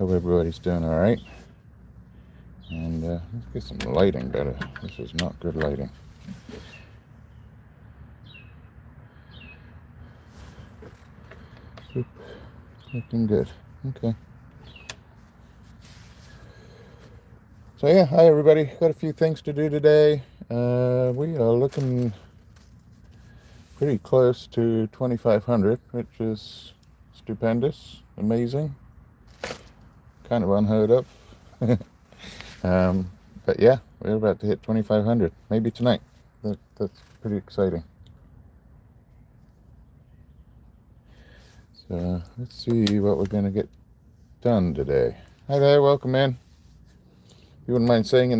Hope everybody's doing all right. And let's get some lighting better. This is not good lighting. Oop, looking good. Okay. So yeah, hi everybody. Got a few things to do today. We are looking pretty close to 2,500, which is stupendous, amazing, kind of unheard of. But yeah, we're about to hit 2,500, maybe tonight. That's pretty exciting. So let's see what we're going to get done today. Hi there, welcome in. If you wouldn't mind saying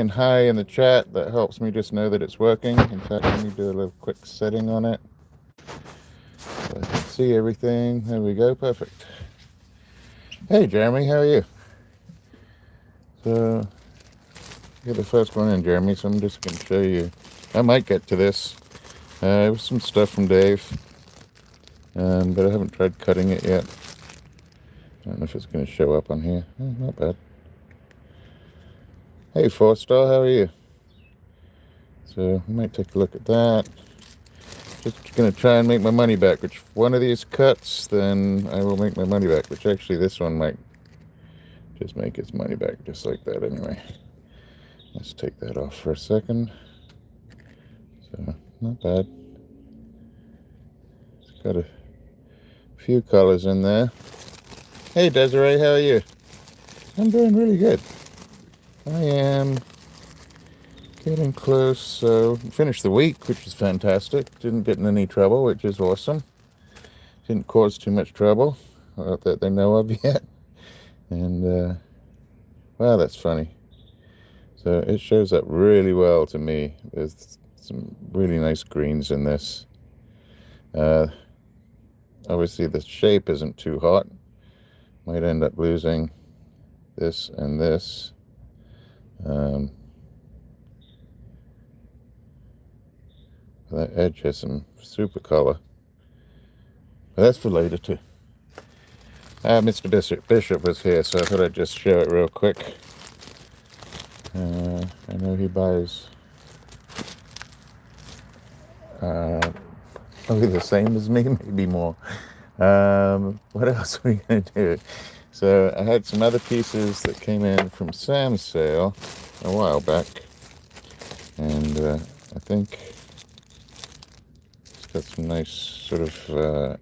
hi in the chat, that helps me just know that it's working. In fact, let me do a little quick setting on it so I can see everything. There we go, perfect. Hey Jeremy, how are you? So you're the first one in, Jeremy, so I'm just going to show you. I might get to this. It was some stuff from Dave, but I haven't tried cutting it yet. I don't know if it's going to show up on here. Oh, not bad. Hey, 4-star, how are you? So we might take a look at that. Just going to try and make my money back. Which one of these cuts, then I will make my money back. Which actually this one might just make its money back just like that anyway. Let's take that off for a second. So, not bad. It's got a few colors in there. Hey Desiree, how are you? I'm doing really good. I am getting close. So finished the week, which is fantastic. Didn't get in any trouble, which is awesome. Didn't cause too much trouble that they know of yet. And wow, that's funny. So it shows up really well to me. There's some really nice greens in this. Obviously the shape isn't too hot. Might end up losing this and this. That edge has some super color. But that's for later too. Mr. Bishop was here, so I thought I'd just show it real quick. I know he buys probably the same as me, maybe more. What else are we going to do? So I had some other pieces that came in from Sam's sale a while back. And I think it's got some nice sort of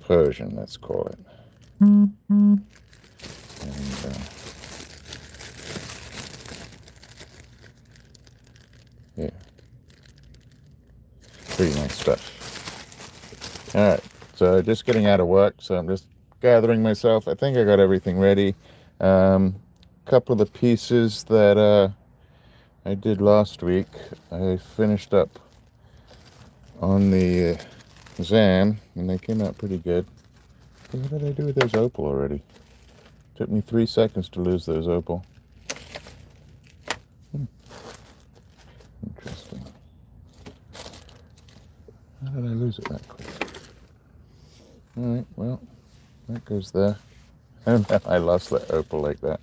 Persian, let's call it. And yeah, pretty nice stuff. All right, so just getting out of work, so I'm just gathering myself. I think I got everything ready. Couple of the pieces that I did last week, I finished up on the Zam, and they came out pretty good. What did I do with those Opal already? Took me 3 seconds to lose those Opal. Interesting. How did I lose it that quick? Alright, well, that goes there. And I lost that Opal like that.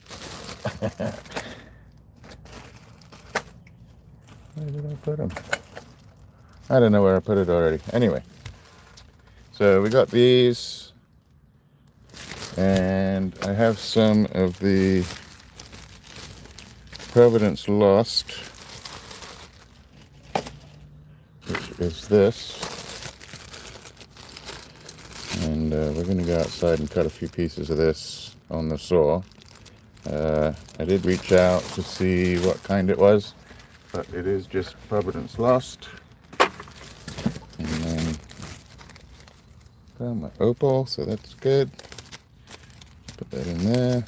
Where did I put them? I don't know where I put it already. Anyway, so we got these, and I have some of the Providence Lost, which is this. And we're going to go outside and cut a few pieces of this on the saw. I did reach out to see what kind it was, but it is just Providence Lost. And then found my Opal, so that's good. Put that in there.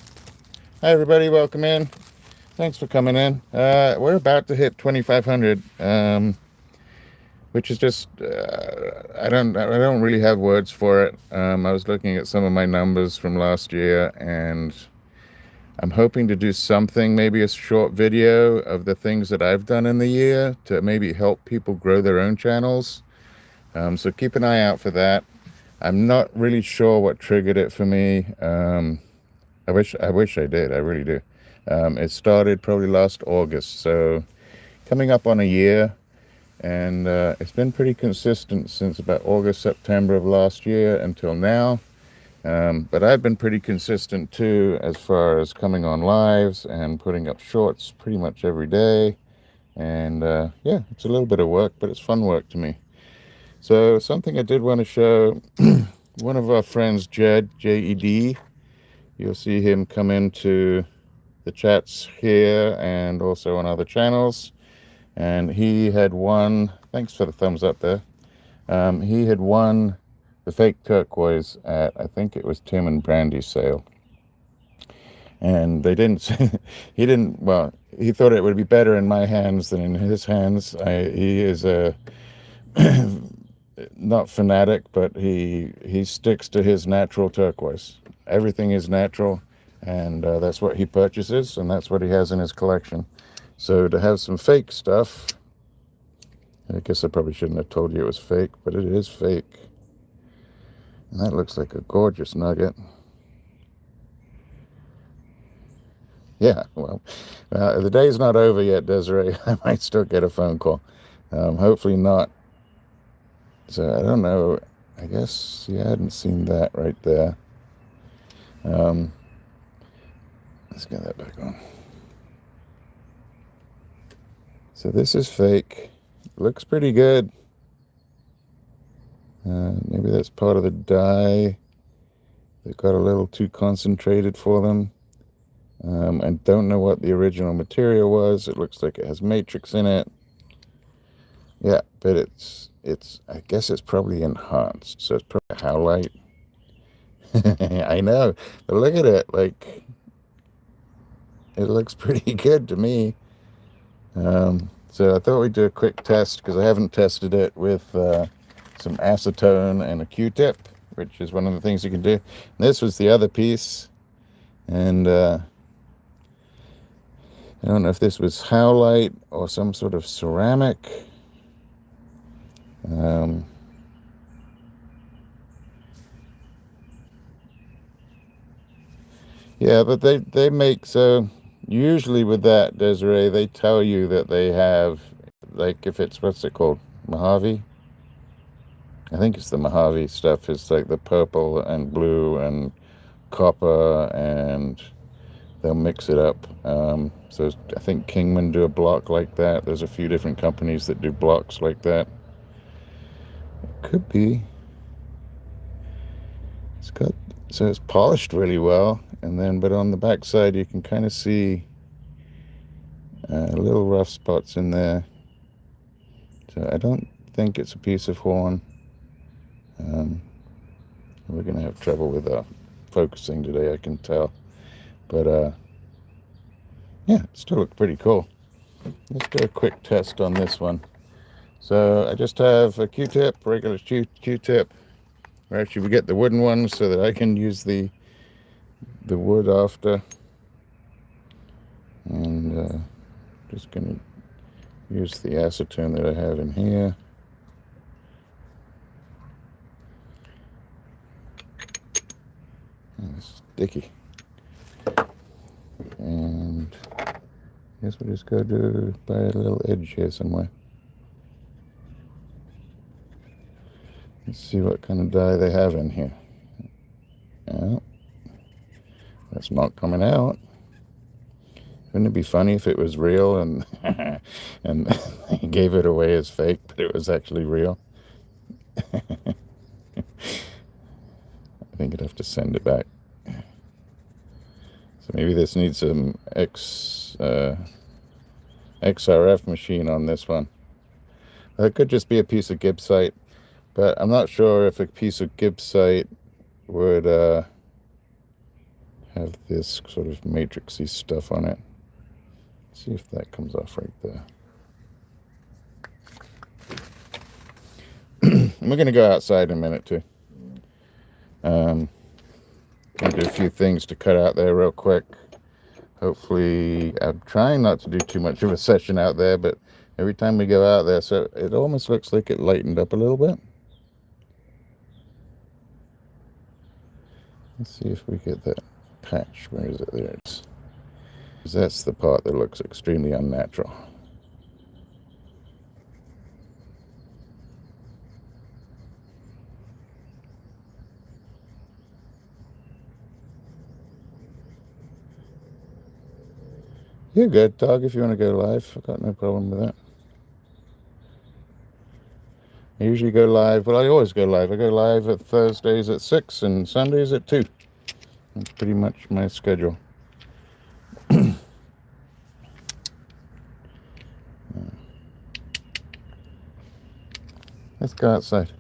Hi everybody, welcome in. Thanks for coming in. We're about to hit 2,500, which is just I don't really have words for it. I was looking at some of my numbers from last year, and I'm hoping to do something, maybe a short video of the things that I've done in the year to maybe help people grow their own channels. So keep an eye out for that. I'm not really sure what triggered it for me. I wish I did. I really do. It started probably last August, so coming up on a year, and it's been pretty consistent since about August, September of last year until now. But I've been pretty consistent too as far as coming on lives and putting up shorts pretty much every day. And yeah, it's a little bit of work, but it's fun work to me. So something I did want to show, one of our friends, Jed, J-E-D, you'll see him come into the chats here and also on other channels. And he had won, thanks for the thumbs up there, he had won the fake turquoise at, I think it was Tim and Brandy's sale. And they didn't say, he didn't, well, he thought it would be better in my hands than in his hands. He is a not fanatic, but he sticks to his natural turquoise. Everything is natural, and that's what he purchases, and that's what he has in his collection. So to have some fake stuff, I guess I probably shouldn't have told you it was fake, but it is fake. And that looks like a gorgeous nugget. Yeah, well, the day's not over yet, Desiree. I might still get a phone call. Hopefully not. So I don't know. I guess, yeah, I hadn't seen that right there. Let's get that back on. So this is fake. Looks pretty good. Maybe that's part of the dye. They got a little too concentrated for them. I don't know what the original material was. It looks like it has matrix in it. Yeah, but it's I guess it's probably enhanced, so it's probably a howlite. I know, but look at it, like, it looks pretty good to me. So I thought we'd do a quick test, because I haven't tested it with some acetone and a Q-tip, which is one of the things you can do. And this was the other piece, and I don't know if this was howlite or some sort of ceramic. Yeah, but they make, so usually with that, Desiree, they tell you that they have, like, if it's, what's it called, Mojave? I think it's the Mojave stuff. It's like the purple and blue and copper, and they'll mix it up. So I think Kingman do a block like that. There's a few different companies that do blocks like that. Could be. It's got, so it's polished really well, and then, but on the back side you can kind of see little rough spots in there. So I don't think it's a piece of horn. We're gonna have trouble with focusing today, I can tell, but yeah, it still looks pretty cool. Let's do a quick test on this one. So I just have a Q-tip, regular Q-tip. Or actually, we get the wooden one so that I can use the wood after. And just gonna use the acetone that I have in here. Oh, it's sticky. And I guess we'll just go to by a little edge here somewhere. Let's see what kind of dye they have in here. Yeah, that's not coming out. Wouldn't it be funny if it was real and and they gave it away as fake, but it was actually real? I think I'd have to send it back. So maybe this needs some XRF machine on this one. It could just be a piece of gibbsite, but I'm not sure if a piece of gibbsite would have this sort of matrixy stuff on it. Let's see if that comes off right there. We're going to go outside in a minute too. Gonna do a few things to cut out there real quick. Hopefully, I'm trying not to do too much of a session out there, but every time we go out there, so it almost looks like it lightened up a little bit. Let's see if we get that patch. Where is it? There it is. That's the part that looks extremely unnatural. You're good, dog, if you want to go live. I've got no problem with that. I usually go live. Well, I always go live. I go live at Thursdays at 6 and Sundays at 2. That's pretty much my schedule. Let's go outside.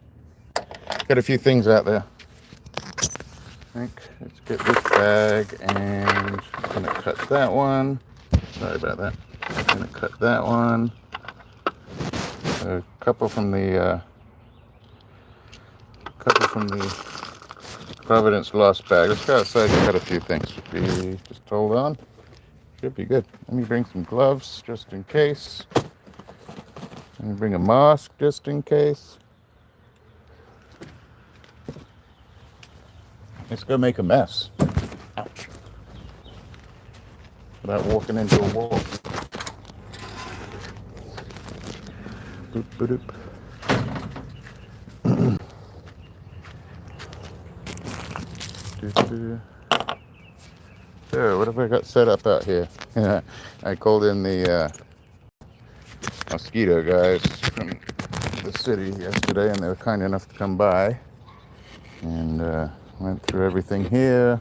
Got a few things out there. Let's get this bag, and I'm going to cut that one. Sorry about that. I'm going to cut that one. A couple from the Providence Lost bag. Let's go outside and cut a few things. Just hold on. Should be good. Let me bring some gloves just in case. Let me bring a mask just in case. Let's go make a mess. Ouch. Without walking into a wall. Boop, boop, boop. So, what have I got set up out here? I called in the mosquito guys from the city yesterday, and they were kind enough to come by and went through everything here.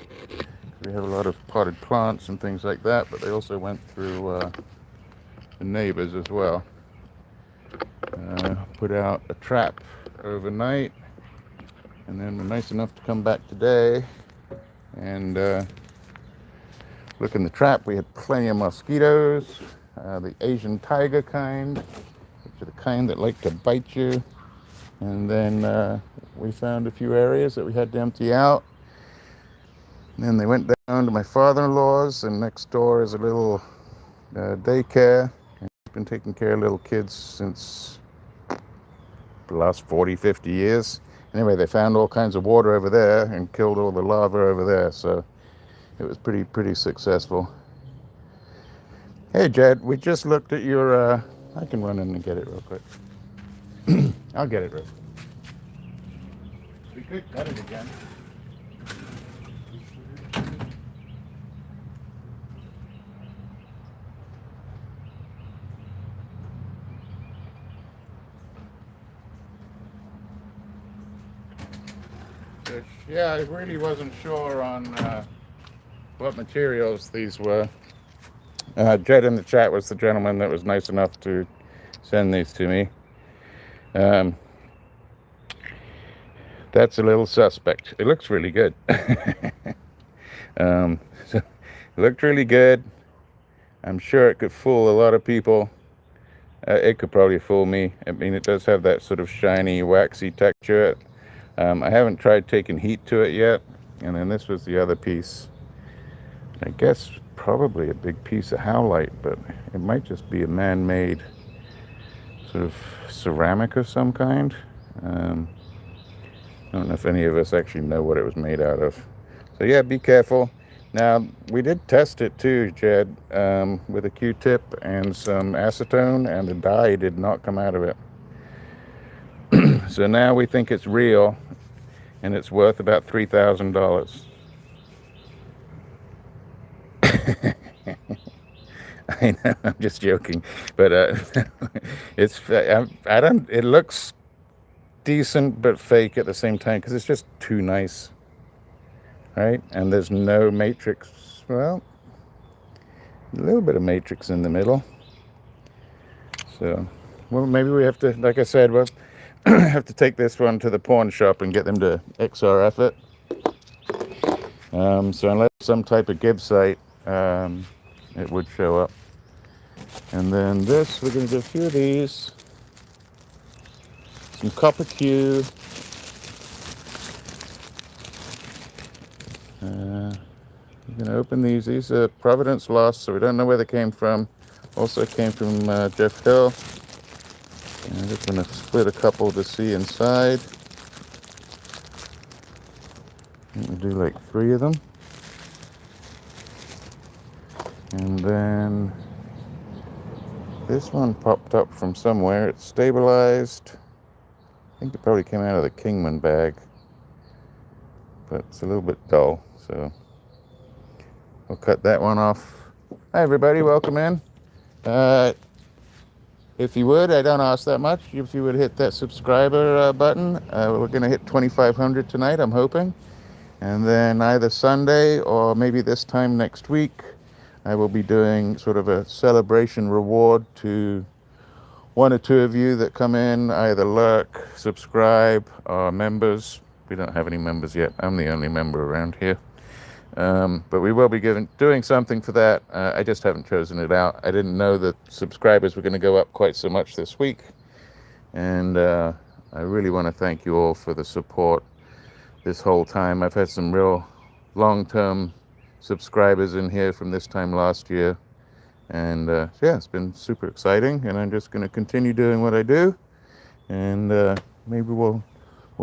We have a lot of potted plants and things like that, but they also went through the neighbors as well. Put out a trap overnight, and then were nice enough to come back today and look in the trap. We had plenty of mosquitoes, the Asian tiger kind, which are the kind that like to bite you. And then we found a few areas that we had to empty out. And then they went down to my father-in-law's, and next door is a little daycare. And I've been taking care of little kids since the last 40, 50 years. Anyway, they found all kinds of water over there and killed all the larvae over there. So it was pretty successful. Hey, Jed, we just looked at your... I can run in and get it real quick. I'll get it real quick. We could cut it again. Yeah, I really wasn't sure on what materials these were. Jed in the chat was the gentleman that was nice enough to send these to me. That's a little suspect. It looks really good. So it looked really good. I'm sure it could fool a lot of people. It could probably fool me. I mean, it does have that sort of shiny, waxy texture. I haven't tried taking heat to it yet. And then this was the other piece. I guess probably a big piece of howlite, but it might just be a man-made sort of ceramic of some kind. I don't know if any of us actually know what it was made out of. So yeah, be careful. Now, we did test it too, Jed, with a Q-tip and some acetone, and the dye did not come out of it. So now we think it's real, and it's worth about $3,000. I know, I'm just joking, but it looks decent but fake at the same time because it's just too nice, right? And there's no matrix. Well, a little bit of matrix in the middle. So, well, maybe we have to, like I said, we'll have to take this one to the pawn shop and get them to XRF it. So unless some type of gibbsite, it would show up. And then this, we're going to do a few of these. Some copper Q. We're going to open these. These are Providence Lost, so we don't know where they came from. Also came from Jeff Hill. And I'm just going to split a couple to see inside. We'll do like 3 of them. And then this one popped up from somewhere. It's stabilized. I think it probably came out of the Kingman bag, but it's a little bit dull, so we'll cut that one off. Hi everybody, welcome in. If you would, I don't ask that much, if you would hit that subscriber button. We're going to hit 2,500 tonight, I'm hoping. And then either Sunday or maybe this time next week, I will be doing sort of a celebration reward to 1 or 2 of you that come in, either lurk, subscribe, or members. We don't have any members yet. I'm the only member around here. But we will be doing something for that. I just haven't chosen it out. I didn't know that subscribers were going to go up quite so much this week. And I really want to thank you all for the support this whole time. I've had some real long-term subscribers in here from this time last year. And yeah, it's been super exciting. And I'm just going to continue doing what I do. And maybe we'll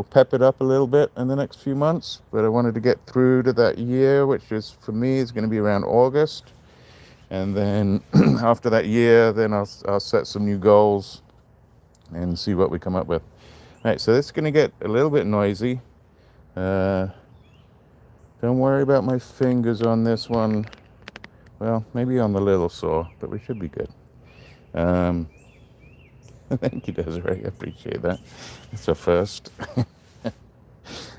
pep it up a little bit in the next few months, but I wanted to get through to that year, which is, for me, is going to be around August. And then after that year, then I'll set some new goals and see what we come up with. All right, so this is going to get a little bit noisy. Don't worry about my fingers on this one. Well, maybe on the little saw, but we should be good. Thank you, Desiree. I appreciate that. It's a first.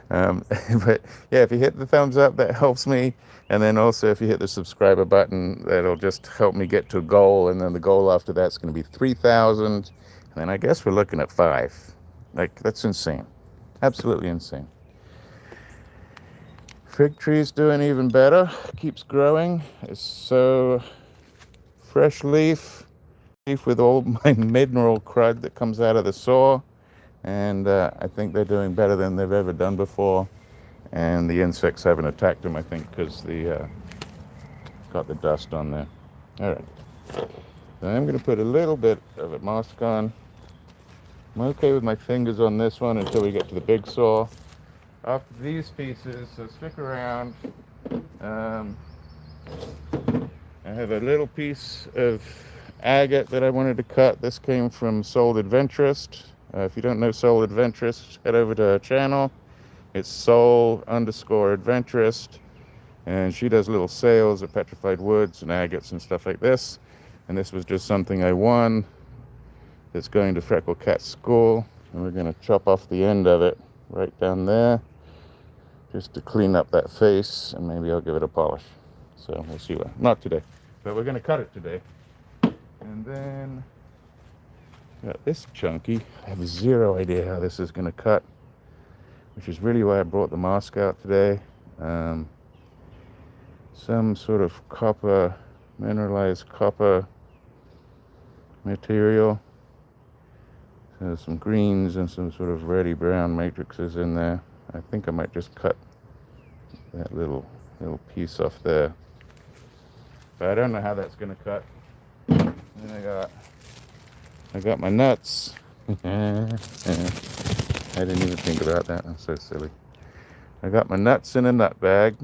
But yeah, if you hit the thumbs up, that helps me. And then also if you hit the subscriber button, that'll just help me get to a goal. And then the goal after that's going to be 3,000. And then I guess we're looking at 5. Like, that's insane. Absolutely insane. Fig tree's doing even better. Keeps growing. It's so fresh leaf with all my mineral crud that comes out of the saw. And I think they're doing better than they've ever done before. And the insects haven't attacked them, I think, because the got the dust on there. All right. So I'm going to put a little bit of a mask on. I'm okay with my fingers on this one until we get to the big saw. After these pieces, so stick around. I have a little piece of agate that I wanted to cut. This came from Soul Adventurist. If you don't know Soul Adventurist, head over to her channel. It's Soul_Adventurist. And she does little sales of petrified woods and agates and stuff like this. And this was just something I won that's going to Freckle Cat's school. And we're going to chop off the end of it right down there, just to clean up that face, and maybe I'll give it a polish. So we'll see what. Not today, but we're going to cut it today. And then got this chunky. I have 0 idea how this is going to cut, which is really why I brought the mask out today. Some sort of copper, mineralized copper material. There's some greens and some sort of reddy brown matrices in there. I think I might just cut that little piece off there. But I don't know how that's going to cut. And then I got my nuts. I didn't even think about that. I'm so silly. I got my nuts in a nut bag.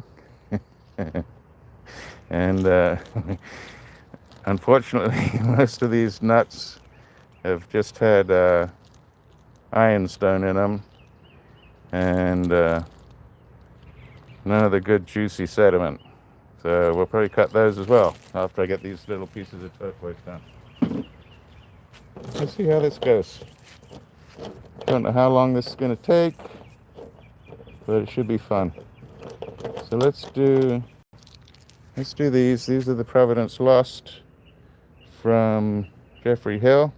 And unfortunately, most of these nuts have just had ironstone in them, and none of the good juicy sediment. So we'll probably cut those as well after I get these little pieces of turquoise done. Let's see how this goes. Don't know how long this is going to take, but it should be fun. So let's do these. These are the Providence Lost from Jeffrey Hill.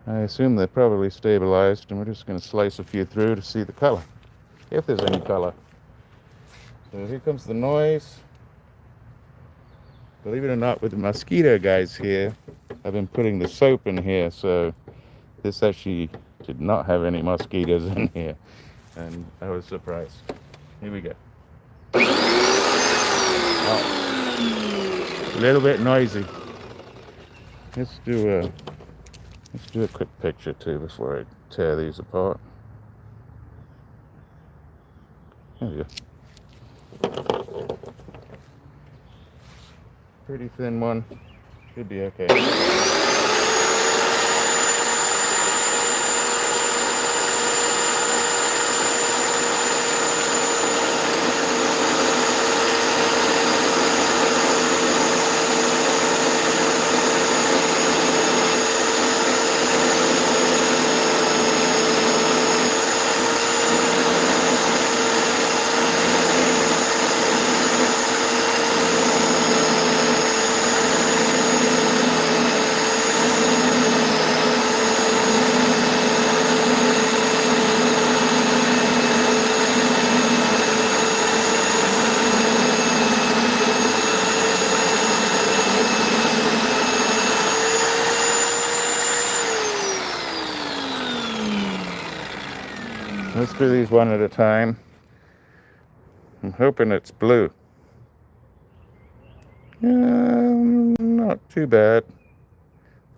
I assume they're probably stabilized, and we're just going to slice a few through to see the color, if there's any color. So here comes the noise. Believe it or not, with the mosquito guys here, I've been putting the soap in here, so this actually did not have any mosquitoes in here, and I was surprised. Here we go. Oh, a little bit noisy. Let's do a quick picture too before I tear these apart. There we go. Pretty thin one. Should be okay. Let's do these one at a time. I'm hoping it's blue. Not too bad.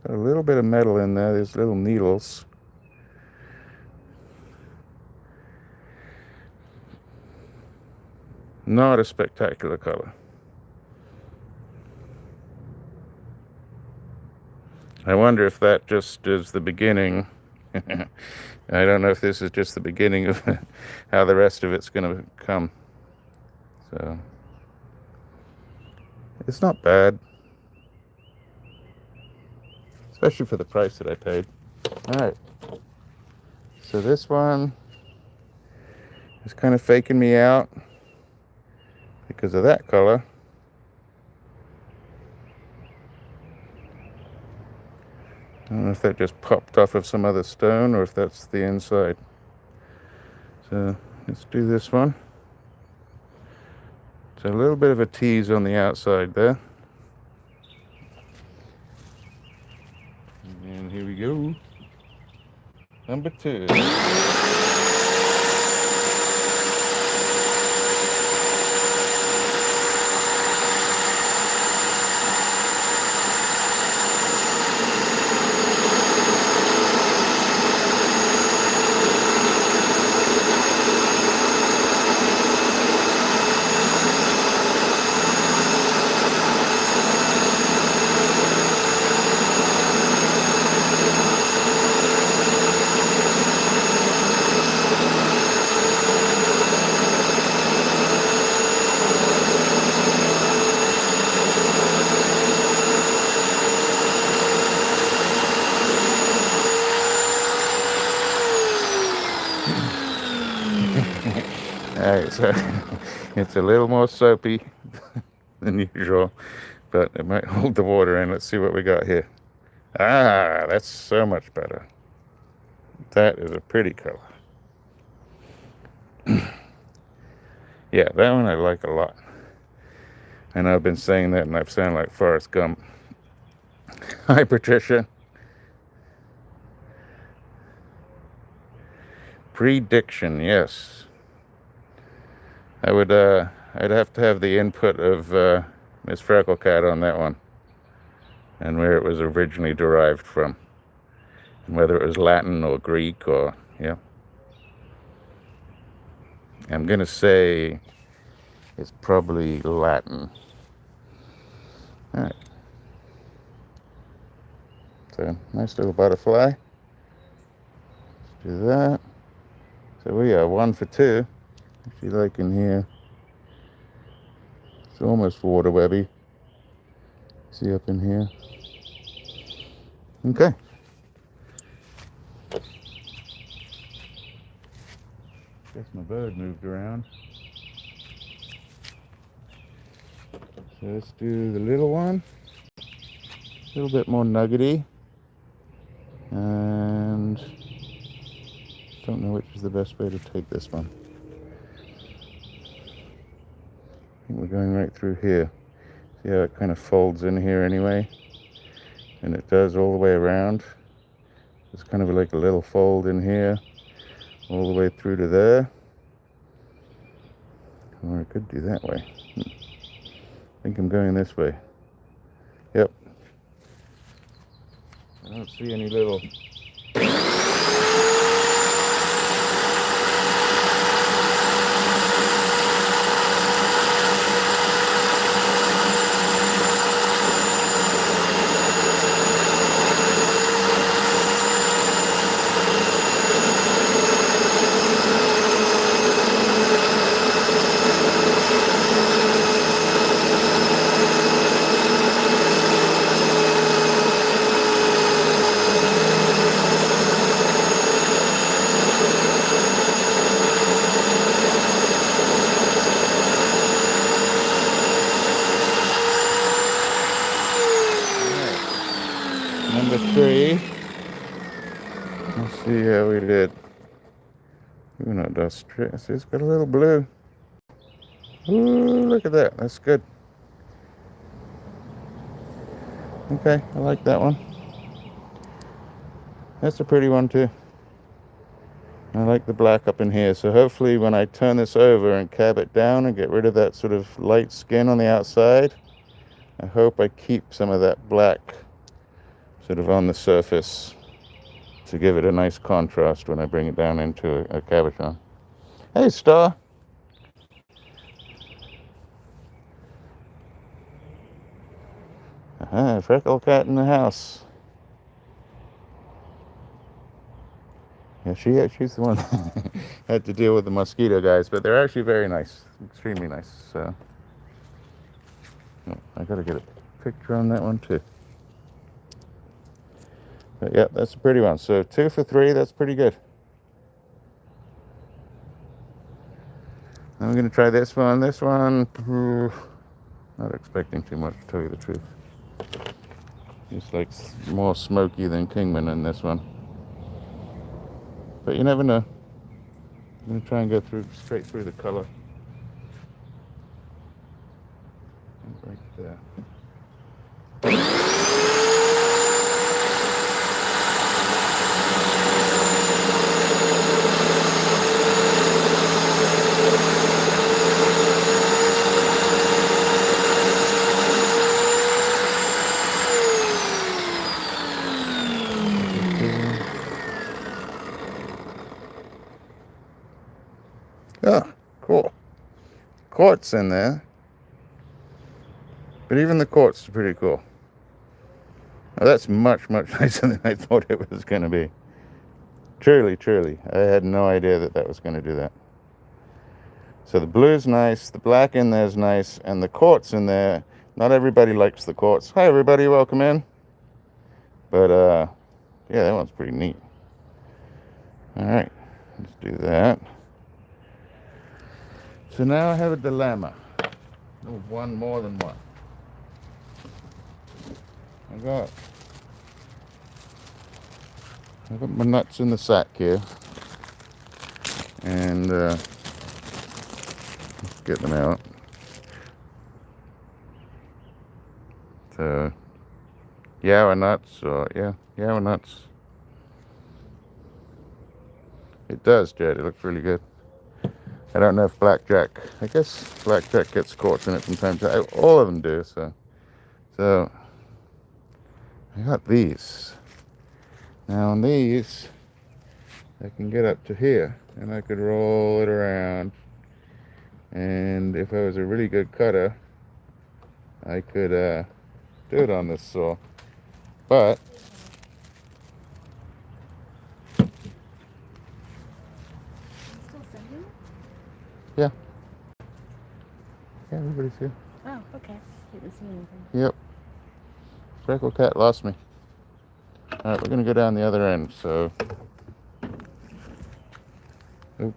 Got a little bit of metal in there. There's little needles. Not a spectacular color. I wonder if that just is the beginning. I don't know if this is just the beginning of how the rest of it's going to come. So, it's not bad. Especially for the price that I paid. Alright. So this one is kind of faking me out because of that color. I don't know if that just popped off of some other stone or if that's the inside. So let's do this one. It's a little bit of a tease on the outside there. And here we go. Number 2. Alright, so it's a little more soapy than usual, but it might hold the water in. Let's see what we got here. Ah, that's so much better. That is a pretty color. Yeah, that one I like a lot. And I've been saying that and I've sounded like Forrest Gump. Hi, Patricia. Prediction, yes. I'd have to have the input of Miss Frecklecat on that one, and where it was originally derived from, and whether it was Latin or Greek or, yeah. I'm gonna say it's probably Latin. All right. So nice little butterfly. Let's do that. So we are 1 for 2. If you like in here, it's almost water webby. See up in here. Okay. Guess my bird moved around. So let's do the little one. A little bit more nuggety. And don't know which is the best way to take this one. I think we're going right through here. See how it kind of folds in here anyway? And it does all the way around. It's kind of like a little fold in here, all the way through to there. Or I could do that way. I think I'm going this way. Yep. I don't see any little... 3. Let's see how we did. Ooh, not dust. It's got a little blue. Ooh, look at that. That's good. Okay, I like that one. That's a pretty one too. I like the black up in here. So hopefully when I turn this over and cab it down and get rid of that sort of light skin on the outside, I hope I keep some of that black sort of on the surface to give it a nice contrast when I bring it down into a cabochon. Hey, Star. Freckle cat in the house. Yeah, she's the one that had to deal with the mosquito guys, but they're actually very nice, extremely nice. So I gotta get a picture on that one too. But yeah, that's a pretty one. So 2 for 3, that's pretty good. I'm gonna try this one. This one, not expecting too much to tell you the truth. It's like more smoky than Kingman in this one. But you never know. I'm going to try and go straight through the color. Right there. Oh, cool. Quartz in there. But even the quartz is pretty cool. Now that's much, much nicer than I thought it was going to be. Truly, truly. I had no idea that was going to do that. So the blue's nice, the black in there's nice, and the quartz in there. Not everybody likes the quartz. Hi, everybody. Welcome in. But, yeah, that one's pretty neat. All right. Let's do that. So now I have a dilemma. One more than one. I've got my nuts in the sack here. And let's get them out. So Yawa nuts, or Yawa nuts. It does, Jed. It looks really good. I don't know if blackjack. I guess blackjack gets caught in it from time to time. All of them do. So I got these. Now on these, I can get up to here, and I could roll it around. And if I was a really good cutter, I could do it on this saw. But yeah, everybody's here. Oh, okay. Didn't see anything. Yep. Freckle cat lost me. All right, we're gonna go down the other end. So, we're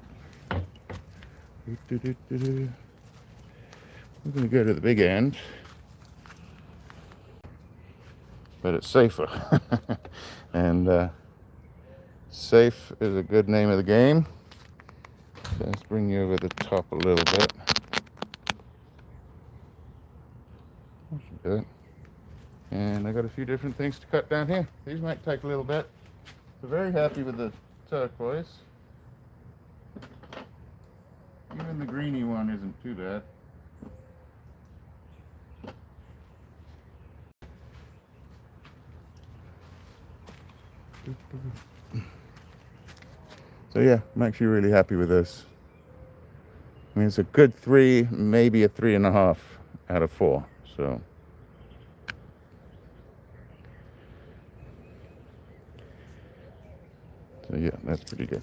gonna go to the big end, but it's safer. And safe is a good name of the game. So let's bring you over the top a little bit. That should do it. And I got a few different things to cut down here. These might take a little bit. So very happy with the turquoise. Even the greeny one isn't too bad. So yeah, I'm actually really happy with this. I mean, it's a good 3, maybe a 3.5 out of 4. So yeah, that's pretty good.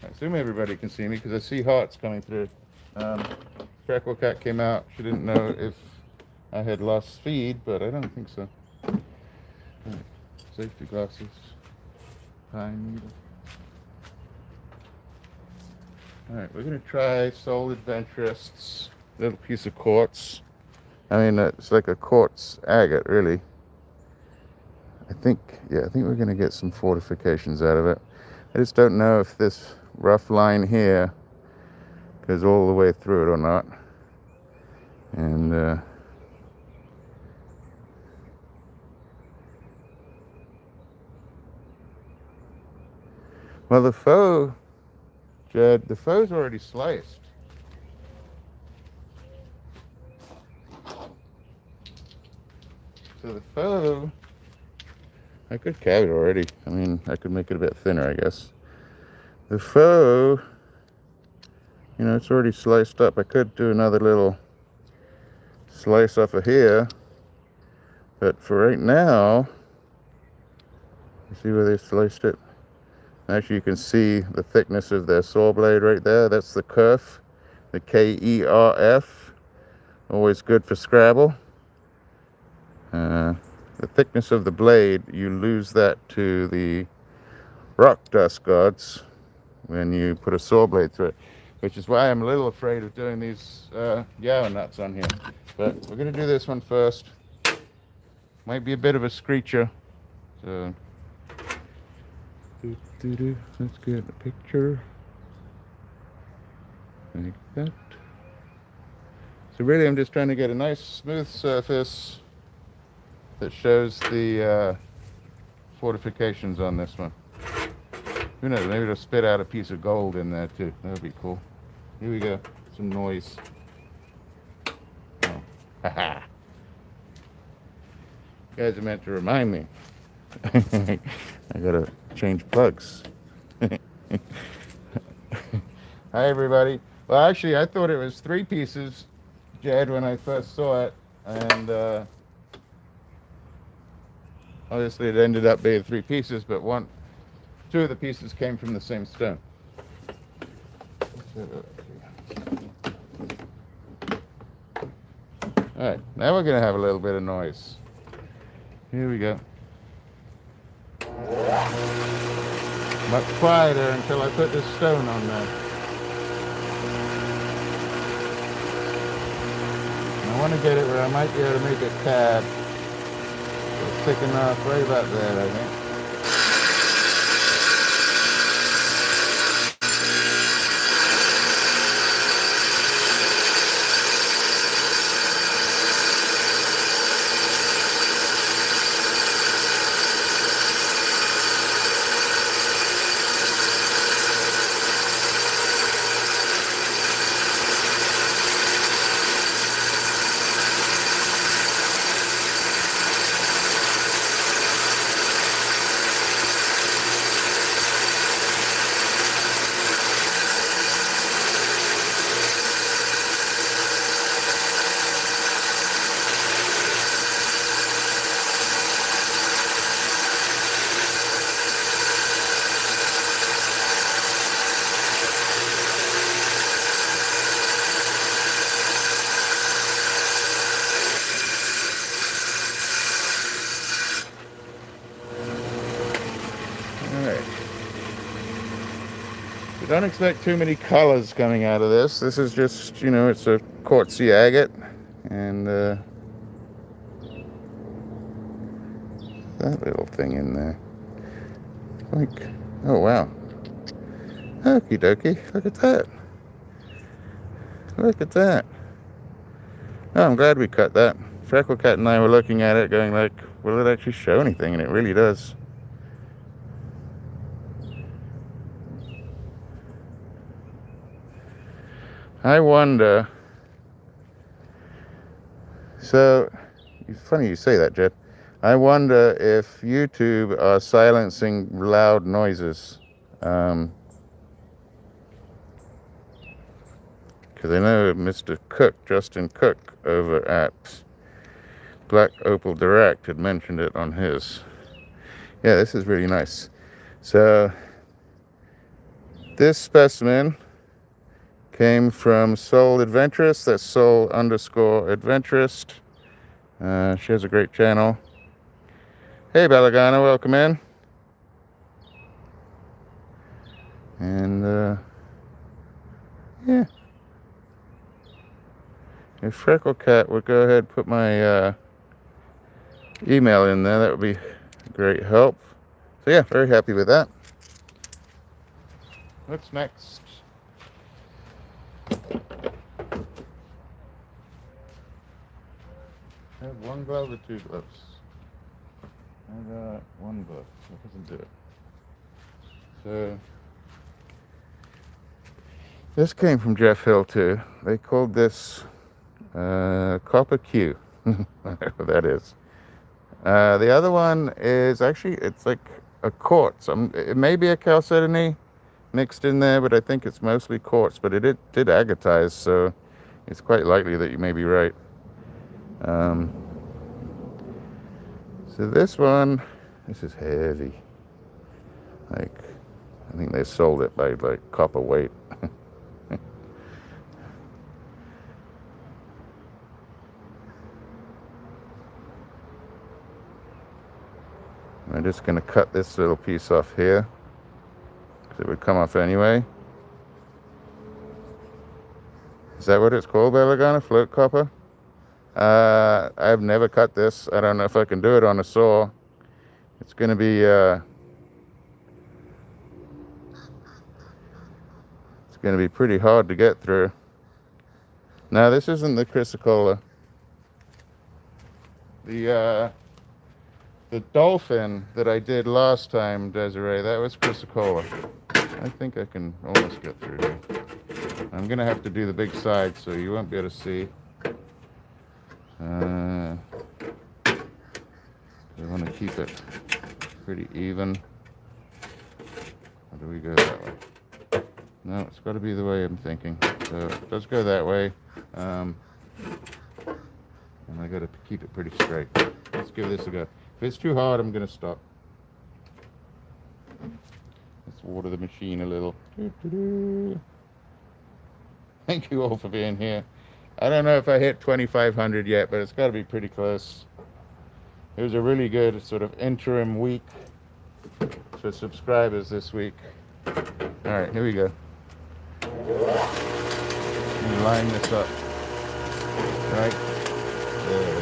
I assume everybody can see me because I see hearts coming through. Freckle cat came out. She didn't know if I had lost speed, but I don't think so. Right. Safety glasses. Pine needle. Alright, we're going to try Soul Adventurist's little piece of quartz. I mean, it's like a quartz agate, really. I think we're going to get some fortifications out of it. I just don't know if this rough line here goes all the way through it or not. And, well, the faux, Jed, the faux's already sliced. So the faux, I could carve it already. I mean, I could make it a bit thinner, I guess. The faux, you know, it's already sliced up. I could do another little slice off of here. But for right now, you see where they sliced it? Actually, you can see the thickness of their saw blade right there. That's the kerf, the K-E-R-F. Always good for Scrabble. The thickness of the blade, you lose that to the rock dust gods when you put a saw blade through it, which is why I'm a little afraid of doing these Yawa nuts on here. But we're going to do this one first. Might be a bit of a screecher. So, let's get a picture like that. So really, I'm just trying to get a nice smooth surface that shows the fortifications on this one. Who knows, maybe it'll spit out a piece of gold in there too. That would be cool. Here we go, some noise. Oh. Haha. You guys are meant to remind me. I gotta change plugs. Hi everybody. Well, actually, I thought it was 3 pieces, Jed, when I first saw it, and obviously it ended up being 3 pieces, but 2 of the pieces came from the same stone. All right, now we're gonna have a little bit of noise. Here we go. Much quieter until I put this stone on there. I want to get it where I might be able to make it tab. It's thick enough right about there, I think. Don't expect too many colors coming out of this. This is just, you know, it's a quartzy agate, and that little thing in there. Like, oh wow. Okie dokie, look at that. Look at that. Oh, I'm glad we cut that. Frecklecat and I were looking at it going like, will it actually show anything? And it really does. I wonder. So, it's funny you say that, Jed. I wonder if YouTube are silencing loud noises. Because I know Mr. Cook, Justin Cook, over at Black Opal Direct had mentioned it on his. Yeah, this is really nice. So, this specimen came from Soul Adventurist. That's Soul_Adventurist. She has a great channel. Hey, Balagana, welcome in. And Yeah. If Freckle Cat would go ahead and put my email in there, that would be great help. So yeah, very happy with that. What's next? I have one glove or two gloves. I got one glove. That doesn't do it. So this came from Jeff Hill too. They called this Copper Q. Whatever that is. The other one is actually, it's like a quartz. It may be a chalcedony mixed in there, but I think it's mostly quartz. But it did agatize, so it's quite likely that you may be right. So this one, this is heavy. Like, I think they sold it by like copper weight. I'm just going to cut this little piece off here, because it would come off anyway. Is that what it's called, Belagana? Float copper? I've never cut this. I don't know if I can do it on a saw. It's going to be pretty hard to get through. Now, this isn't the chrysocolla. The dolphin that I did last time, Desiree, that was chrysocolla. I think I can almost get through here. I'm going to have to do the big side, so you won't be able to see. I want to keep it pretty even. How do we go that way? No, it's got to be the way I'm thinking. So let's go that way. And I got to keep it pretty straight. Let's give this a go. If it's too hard, I'm going to stop. Let's water the machine a little. Thank you all for being here. I don't know if I hit 2,500 yet, but it's got to be pretty close. It was a really good sort of interim week for subscribers this week. All right, here we go. Let me line this up. Right there.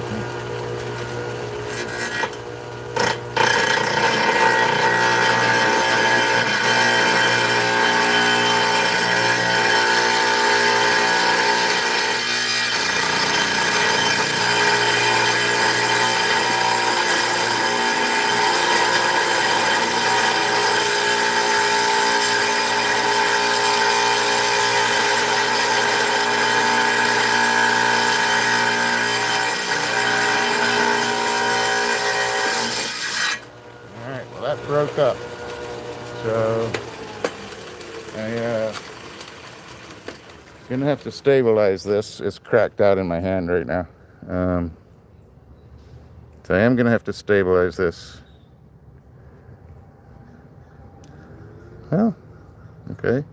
That broke up, so I'm gonna have to stabilize this. It's cracked out in my hand right now, so I am gonna have to stabilize this. Well, okay,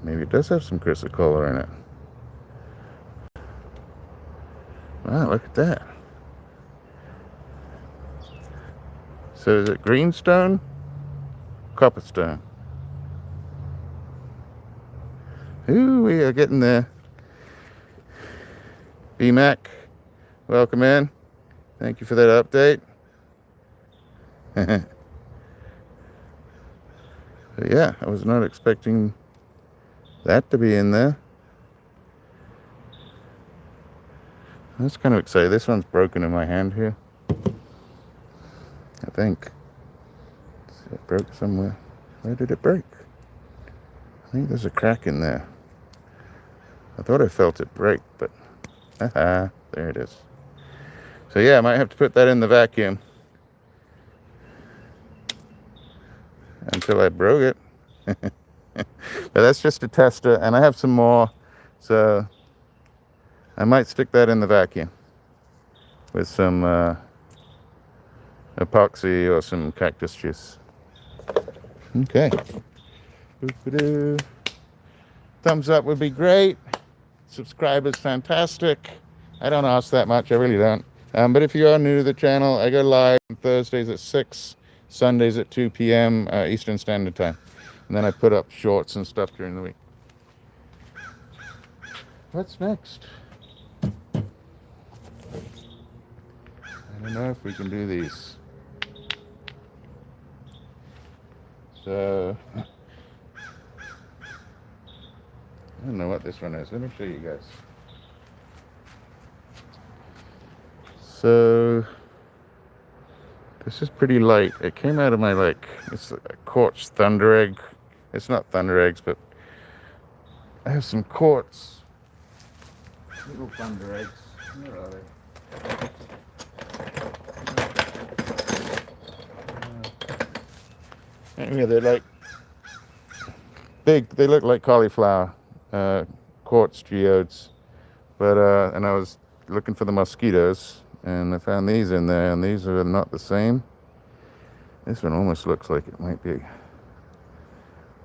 maybe it does have some chrysocolla in it. Wow, look at that. So is it greenstone? Copperstone. Ooh, we are getting there. B-Mac, welcome in. Thank you for that update. But yeah, I was not expecting that to be in there. That's kind of exciting. This one's broken in my hand here. I think. It broke somewhere. Where did it break? I think there's a crack in there. I thought I felt it break, but there it is. So yeah, I might have to put that in the vacuum until I broke it. But that's just a tester, and I have some more, so I might stick that in the vacuum with some epoxy or some cactus juice. Okay. Thumbs up would be great. Subscribers, fantastic. I don't ask that much, I really don't. But if you are new to the channel, I go live on Thursdays at 6, Sundays at 2 p.m. Eastern Standard Time. And then I put up shorts and stuff during the week. what's next? I don't know if we can do these. So, I don't know what this one is. Let me show you guys. So, this is pretty light. It came out of my, it's a quartz thunder egg. It's not thunder eggs, but I have some quartz little thunder eggs. Where are they? Anyway, they're like big. They look like cauliflower, quartz geodes. But and I was looking for the mosquitoes, and I found these in there, and these are not the same. This one almost looks like it might be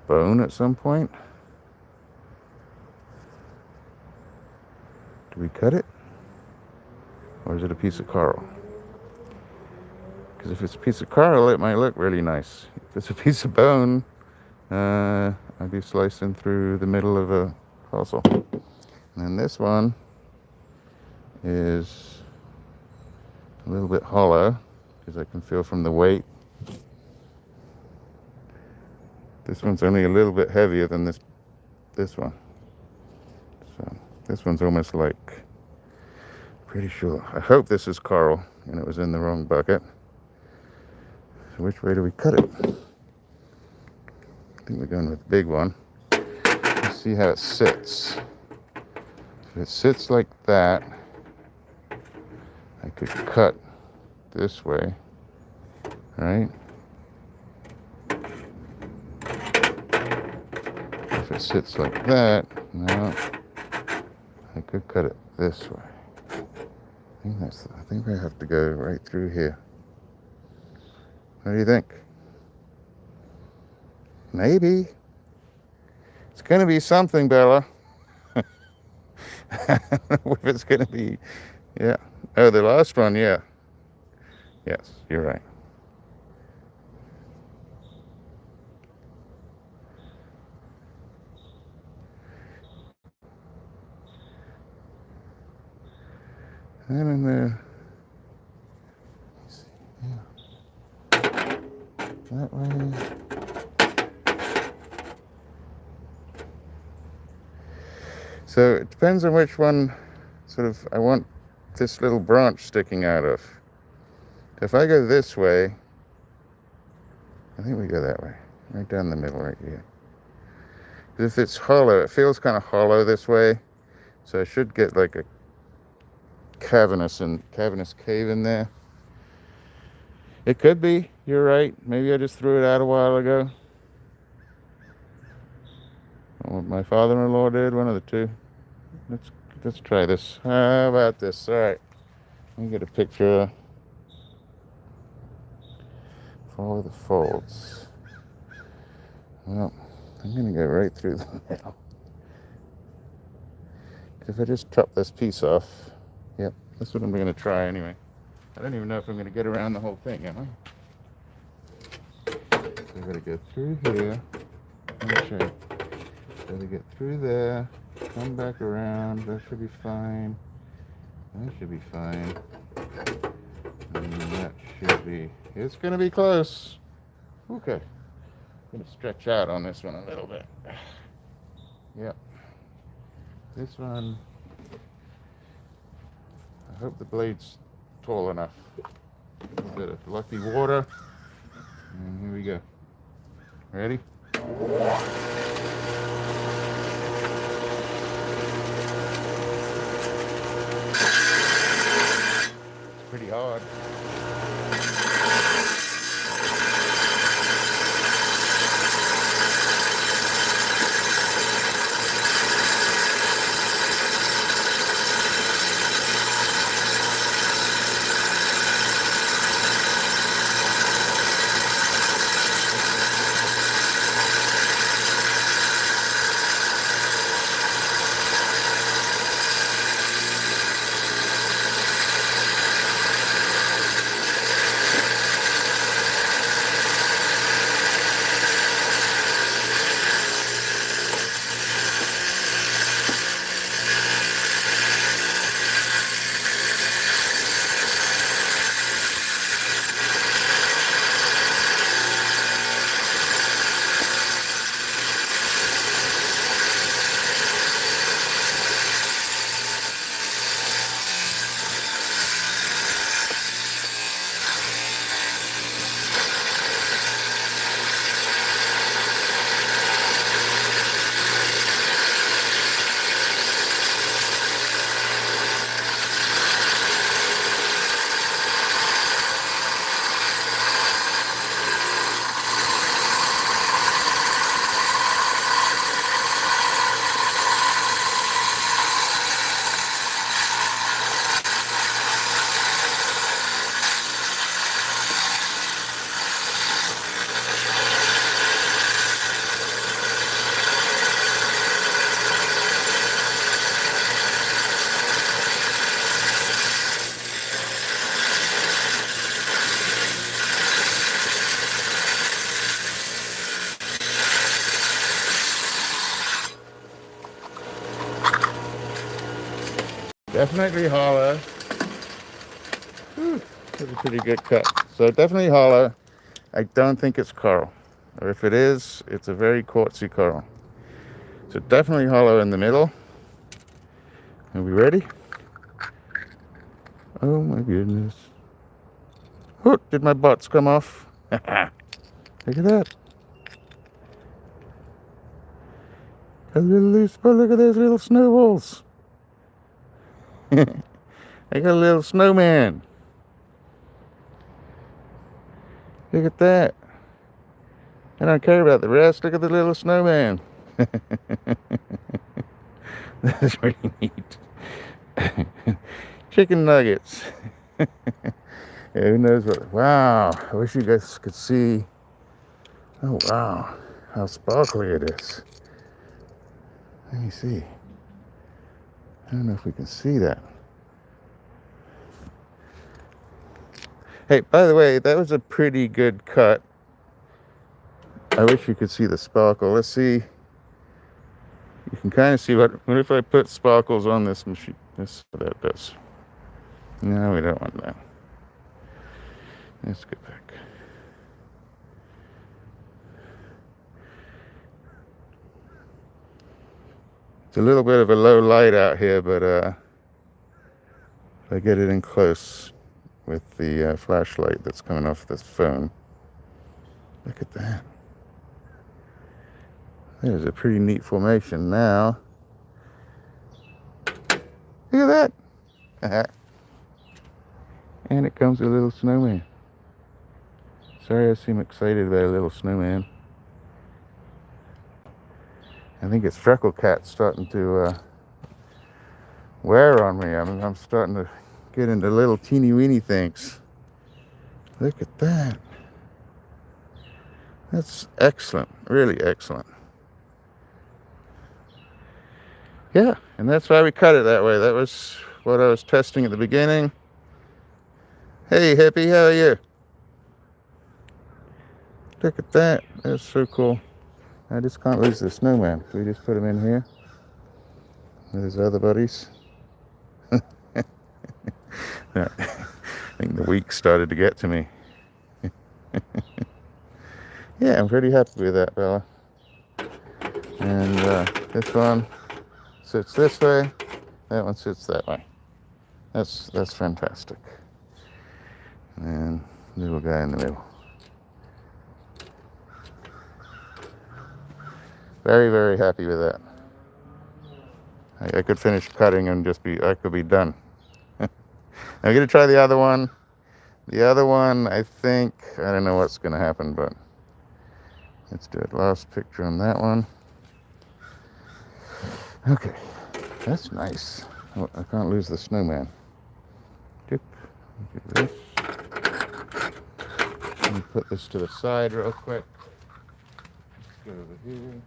bone at some point. Do we cut it? Or is it a piece of coral? Because if it's a piece of coral, it might look really nice. If it's a piece of bone, I'd be slicing through the middle of a fossil. And then this one is a little bit hollow, because I can feel from the weight. This one's only a little bit heavier than this one. So this one's almost like, pretty sure. I hope this is coral and it was in the wrong bucket. So which way do we cut it? I think we're going with the big one. Let's see how it sits. If it sits like that, I could cut this way, right? If it sits like that, no, I could cut it this way. I think I have to go right through here. What do you think? Maybe. It's going to be something, Bella. I don't know if it's going to be, yeah. Oh, the last one, yeah. Yes, you're right. And in there. Let's see, yeah. That way. So it depends on which one I want this little branch sticking out of. If I go this way, I think we go that way, right down the middle right here. If it's hollow, it feels kind of hollow this way, so I should get like a cavernous cave in there. It could be, you're right, maybe I just threw it out a while ago. Or my father-in-law did, one of the two. Let's try this. How about this? All right, let me get a picture. Follow the folds. Well, I'm gonna go right through the middle. If I just chop this piece off, yep, that's what I'm gonna try anyway. I don't even know if I'm gonna get around the whole thing, am I? So I gotta go through here. Let me show you. Gotta get through there, come back around. That should be fine. That should be fine. And that should be. It's gonna be close. Okay. I'm gonna stretch out on this one a little bit. Yep. This one. I hope the blade's tall enough. A little bit of lucky water. And here we go. Ready? It's pretty hard. Definitely hollow. Whew, that's a pretty good cut. So definitely hollow. I don't think it's coral. Or if it is, it's a very quartzy coral. So definitely hollow in the middle. Are we ready? Oh my goodness. Oh, did my bots come off? Look at that. A little loose. Oh, look at those little snowballs. I got a little snowman. Look at that. I don't care about the rest. Look at the little snowman. That's really neat. Chicken nuggets. Yeah, who knows what? Wow. I wish you guys could see. Oh, wow. How sparkly it is. Let me see. I don't know if we can see that. Hey, by the way, that was a pretty good cut. I wish you could see the sparkle. Let's see. You can kind of see what if I put sparkles on this machine? This that does. No, we don't want that. Let's get back. It's a little bit of a low light out here, but if I get it in close with the flashlight that's coming off this phone. Look at that. There's a pretty neat formation now. Look at that. And it comes with a little snowman. Sorry I seem excited about a little snowman. I think it's Freckle Cat starting to wear on me. I'm starting to get into little teeny weeny things. Look at that. That's excellent. Really excellent. Yeah, and that's why we cut it that way. That was what I was testing at the beginning. Hey, hippie, how are you? Look at that. That's so cool. I just can't lose the snowman. We just put him in here with his other buddies. I think the week started to get to me. Yeah, I'm pretty happy with that, Bella. And this one sits this way. That one sits that way. That's fantastic. And little guy in the middle. Very, very happy with that. I could finish cutting and I could be done. I'm gonna try the other one. The other one, I think, I don't know what's gonna happen, but let's do it. Last picture on that one. Okay, that's nice. Oh, I can't lose the snowman. Dip. Look at this. Let me put this to the side real quick. Let's go over here.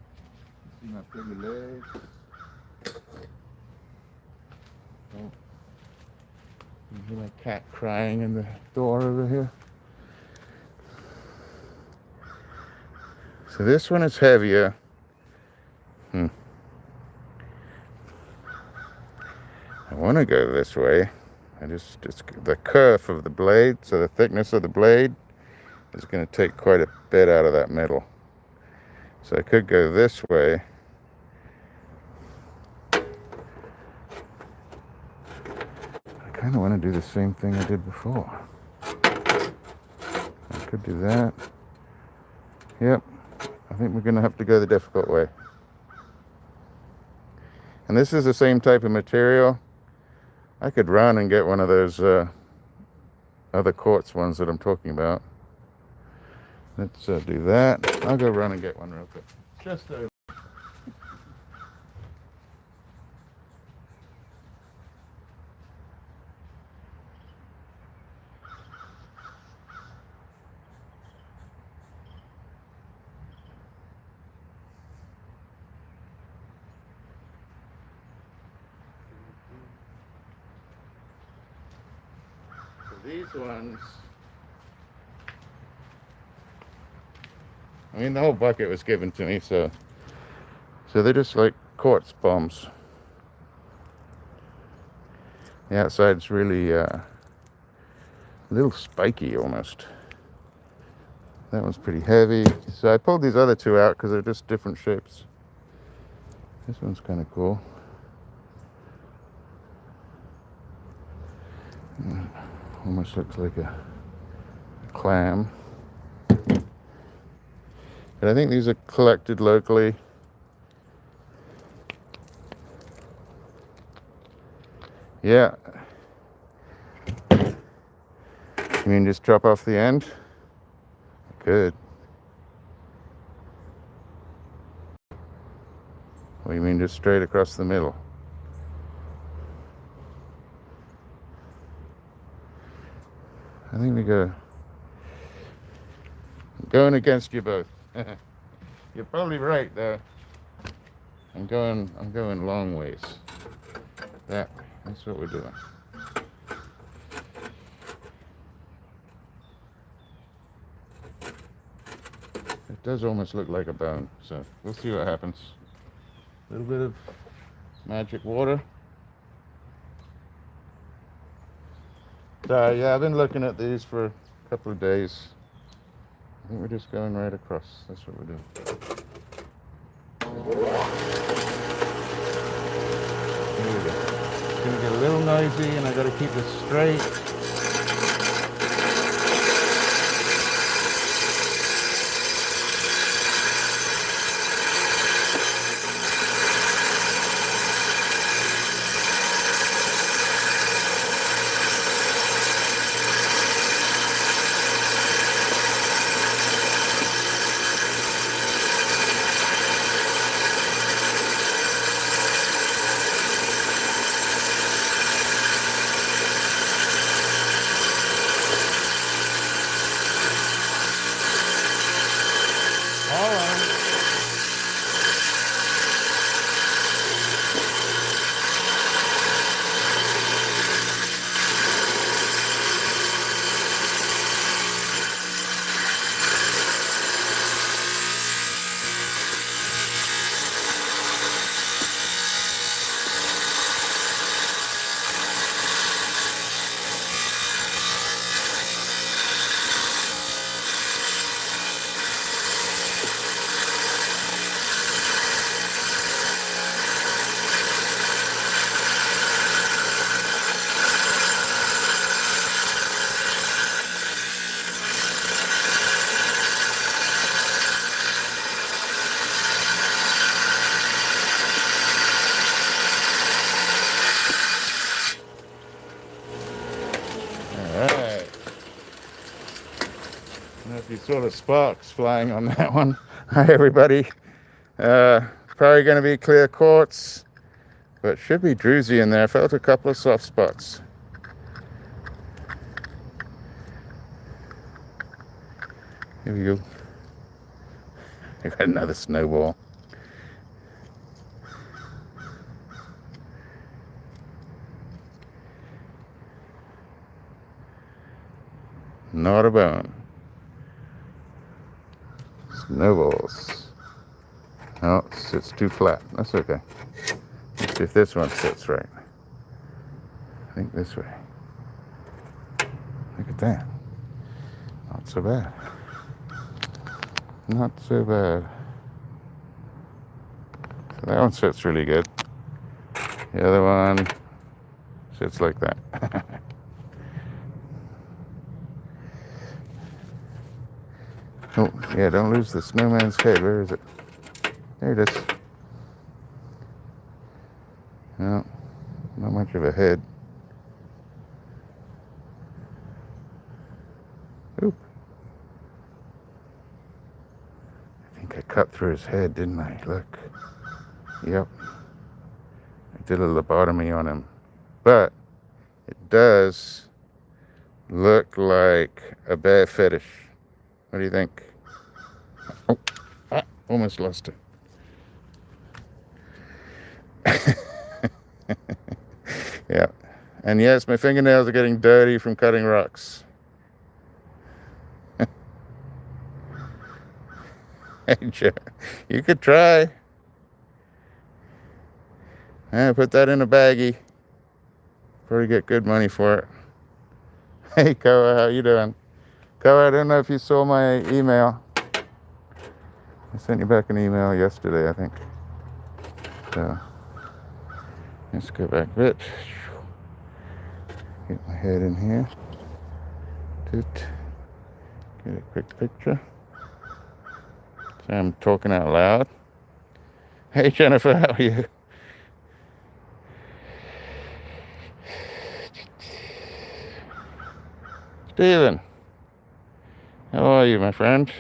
See my pretty legs. Oh. You hear my cat crying in the door over here. So this one is heavier. I want to go this way. It's the curve of the blade, so the thickness of the blade is going to take quite a bit out of that middle. So I could go this way. I kind of want to do the same thing I did before. I could do that. Yep. I think we're going to have to go the difficult way. And this is the same type of material. I could run and get one of those other quartz ones that I'm talking about. Let's do that. I'll go run and get one real quick. Just over. These ones, I mean, the whole bucket was given to me, so they're just like quartz bombs. The outside's really a little spiky almost. That one's pretty heavy. So I pulled these other two out because they're just different shapes. This one's kind of cool. Almost looks like a clam. But I think these are collected locally. Yeah. You mean just chop off the end? Good. Or you mean just straight across the middle? I think we go going against you both. You're probably right though. I'm going long ways. That way. That's what we're doing. It does almost look like a bone, so we'll see what happens. A little bit of magic water. So yeah, I've been looking at these for a couple of days. I think we're just going right across. That's what we're doing. Here we go. It's gonna get a little noisy and I gotta keep this straight. Alright. I don't know if you saw the sparks flying on that one. Hi everybody. Probably going to be clear quartz, but should be druzy in there. I felt a couple of soft spots. Here we go. I got another snowball. Not a bone. Snowballs. Oh, it's too flat. That's okay. Let's see if this one sits right. I think this way. Look at that. Not so bad. Not so bad. So that one sits really good. The other one sits like that. Oh, yeah, don't lose the snowman's head. Where is it? There it is. No, not much of a head. Oop. I think I cut through his head, didn't I? Look. Yep. I did a lobotomy on him. But it does look like a bear fetish. What do you think? Oh, almost lost it. Yeah. And yes, my fingernails are getting dirty from cutting rocks. You could try. Put that in a baggie. Probably get good money for it. Hey, Koa, how you doing? Koa, I don't know if you saw my email. I sent you back an email yesterday, I think. So, let's go back a bit. Get my head in here. Get a quick picture. So I'm talking out loud. Hey, Jennifer, how are you? Steven, how are you, my friend?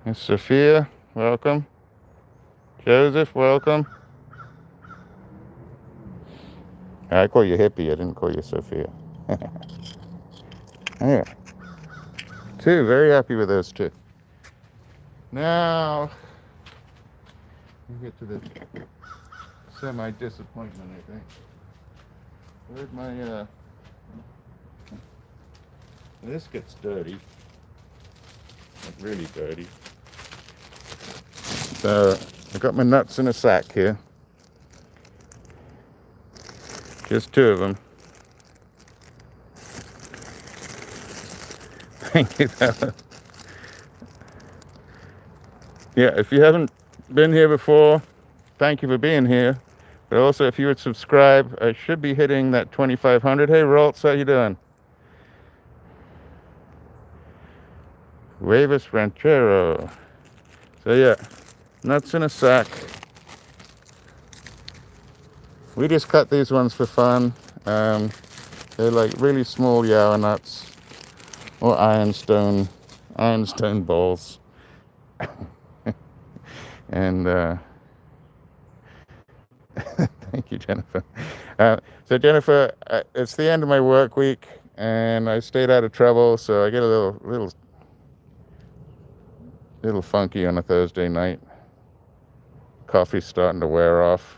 Miss Sophia, welcome. Joseph, welcome. I call you hippie, I didn't call you Sophia. Anyway, two, very happy with those two. Now, we get to the semi-disappointment, I think. Where'd my, this gets dirty. Like really dirty. So, I got my nuts in a sack here. Just two of them. Thank you, Bella. Yeah, if you haven't been here before, thank you for being here. But also, if you would subscribe, I should be hitting that 2,500. Hey, Roltz, how you doing? Huevos Ranchero. So yeah, nuts in a sack. We just cut these ones for fun. They're like really small yawa nuts or ironstone balls. And thank you, Jennifer. So Jennifer, it's the end of my work week, and I stayed out of trouble, so I get a little funky on a Thursday night. Coffee's starting to wear off.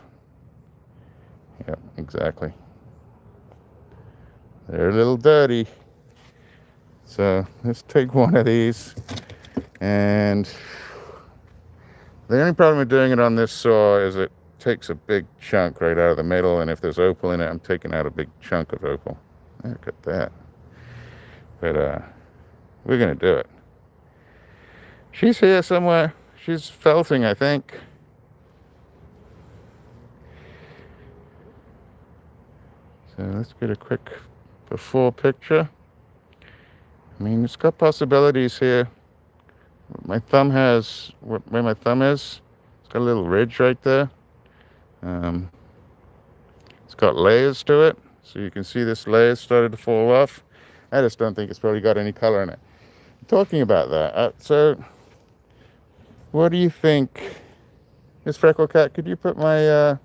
Yep, exactly. They're a little dirty. So let's take one of these. And the only problem with doing it on this saw is it takes a big chunk right out of the middle, and if there's opal in it, I'm taking out a big chunk of opal. Look at that. But we're gonna do it. She's here somewhere. She's felting, I think. So let's get a quick before picture. I mean, it's got possibilities here. My thumb has, where my thumb is, it's got a little ridge right there. It's got layers to it, so you can see this layer started to fall off. I just don't think it's probably got any color in it. Talking about that, so what do you think? Miss Freckle Cat, could you put my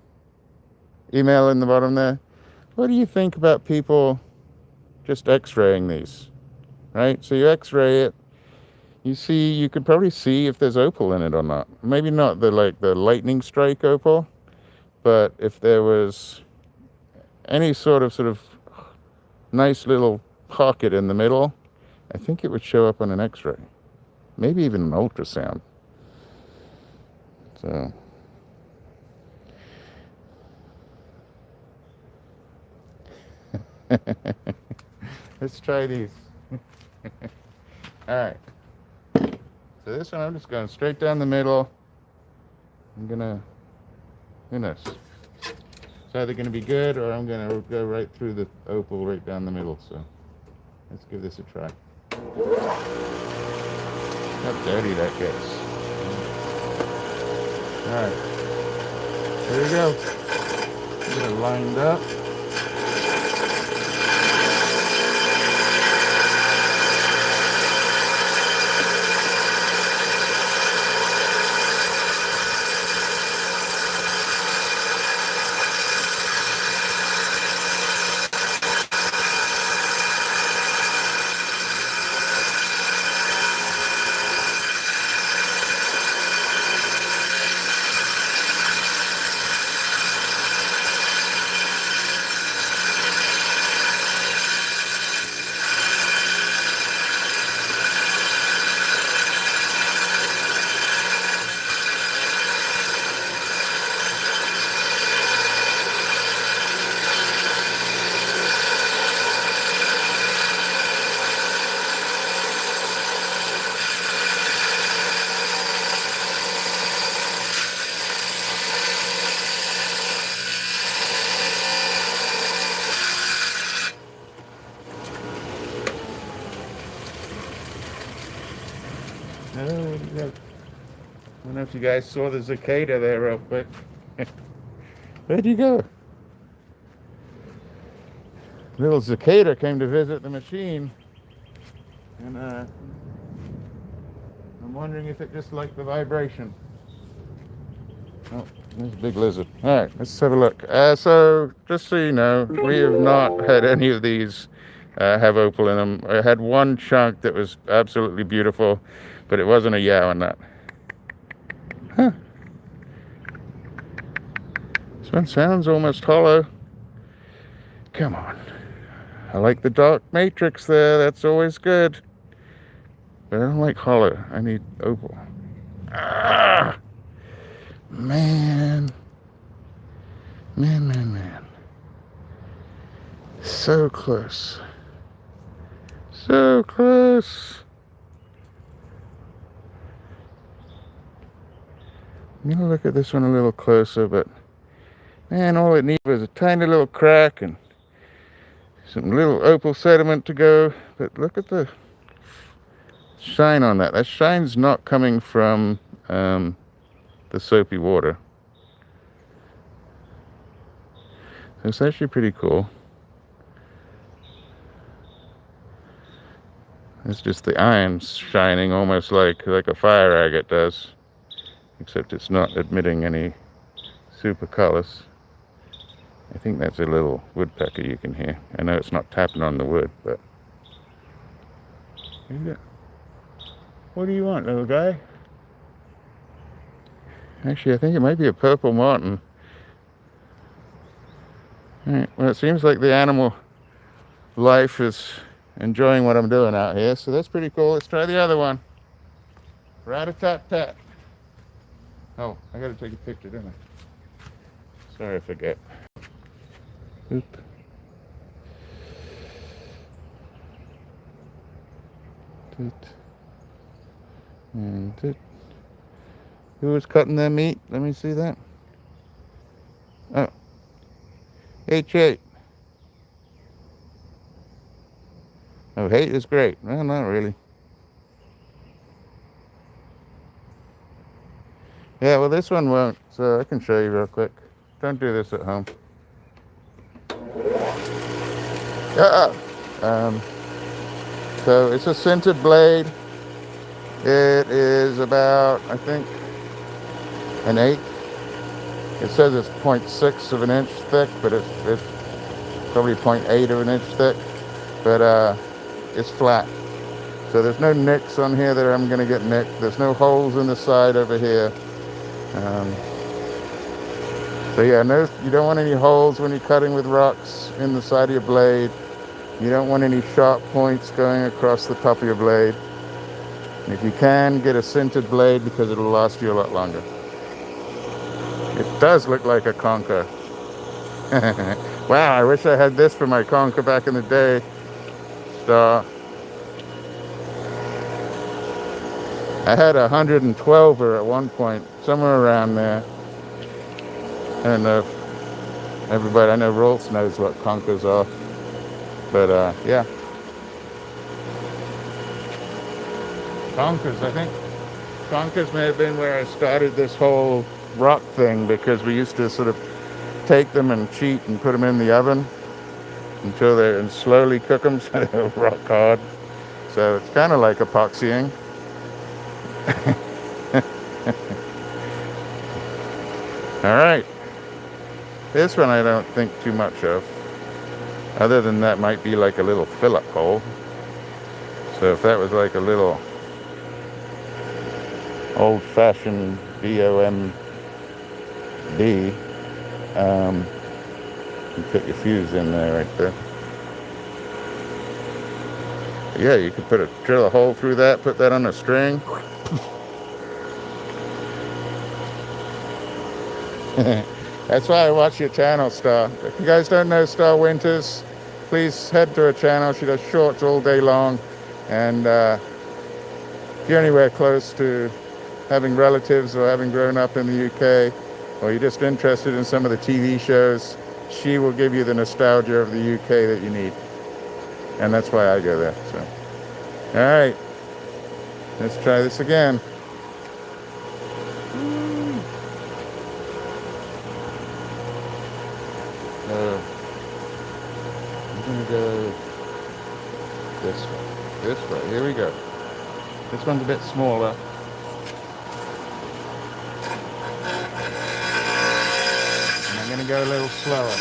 email in the bottom there? What do you think about people just x-raying these, right? So you x-ray it, you could probably see if there's opal in it or not. Maybe not the lightning strike opal, but if there was any sort of nice little pocket in the middle, I think it would show up on an x-ray. Maybe even an ultrasound. So let's try these. All right. So this one, I'm just going straight down the middle. I'm gonna, who knows? It's either gonna be good or I'm gonna go right through the opal right down the middle. So let's give this a try. How dirty that gets. All right. Here we go. Get it lined up. where'd he go? I don't know if you guys saw the cicada there real quick. Where'd you go? Little cicada came to visit the machine, and I'm wondering if it just liked the vibration. Oh, there's a big lizard. All right, let's have a look. So, just so you know, we have not had any of these have opal in them. I had one chunk that was absolutely beautiful, but it wasn't a Yao nut. Huh. This one sounds almost hollow. Come on. I like the dark matrix there. That's always good. But I don't like hollow. I need opal. Ah! Man. Man. So close. So close. I'm gonna look at this one a little closer, but man, all it needed was a tiny little crack and some little opal sediment to go. But look at the shine on that. That shine's not coming from the soapy water. So it's actually pretty cool. It's just the iron shining almost like a fire agate does, except it's not emitting any super colors. I think that's a little woodpecker you can hear. I know it's not tapping on the wood, but what do you want, little guy? Actually, I think it might be a purple martin. All right, well, it seems like the animal life is enjoying what I'm doing out here, so that's pretty cool. Let's try the other one. Rat-a-tat-tat. Oh, I gotta take a picture, don't I? Sorry, I forget. Oop. Toot. And toot. Who was cutting their meat? Let me see that. Oh. H8. Oh, hate is great. Well, not really. Yeah, well, this one won't, so I can show you real quick. Don't do this at home. So it's a sintered blade. It is about, I think, an eighth. It says it's 0.6 of an inch thick, but it's probably 0.8 of an inch thick. But it's flat. So there's no nicks on here that I'm going to get nicked. There's no holes in the side over here. So yeah, no, you don't want any holes when you're cutting with rocks in the side of your blade. You don't want any sharp points going across the top of your blade. And if you can, get a sintered blade because it'll last you a lot longer. It does look like a conker. Wow, I wish I had this for my conker back in the day. Star. I had a 112er at one point, somewhere around there. I don't know if everybody, I know Rolfs knows what conkers are. But yeah. Conkers, I think. Conkers may have been where I started this whole rock thing, because we used to sort of take them and cheat and put them in the oven until they're, and slowly cook them so they're rock hard. So it's kind of like epoxying. All right. This one I don't think too much of. Other than that might be like a little Phillip hole. So if that was like a little old-fashioned BOMD, you put your fuse in there right there. Yeah, you could drill a hole through that, put that on a string. That's why I watch your channel, Star. If you guys don't know Star Winters, please head to her channel. She does shorts all day long. And if you're anywhere close to having relatives or having grown up in the UK, or you're just interested in some of the TV shows, she will give you the nostalgia of the UK that you need. And that's why I go there. So, all right. Let's try this again. I'm gonna go this way. This way. Here we go. This one's a bit smaller. And I'm gonna go a little slower.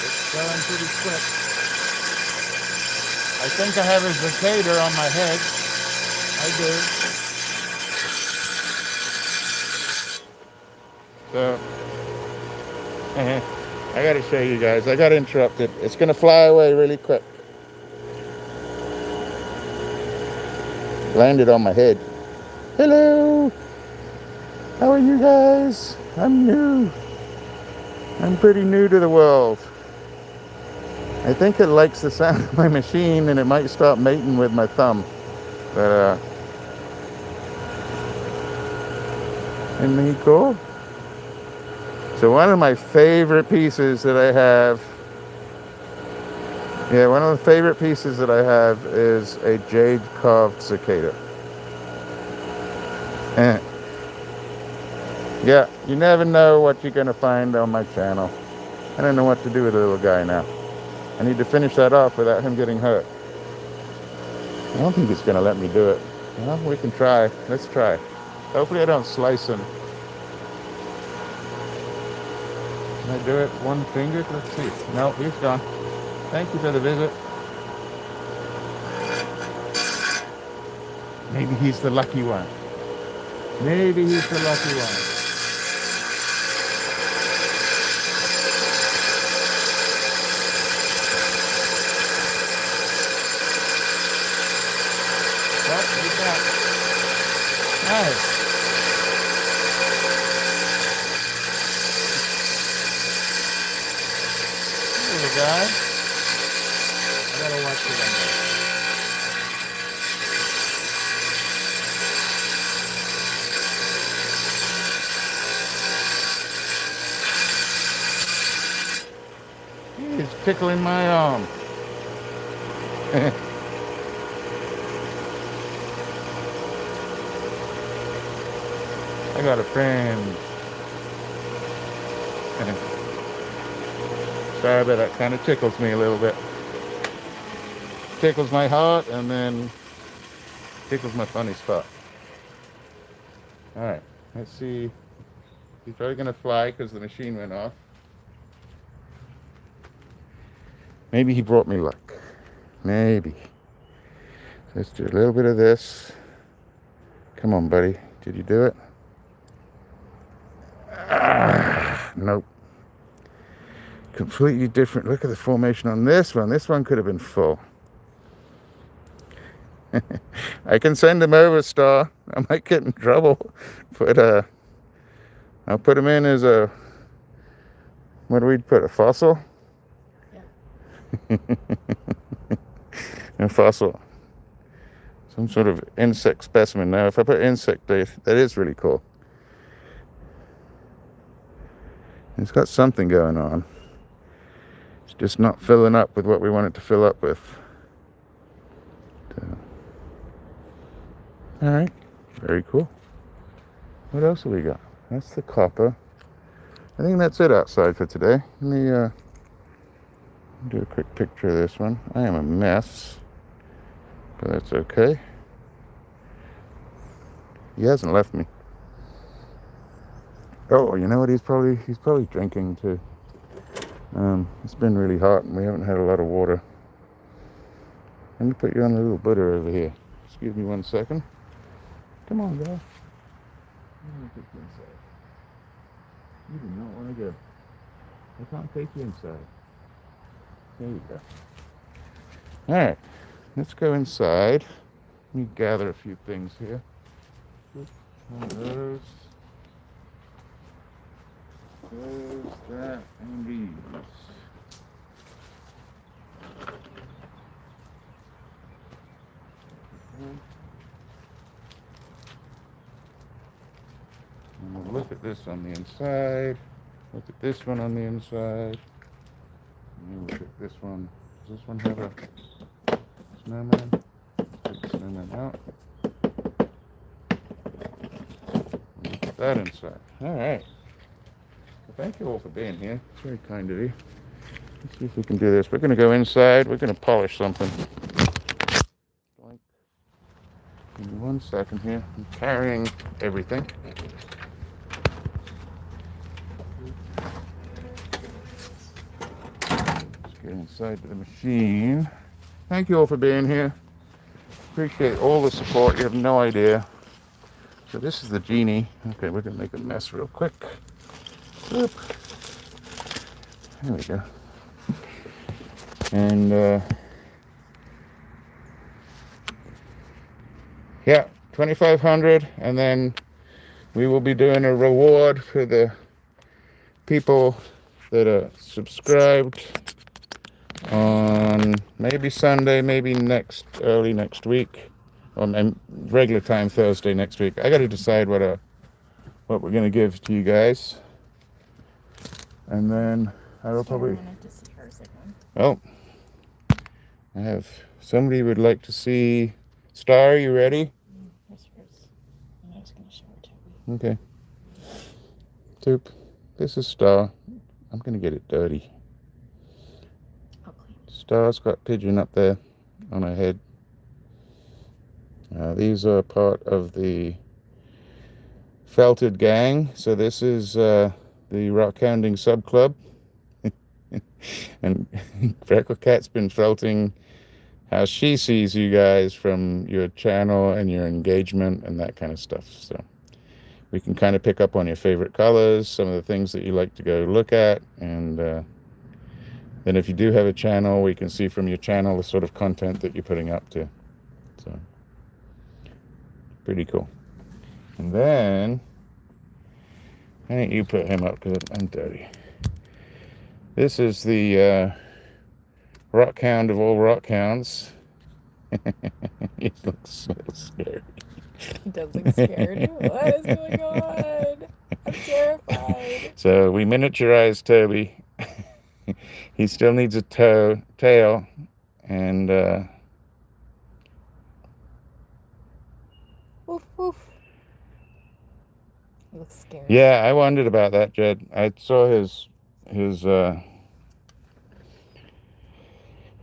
It's going pretty quick. I think I have a cicada on my head. I do. So, I gotta show you guys. I got interrupted. It's gonna fly away really quick. Landed on my head. Hello. How are you guys? I'm new. I'm pretty new to the world. I think it likes the sound of my machine and it might stop mating with my thumb. But, isn't he cool? So one of my favorite pieces that I have, one of the favorite pieces that I have is a jade carved cicada. Yeah, you never know what you're going to find on my channel. I don't know what to do with the little guy now. I need to finish that off without him getting hurt. I don't think he's going to let me do it. Well, we can try. Let's try. Hopefully I don't slice him. Can I do it one finger? Let's see. No, he's gone. Thank you for the visit. Maybe he's the lucky one. Maybe he's the lucky one. Oh, he's back. Nice. Little guy. I gotta watch it on there. He's tickling my arm. I got a friend. Sorry, but that kind of tickles me a little bit. Tickles my heart and then tickles my funny spot. All right, let's see. He's probably gonna fly because the machine went off. Maybe he brought me luck. Maybe. Let's do a little bit of this. Come on, buddy. Did you do it? Nope. Completely different. Look at the formation on this one. This one could have been full. I can send him over, Star. I might get in trouble. But I'll put him in as a... What do we put? A fossil? Yeah. A fossil. Some sort of insect specimen. Now, if I put insect, that is really cool. It's got something going on. It's just not filling up with what we want it to fill up with. All right, very cool. What else have we got? That's the copper. I think that's it outside for today. Let me do a quick picture of this one. I am a mess, but that's okay. He hasn't left me. Oh, you know what? He's probably drinking too. It's been really hot and we haven't had a lot of water. Let me put you on a little butter over here. Excuse me 1 second. Come on, guy. Let me take you inside. You do not want to go. I can't take you inside. There you go. All right, let's go inside. Let me gather a few things here. One of those. Those, that, and these. And we'll look at this on the inside. Look at this one on the inside. And look at this one. Does this one have a snowman? Take the snowman out. And put that inside. All right. Well, thank you all for being here. It's very kind of you. Let's see if we can do this. We're going to go inside. We're going to polish something. Give me 1 second here. I'm carrying everything. Let's get inside the machine. Thank you all for being here. Appreciate all the support. You have no idea. So this is the genie. Okay, we're going to make a mess real quick. Oop. There we go. And yeah, 2,500, and then we will be doing a reward for the people that are subscribed on maybe Sunday, maybe early next week, or regular time Thursday next week. I got to decide what we're gonna give to you guys, and then I will probably. Oh, I have somebody would like to see Star. Are you ready? Yes, first. And I was going to show her to Okay. Toop. This is Star. I'm gonna get it dirty. Star's got pigeon up there on her head. These are part of the felted gang. So this is the rock hounding sub club. And Freckle Cat's been felting how she sees you guys from your channel and your engagement and that kind of stuff. So we can kind of pick up on your favorite colors, some of the things that you like to go look at, and then if you do have a channel, we can see from your channel the sort of content that you're putting up to. So pretty cool. And then why don't you put him up because I'm dirty. This is the rock hound of all rock hounds. He looks so scary. He does look scared. What is going on? I'm terrified. So we miniaturized Toby. He still needs a tail, and Woof, woof. He looks scary. Yeah, I wondered about that, Jed. I saw his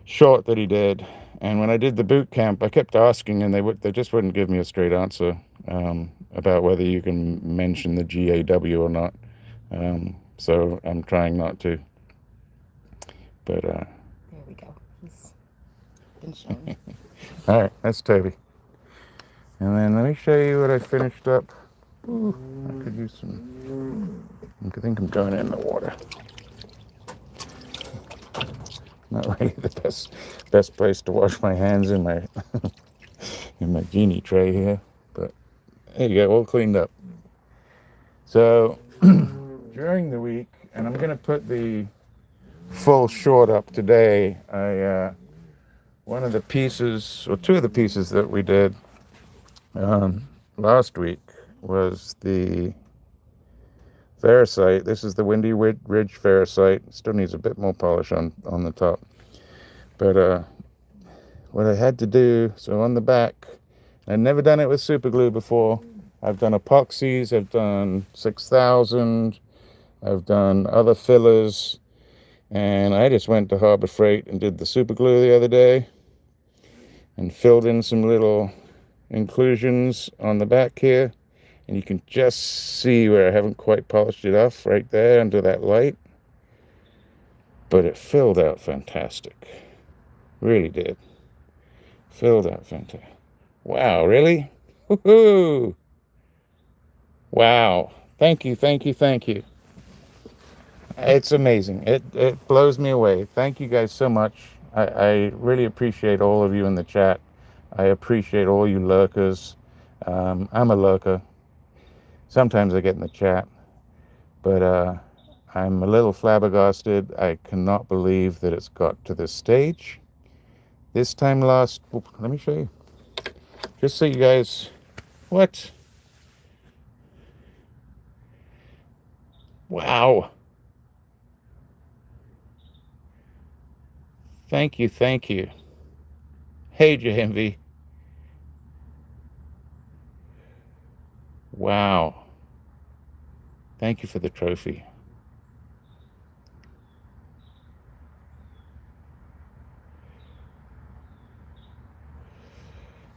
short that he did, and when I did the boot camp, I kept asking, and they just wouldn't give me a straight answer about whether you can mention the GAW or not. So I'm trying not to. But there we go. He's been shown. All right, that's Toby. And then let me show you what I finished up. Ooh, I could use some. I think I'm going in the water. Not really the best place to wash my hands in my in my genie tray here, but there you go, all cleaned up. So during the week, and I'm gonna put the full short up today. One of the pieces, or two of the pieces that we did last week was the ferrocite. This is the Windy Ridge ferrocite. Still needs a bit more polish on the top. But what I had to do, so on the back, I've never done it with super glue before. I've done epoxies, I've done 6000, I've done other fillers, and I just went to Harbor Freight and did the super glue the other day and filled in some little inclusions on the back here. And you can just see where I haven't quite polished it off right there under that light. But it filled out fantastic. Really did. Filled out fantastic. Wow, really? Woohoo! Wow. Thank you, thank you, thank you. It's amazing. It blows me away. Thank you guys so much. I really appreciate all of you in the chat. I appreciate all you lurkers. I'm a lurker. Sometimes I get in the chat, but I'm a little flabbergasted. I cannot believe that it's got to this stage. This time last, let me show you. Just so you guys, what? Wow. Thank you, thank you. Hey, JMV. Wow. Thank you for the trophy.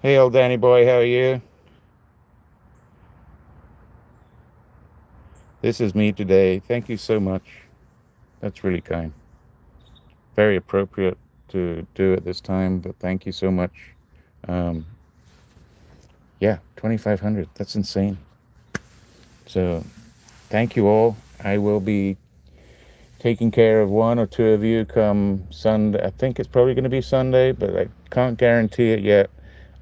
Hey, old Danny boy, how are you? This is me today. Thank you so much. That's really kind. Very appropriate to do at this time, but thank you so much. Um, yeah, 2,500. That's insane. So thank you all. I will be taking care of one or two of you come Sunday. I think it's probably going to be Sunday, but I can't guarantee it yet.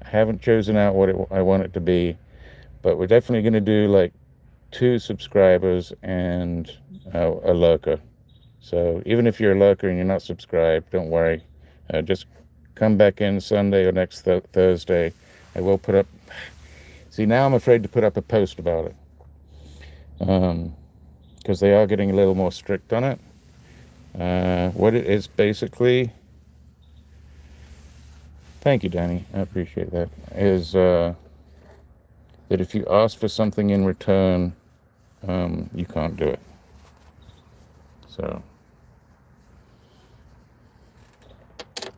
I haven't chosen out what I want it to be, but we're definitely going to do like 2 subscribers and a lurker. So even if you're a lurker and you're not subscribed, don't worry. Just come back in Sunday or next Thursday. I will put up. See, now I'm afraid to put up a post about it because they are getting a little more strict on it. What it is basically. Thank you, Danny. I appreciate that. Is that if you ask for something in return, you can't do it. So,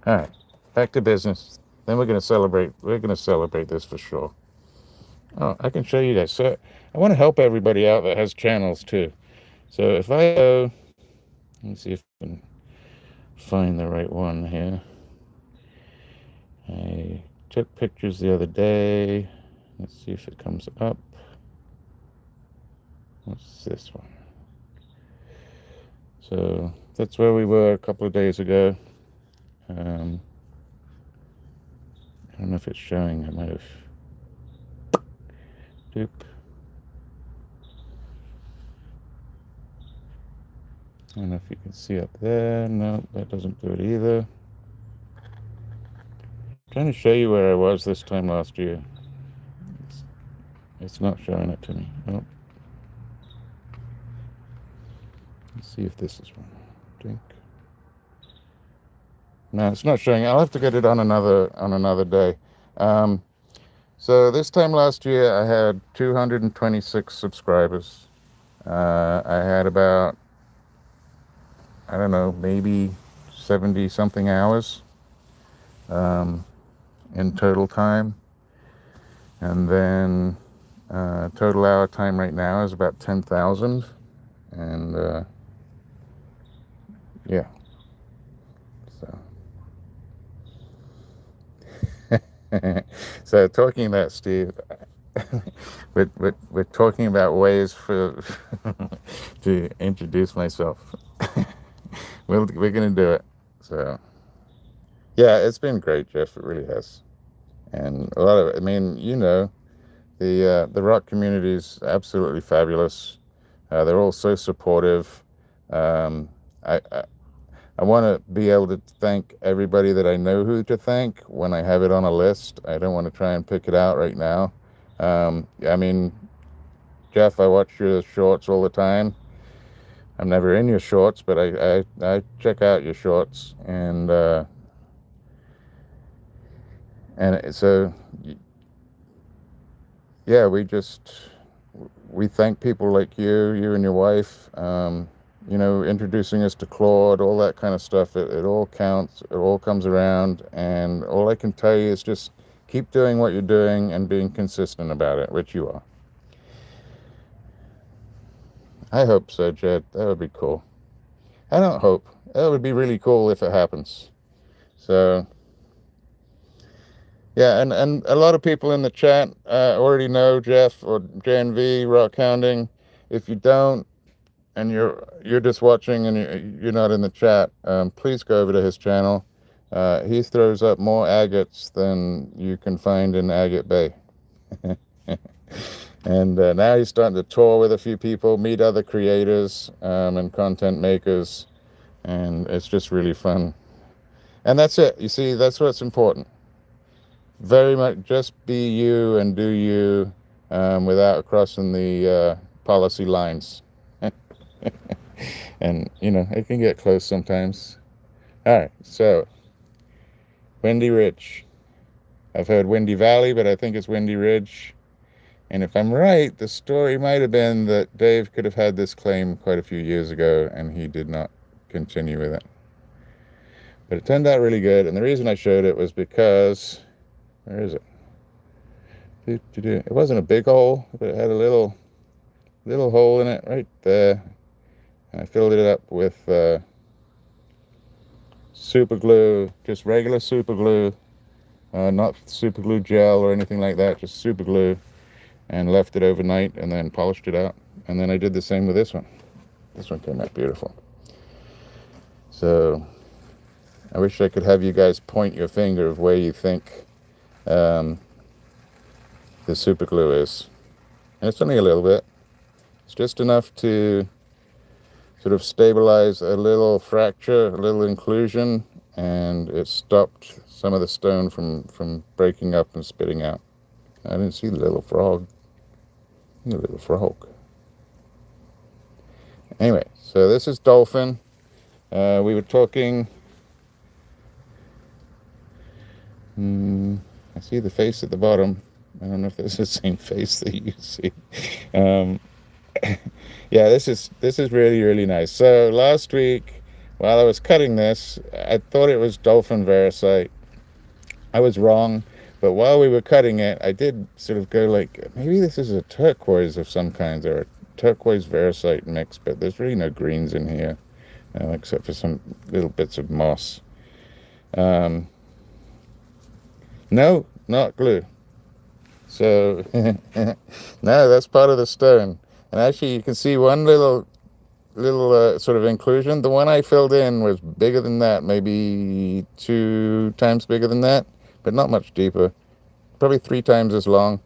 all right, back to business. Then we're going to celebrate. We're going to celebrate this for sure. Oh, I can show you that. So I want to help everybody out that has channels too. So if I go, let me see if I can find the right one here. I took pictures the other day. Let's see if it comes up. What's this one? So that's where we were a couple of days ago. I don't know if it's showing. I might have. Doop. I don't know if you can see up there. No, that doesn't do it either. I'm trying to show you where I was this time last year. It's not showing it to me. Oh. Let's see if this is one. Drink. No, it's not showing. I'll have to get it on another day. So this time last year, I had 226 subscribers. I had about, I don't know, maybe 70 something hours in total time. And then total hour time right now is about 10,000. And yeah. So talking about Steve, we're talking about ways for to introduce myself. We're gonna do it. So yeah, it's been great, Jeff. It really has, and a lot of it. I mean, the rock community is absolutely fabulous. They're all so supportive. I want to be able to thank everybody that I know who to thank when I have it on a list. I don't want to try and pick it out right now. I mean, Jeff, I watch your shorts all the time. I'm never in your shorts, but I check out your shorts, and so yeah, we thank people like you and your wife. Introducing us to Claude, all that kind of stuff. It all counts. It all comes around. And all I can tell you is just keep doing what you're doing and being consistent about it, which you are. I hope so, Jed. That would be cool. I don't hope. That would be really cool if it happens. So, yeah, and a lot of people in the chat already know Jeff or JNV, Rock Hounding. If you don't, and you're just watching and you're not in the chat, please go over to his channel. He throws up more agates than you can find in Agate Bay. And now he's starting to tour with a few people, meet other creators and content makers, and it's just really fun. And that's it. You see, that's what's important. Very much just be you and do you without crossing the policy lines. And, it can get close sometimes. All right, so Windy Ridge. I've heard Windy Valley, but I think it's Windy Ridge. And if I'm right, the story might have been that Dave could have had this claim quite a few years ago and he did not continue with it. But it turned out really good, and the reason I showed it was because, where is it? It wasn't a big hole, but it had a little hole in it right there. And I filled it up with super glue, just regular super glue, not super glue gel or anything like that, just super glue, and left it overnight and then polished it out. And then I did the same with this one. This one came out beautiful. So I wish I could have you guys point your finger of where you think the super glue is. And it's only a little bit. It's just enough to sort of stabilize a little fracture, a little inclusion, and it stopped some of the stone from breaking up and spitting out. I didn't see the little frog. The little frog. Anyway, so this is Dolphin. We were talking. I see the face at the bottom. I don't know if this is the same face that you see. Yeah, this is really, really nice. So last week, while I was cutting this, I thought it was Dolphin Veracite. I was wrong, but while we were cutting it, I did sort of go like, maybe this is a turquoise of some kind, or a turquoise Veracite mix, but there's really no greens in here, except for some little bits of moss. No, not glue. So, no, that's part of the stone. And actually, you can see one little sort of inclusion. The one I filled in was bigger than that, maybe 2 times bigger than that, but not much deeper. Probably 3 times as long.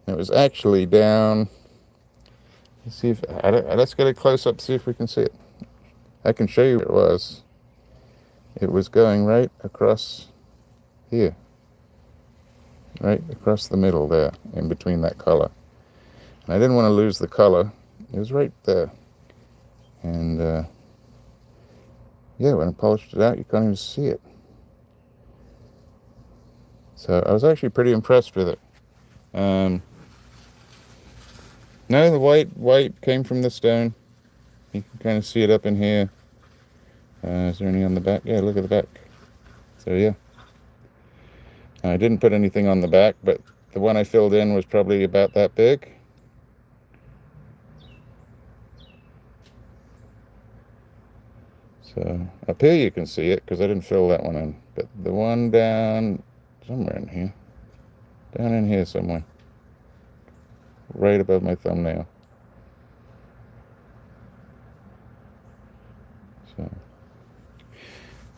It was actually down. Let's see if let's get a close up, see if we can see it. I can show you where it was. It was going right across here, right across the middle there, in between that color. And I didn't want to lose the color. It was right there. And yeah, when I polished it out, you can't even see it. So I was actually pretty impressed with it. No, the white came from the stone. You can kind of see it up in here. Is there any on the back? Yeah, look at the back. So yeah. I didn't put anything on the back, but the one I filled in was probably about that big. So up here you can see it because I didn't fill that one in. But the one down somewhere in here, down in here somewhere, right above my thumbnail. So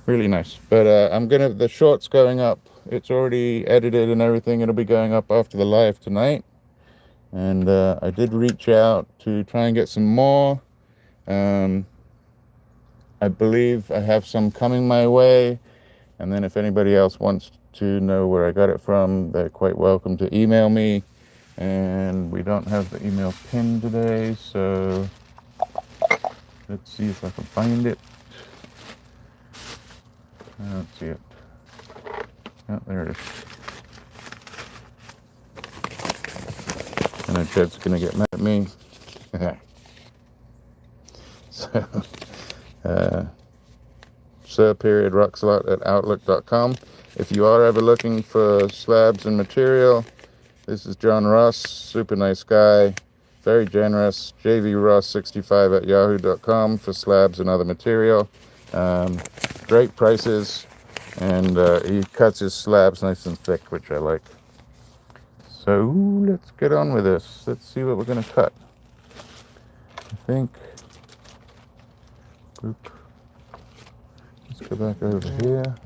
really nice. But the short's going up. It's already edited and everything. It'll be going up after the live tonight. And I did reach out to try and get some more. I believe I have some coming my way. And then if anybody else wants to know where I got it from, they're quite welcome to email me. And we don't have the email pinned today, so let's see if I can find it. I don't see it. Oh, there it is. I know Jed's going to get mad at me. So, sir.RocksAlot@outlook.com. If you are ever looking for slabs and material, this is John Ross, super nice guy, very generous. jvross65@yahoo.com for slabs and other material. Great prices, and he cuts his slabs nice and thick, which I like. So let's get on with this. Let's see what we're going to cut. I think. Oop. Let's go back over here.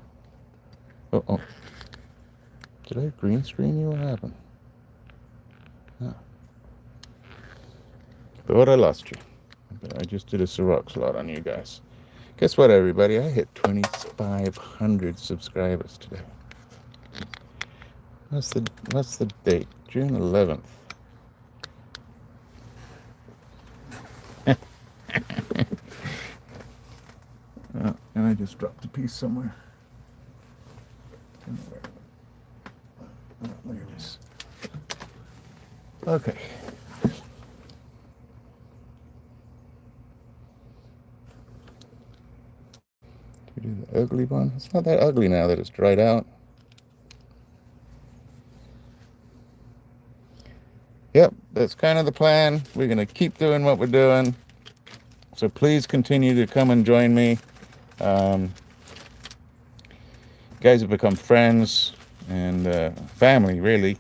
Oh. Did I green screen you? What happened? Oh. Thought I lost you. I just did a RocksAlot on you guys. Guess what, everybody? I hit 2,500 subscribers today. What's the date? June 11th. Oh, and I just dropped a piece somewhere. Okay. We do the ugly one. It's not that ugly now that it's dried out. Yep, that's kind of the plan. We're going to keep doing what we're doing. So please continue to come and join me. You guys have become friends and family, really.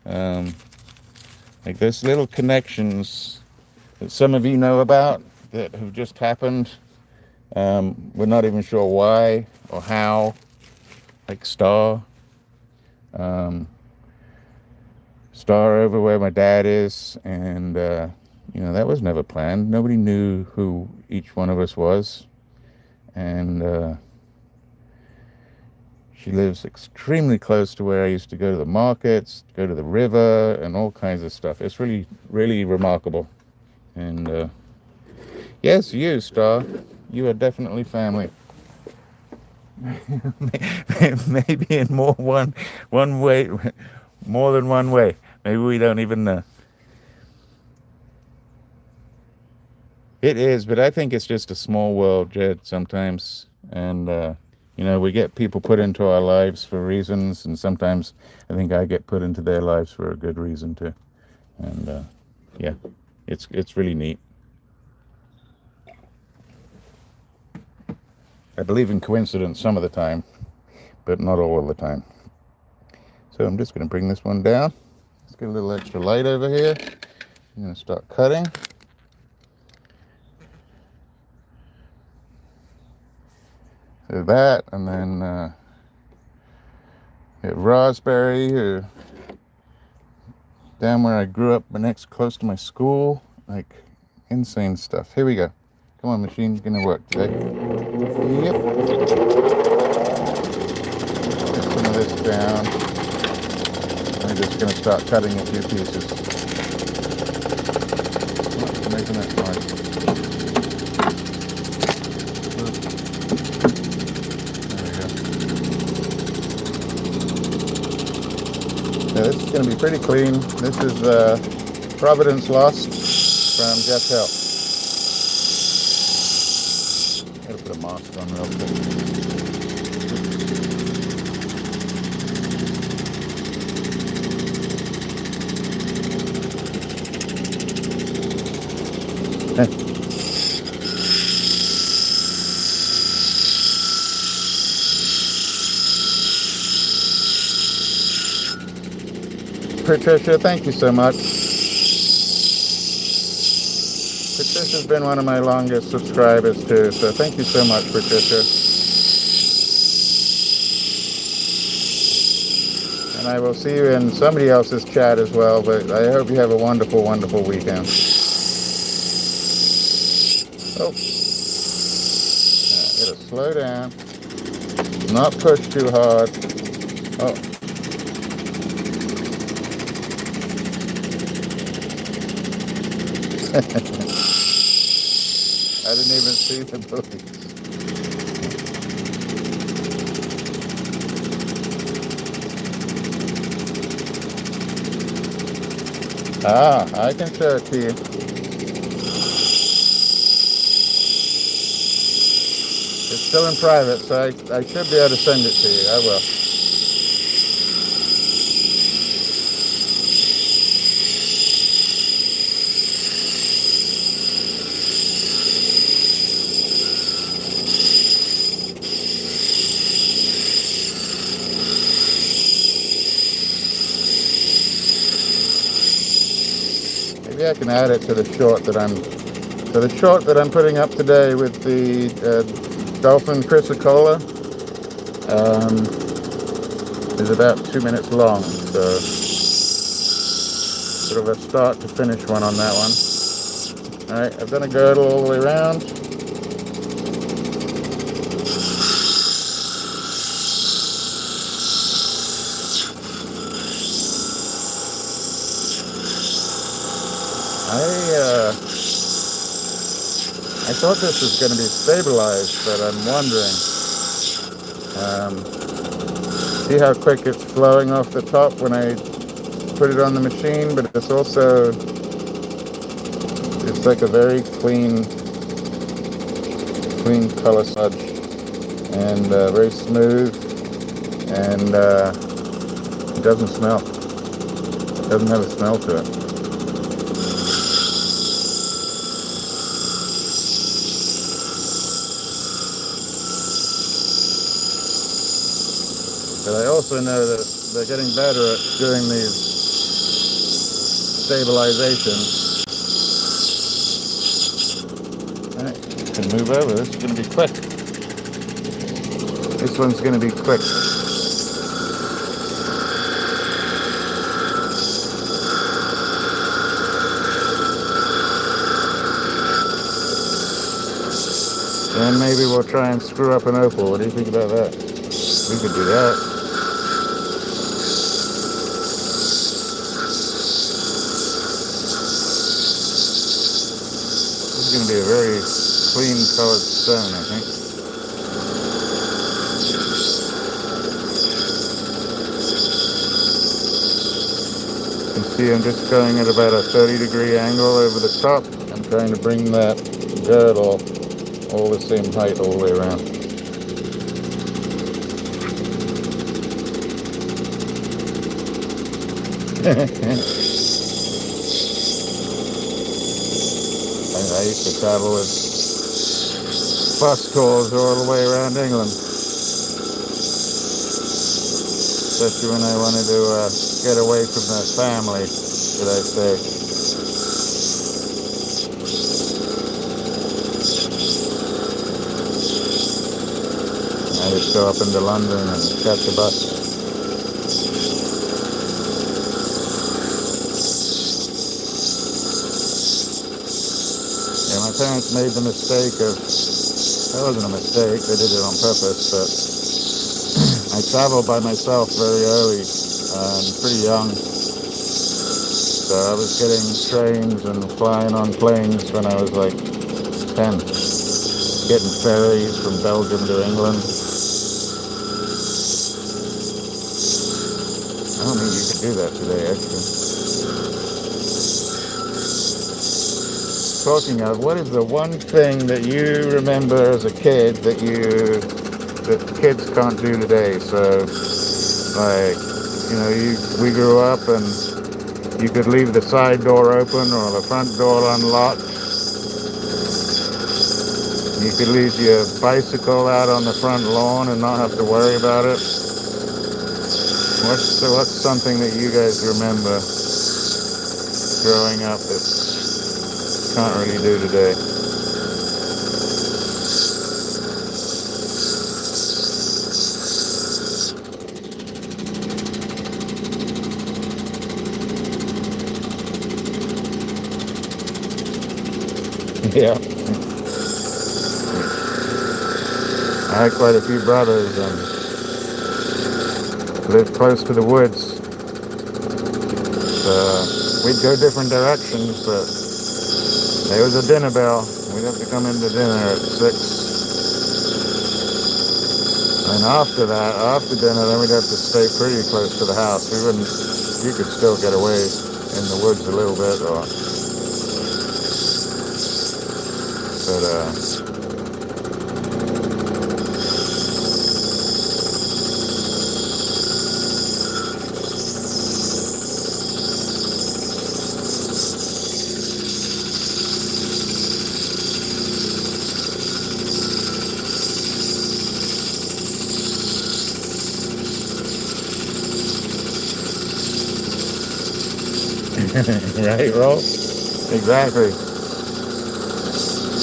Like there's little connections that some of you know about that have just happened. We're not even sure why or how. Like Star. Star over where my dad is, and that was never planned. Nobody knew who each one of us was, and she lives extremely close to where I used to go to the markets, go to the river, and all kinds of stuff. It's really, really remarkable. And yes, you, Star, you are definitely family. Maybe in one way, more than one way. Maybe we don't even know. It is, but I think it's just a small world, Jed, sometimes. And, we get people put into our lives for reasons, and sometimes I think I get put into their lives for a good reason, too. And, yeah, it's really neat. I believe in coincidence some of the time, but not all of the time. So I'm just going to bring this one down. Let's get a little extra light over here. I'm going to start cutting. So that, and then raspberry, down where I grew up, next close to my school, like insane stuff. Here we go. Come on, machine's gonna work today. Yep. Get some of this down. I'm just gonna start cutting a few pieces. Oh, making that noise. Yeah, this is going to be pretty clean. This is Providence Lost from Jeff Hill. Gotta put a mask on real quick. Patricia, thank you so much. Patricia's been one of my longest subscribers too, so thank you so much, Patricia. And I will see you in somebody else's chat as well, but I hope you have a wonderful, wonderful weekend. Oh, it'll slow down, not push too hard. Oh. I didn't even see the buoys. I can show it to you. It's still in private, so I should be able to send it to you. I will. Maybe I can add it to the short that I'm putting up today with the dolphin chrysocolla is about 2 minutes long, so sort of a start to finish one on that one. All right, I've done a girdle all the way around. I thought this was going to be stabilized, but I'm wondering. See how quick it's flowing off the top when I put it on the machine, but it's also, it's like a very clean color smudge, and very smooth, and it doesn't smell. It doesn't have a smell to it. But I also know that they're getting better at doing these stabilizations. Alright, can move over. This is going to be quick. This one's going to be quick. And maybe we'll try and screw up an opal. What do you think about that? We could do that. This is going to be a very clean colored stone, I think. You can see I'm just going at about a 30-degree angle over the top. I'm trying to bring that girdle all the same height all the way around. I used to travel with bus tours all the way around England, especially when I wanted to get away from the family, should I say. I just go up into London and catch a bus. Yeah, my parents made the mistake of, that wasn't a mistake, they did it on purpose, but I traveled by myself very early and pretty young. So I was getting trains and flying on planes when I was like 10. Getting ferries from Belgium to England. I don't think you could do that today, actually. Talking of, what is the one thing that you remember as a kid that kids can't do today? So, like, you know, we grew up and you could leave the side door open or the front door unlocked. You could leave your bicycle out on the front lawn and not have to worry about it. What's something that you guys remember growing up that can't really do today? Yeah. I had quite a few brothers and lived close to the woods. So we'd go different directions, but there was a dinner bell. We'd have to come into dinner at 6. And after that, after dinner, then we'd have to stay pretty close to the house. You could still get away in the woods a little bit, right, Roll? Exactly.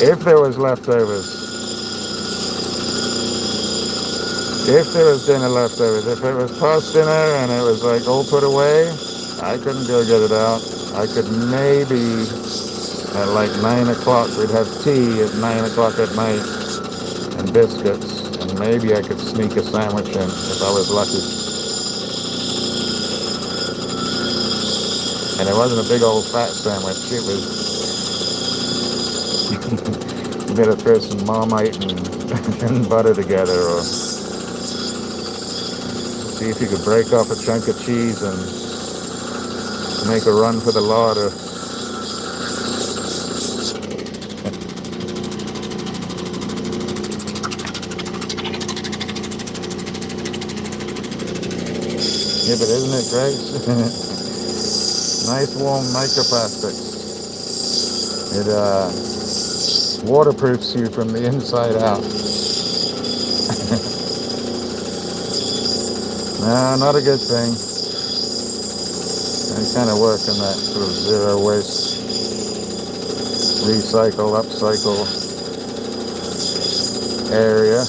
If there was leftovers. If there was dinner leftovers. If it was past dinner and it was like all put away, I couldn't go get it out. I could maybe at like 9 o'clock, we'd have tea at 9 o'clock at night and biscuits, and maybe I could sneak a sandwich in if I was lucky. And it wasn't a big old fat sandwich. It was, you better throw some Marmite and butter together, or see if you could break off a chunk of cheese and make a run for the larder. Yeah, but isn't it great? Nice warm microplastics. It waterproofs you from the inside out. No, not a good thing. I kind of work in that sort of zero waste, recycle, upcycle area.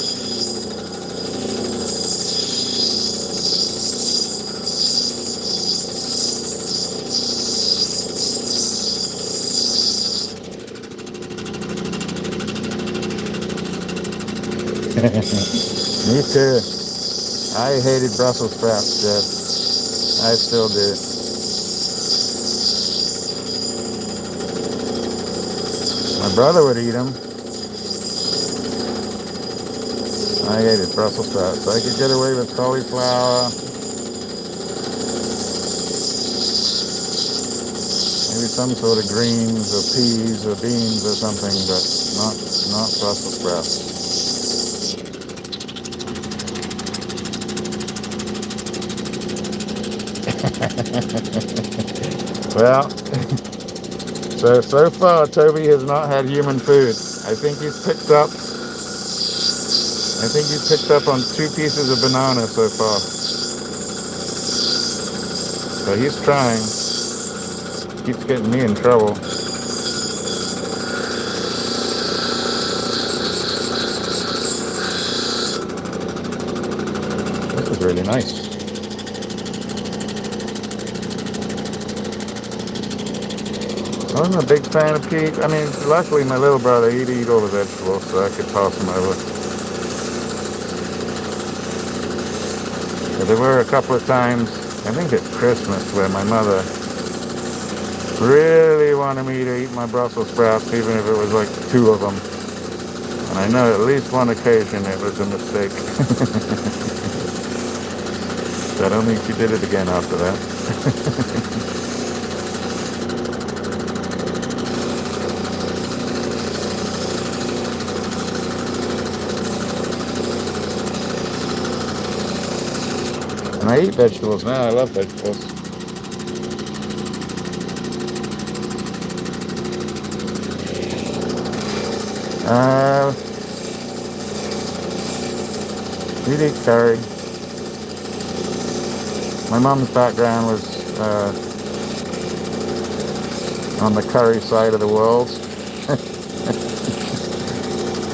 Me too. I hated Brussels sprouts, Jeff. I still do. My brother would eat them. I hated Brussels sprouts. I could get away with cauliflower, maybe some sort of greens or peas or beans or something, but not Brussels sprouts. Well, so far Toby has not had human food. I think he's picked up on 2 pieces of banana so far. So he's trying. Keeps getting me in trouble. This is really nice. I wasn't a big fan of peas. I mean, luckily my little brother, he'd eat all the vegetables, so I could toss them over. But there were a couple of times, I think at Christmas, where my mother really wanted me to eat my Brussels sprouts, even if it was like 2 of them. And I know at least one occasion it was a mistake. So I don't think she did it again after that. And I eat vegetables now. I love vegetables. We'd eat curry. My mom's background was on the curry side of the world.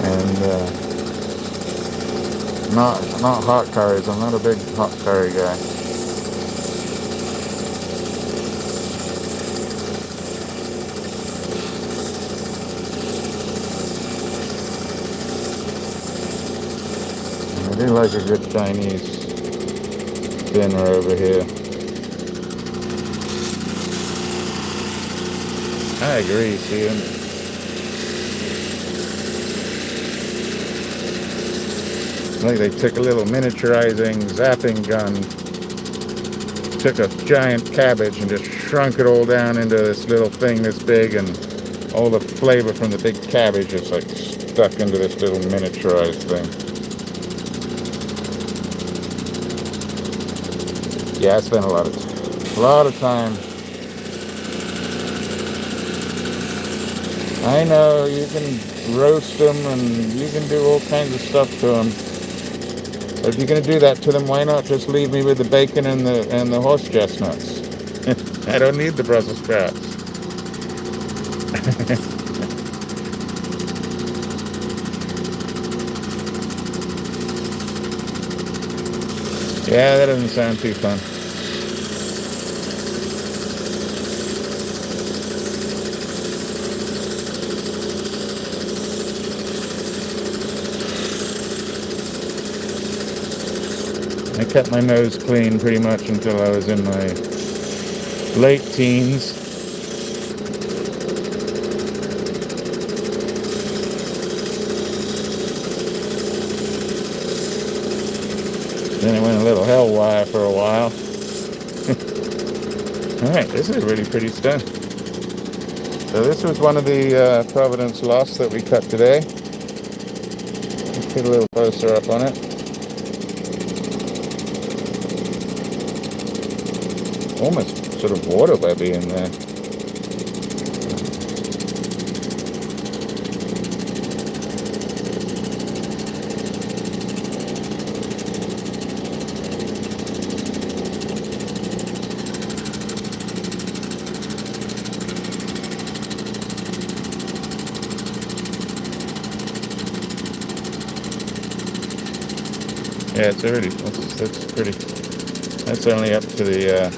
And not hot curries. I'm not a big hot curry guy. I do like a good Chinese dinner over here. I agree, Steven. Like they took a little miniaturizing zapping gun, took a giant cabbage and just shrunk it all down into this little thing this big, and all the flavor from the big cabbage is like stuck into this little miniaturized thing. Yeah, I spent a lot of time. I know you can roast them and you can do all kinds of stuff to them. But if you're going to do that to them, why not just leave me with the bacon and the horse chestnuts? I don't need the Brussels sprouts. Yeah, that doesn't sound too fun. I kept my nose clean pretty much until I was in my late teens. Then it went a little hellwire for a while. Alright, this is a really pretty stone. So this was one of the Providence Lost that we cut today. Let's get a little closer up on it. Almost sort of water webby in there. Yeah, it's already, that's pretty. That's only up to the,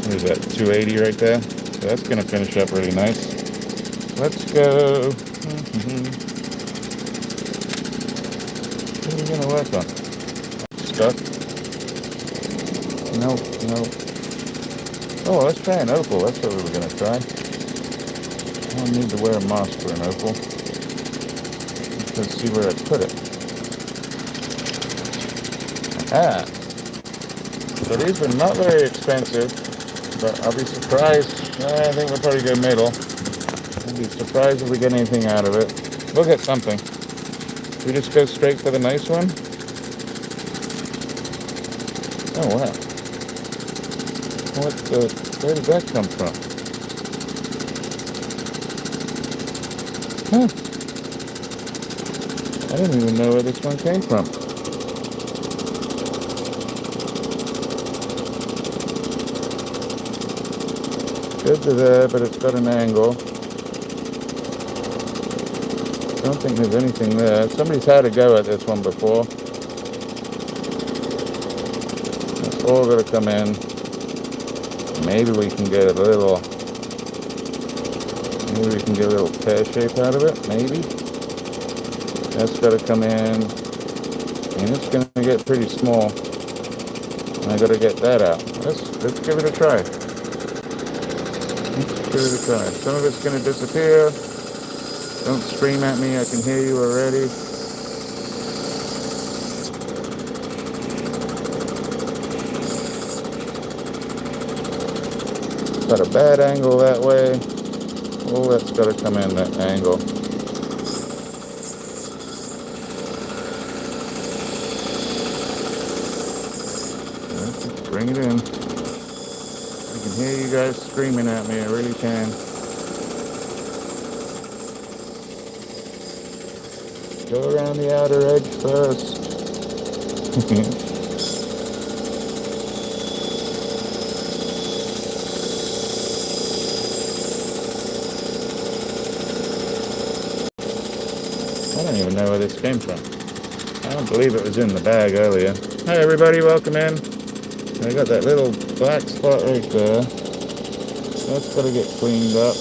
what is that, 280 right there? So that's going to finish up really nice. Let's go. What are we going to work on? Stuff? No, no. Oh, let's try an opal. That's what we were going to try. I don't need to wear a mask for an opal. Let's see where I put it. Ah. So these were not very expensive, but I'll be surprised. I think we'll probably go middle. I'll be surprised if we get anything out of it. We'll get something. We just go straight for the nice one? Oh, wow. Where did that come from? Huh. I didn't even know where this one came from. Good to there, but it's got an angle. Don't think there's anything there. Somebody's had a go at this one before. It's all got to come in. Maybe we can get a little pear shape out of it. Maybe. That's got to come in. And it's going to get pretty small. And I got to get that out. Let's give it a try. Let's give it a try. Some of it's going to disappear. Don't scream at me. I can hear you already. Got a bad angle that way. Oh, that's got to come in that angle. Let's bring it in. I can hear you guys screaming at me. I really can. Go around the outer edge first. I don't even know where this came from. I don't believe it was in the bag earlier. Hi everybody, welcome in. I got that little black spot right there. That's got to get cleaned up.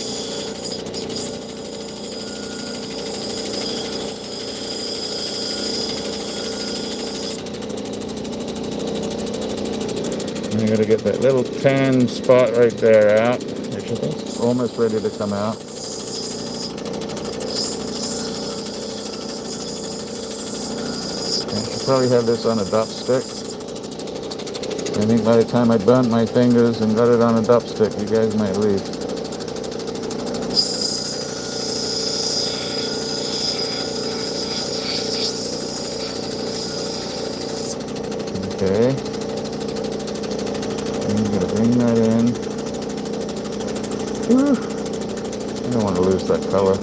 And you got to get that little tan spot right there out, which I think is almost ready to come out. I should probably have this on a dop stick. I think by the time I burnt my fingers and got it on a dop stick, you guys might leave. Okay. I'm going to bring that in. Whew. I don't want to lose that color.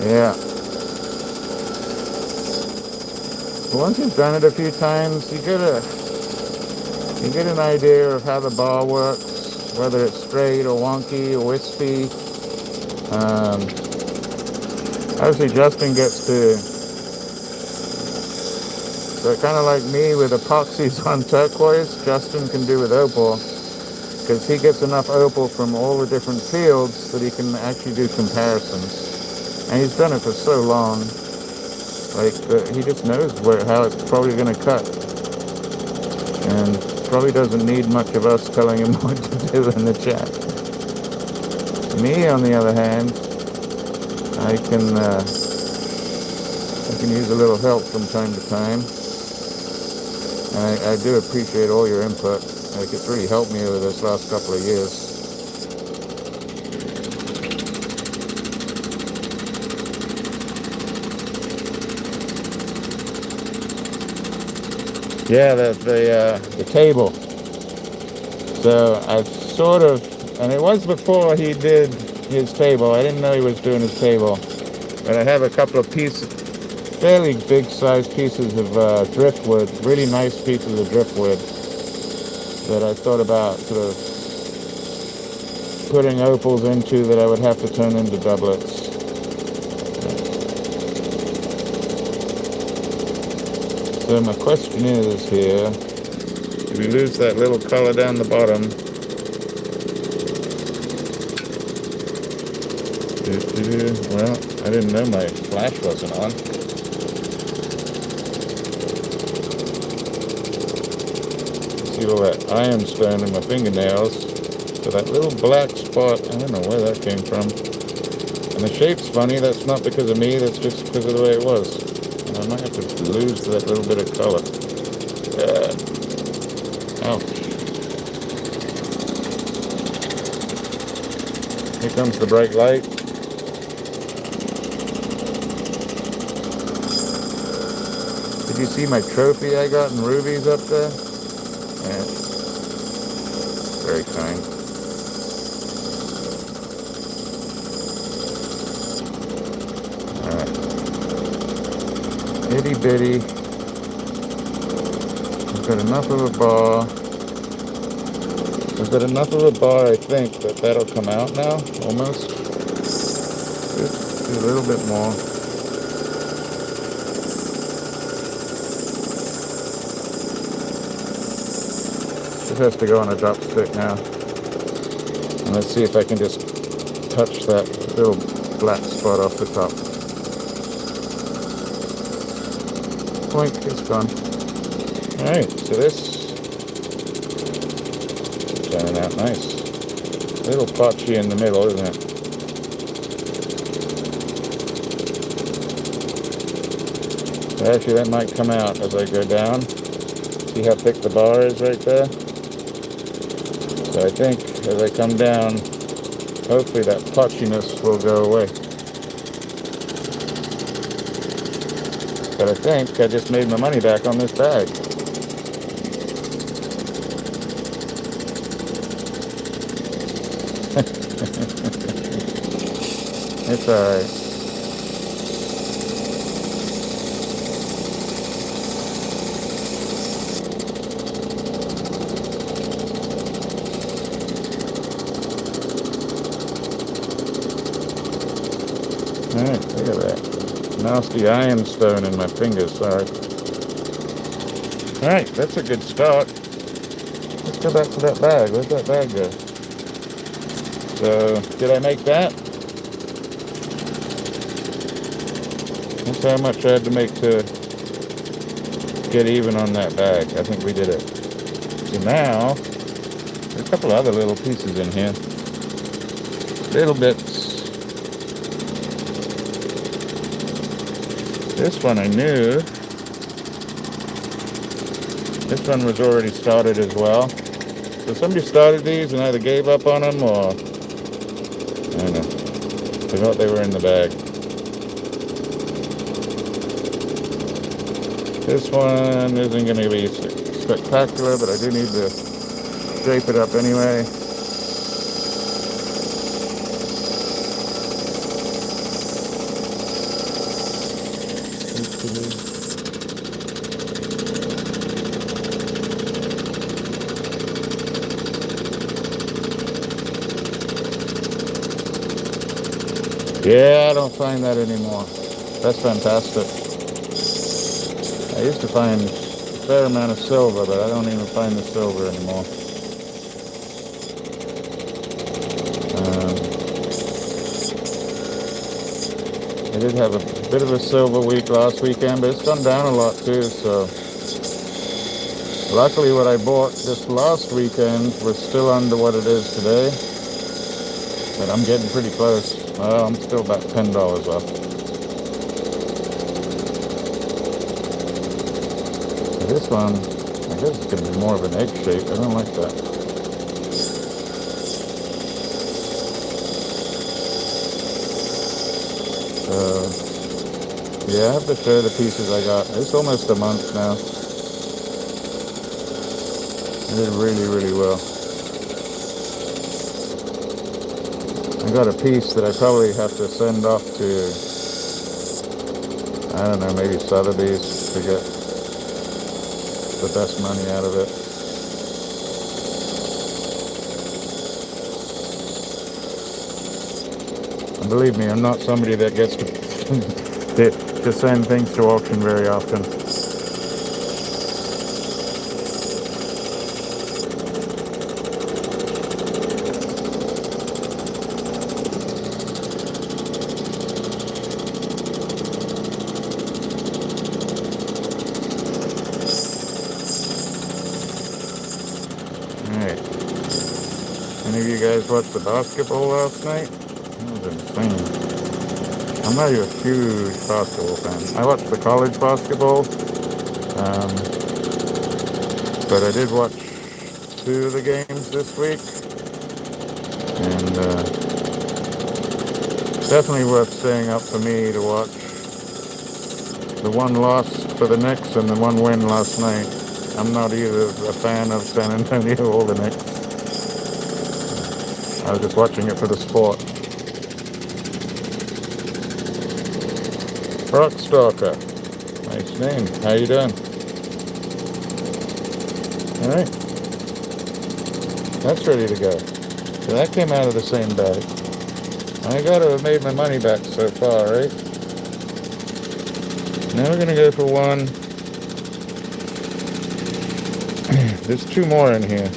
Yeah. Once you've done it a few times, you get an idea of how the ball works, whether it's straight or wonky or wispy. Obviously, Justin gets to, so kind of like me with epoxies on turquoise, Justin can do with opal, because he gets enough opal from all the different fields that he can actually do comparisons. And he's done it for so long, like he just knows how it's probably going to cut. And Probably doesn't need much of us telling him what to do in the chat. Me, on the other hand, I can use a little help from time to time. And I do appreciate all your input. Like, it's really helped me over this last couple of years. Yeah, the table. So I've sort of, and it was before he did his table. I didn't know he was doing his table. But I have a couple of pieces, fairly big sized pieces of driftwood, really nice pieces of driftwood that I thought about sort of putting opals into that I would have to turn into doublets. So my question is here, do we lose that little color down the bottom? Well, I didn't know my flash wasn't on. See all that ironstone in my fingernails. So that little black spot, I don't know where that came from. And the shape's funny, that's not because of me, that's just because of the way it was. And I might have to lose that little bit of color. Ouch. Here comes the bright light. Did you see my trophy I got in rubies up there? Yeah. Very kind. Alright. Itty bitty. I've got enough of a bar. I've got enough of a bar, I think, that that'll come out now, almost. Just a little bit more. This has to go on a chopstick now. And let's see if I can just touch that little black spot off the top. Point, it's gone. Alright, so this is turning out nice. A little patchy in the middle, isn't it? So actually, that might come out as I go down. See how thick the bar is right there? So I think as I come down, hopefully that patchiness will go away. But I think I just made my money back on this bag. It's alright. Alright, look at that. Nasty ironstone in my fingers, sorry. Alright, that's a good start. Let's go back to that bag. Where'd that bag go? So, did I make that? That's how much I had to make to get even on that bag. I think we did it. So now, there's a couple other little pieces in here. Little bits. This one I knew. This one was already started as well. So somebody started these and either gave up on them or, I don't know, forgot they were in the bag. This one isn't going to be spectacular, but I do need to drape it up anyway. Yeah, I don't find that anymore. That's fantastic. I used to find a fair amount of silver, but I don't even find the silver anymore. I did have a bit of a silver week last weekend, but it's gone down a lot too, so Luckily what I bought this last weekend was still under what it is today. But I'm getting pretty close. Well, I'm still about $10 off. This one, I guess it's going to be more of an egg shape. I don't like that. Yeah, I have to show the pieces I got. It's almost a month now. I did really, really well. I got a piece that I probably have to send off to, I don't know, maybe Sotheby's to get the best money out of it. And believe me, I'm not somebody that gets to send things to auction very often. Alright. Any of you guys watched the basketball last night? That was insane. I'm not a huge basketball fan. I watched the college basketball, but I did watch 2 of the games this week, and definitely worth staying up for me to watch. The one loss for the Knicks and the one win last night. I'm not either a fan of San Antonio or the Knicks. I was just watching it for the sport. Rockstalker. Nice name. How you doing? Alright. That's ready to go. So that came out of the same bag. I gotta have made my money back so far, right? Now we're gonna go for one. There's 2 more in here.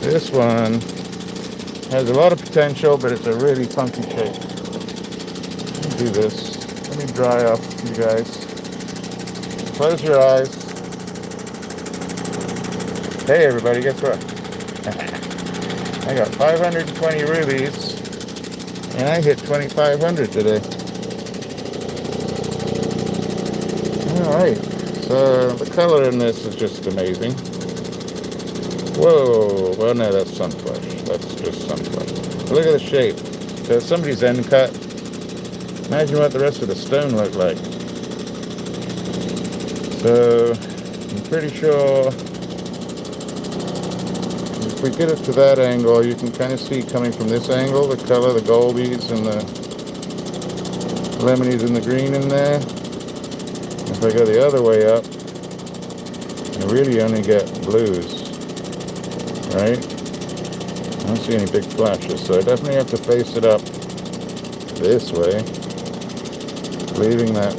This one has a lot of potential, but it's a really funky shape. Let me do this. Let me dry up, you guys. Close your eyes. Hey everybody, guess what? I got 520 rubies, and I hit 2,500 today. Alright, so the color in this is just amazing. Whoa, well no, that's sunflesh. That's just sunflesh. Look at the shape. So somebody's end cut. Imagine what the rest of the stone looked like. So, I'm pretty sure if we get it to that angle, you can kind of see coming from this angle, the color, the goldies and the lemonies and the green in there. If I go the other way up, I really only get blues, right? I don't see any big flashes, so I definitely have to face it up this way, leaving that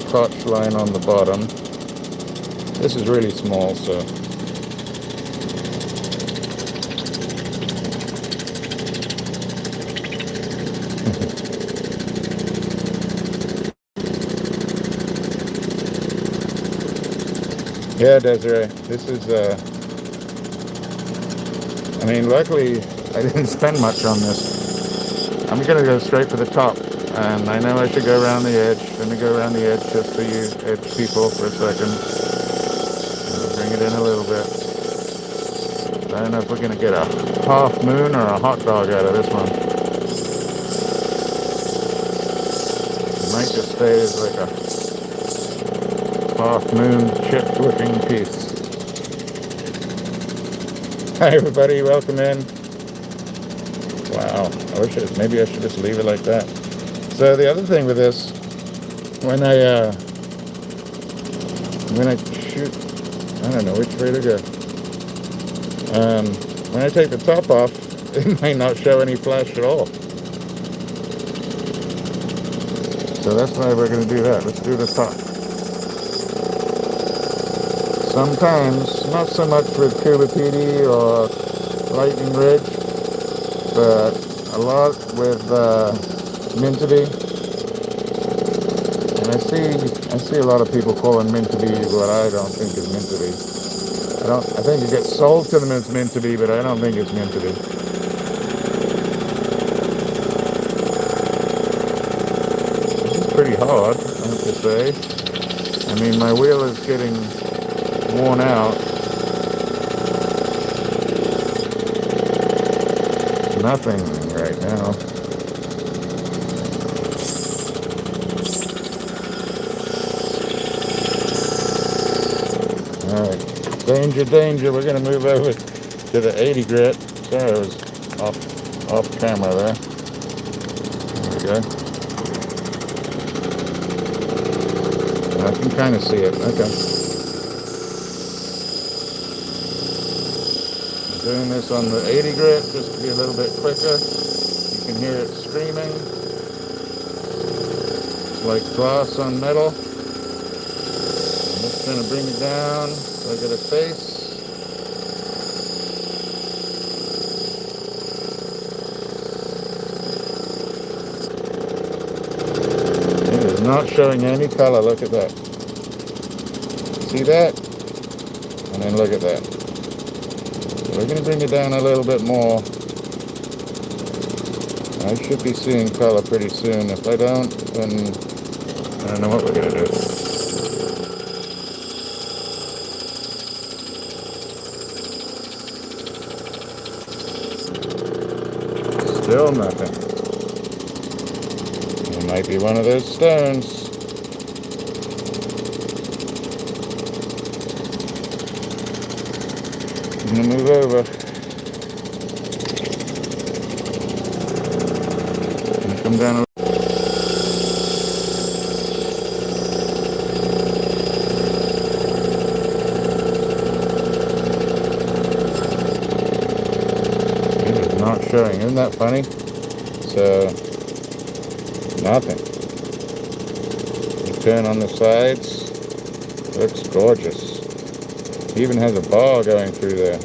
crotch line on the bottom. This is really small, so yeah, Desiree, this is I mean, luckily I didn't spend much on this. I'm gonna go straight for the top, and I know I should go around the edge. Let me go around the edge just for you edge people for a second. Bring it in a little bit. I don't know if we're gonna get a half moon or a hot dog out of this one. It might just stay as like a half moon chip looking piece. Hi everybody, welcome in. Wow, maybe I should just leave it like that. So the other thing with this, when I shoot, I don't know which way to go. When I take the top off, it might not show any flash at all. So that's why we're going to do that. Let's do the top. Sometimes, not so much with Cuba PD or Lightning Ridge, but a lot with Mintaby. And I see a lot of people calling mint to be what I don't think is mint to be. I think it gets sold to them as mint to be, but I don't think it's mint to be. It's pretty hard, I have to say. I mean, my wheel is getting worn out. Nothing right now. Alright, danger, danger. We're going to move over to the 80 grit. Sorry, I was off camera there. There we go. I can kind of see it. Okay. I'm doing this on the 80 grit just to be a little bit quicker. You can hear it screaming. It's like glass on metal. I'm just going to bring it down so I get a face. It is not showing any color. Look at that. See that? And then look at that. So we're going to bring it down a little bit more. I should be seeing color pretty soon. If I don't, then I don't know what we're going to do. Still nothing. It might be one of those stones. I'm going to move over. And come down. It is not showing. Isn't that funny? So, nothing. You turn on the sides. Looks gorgeous. Even has a bar going through there.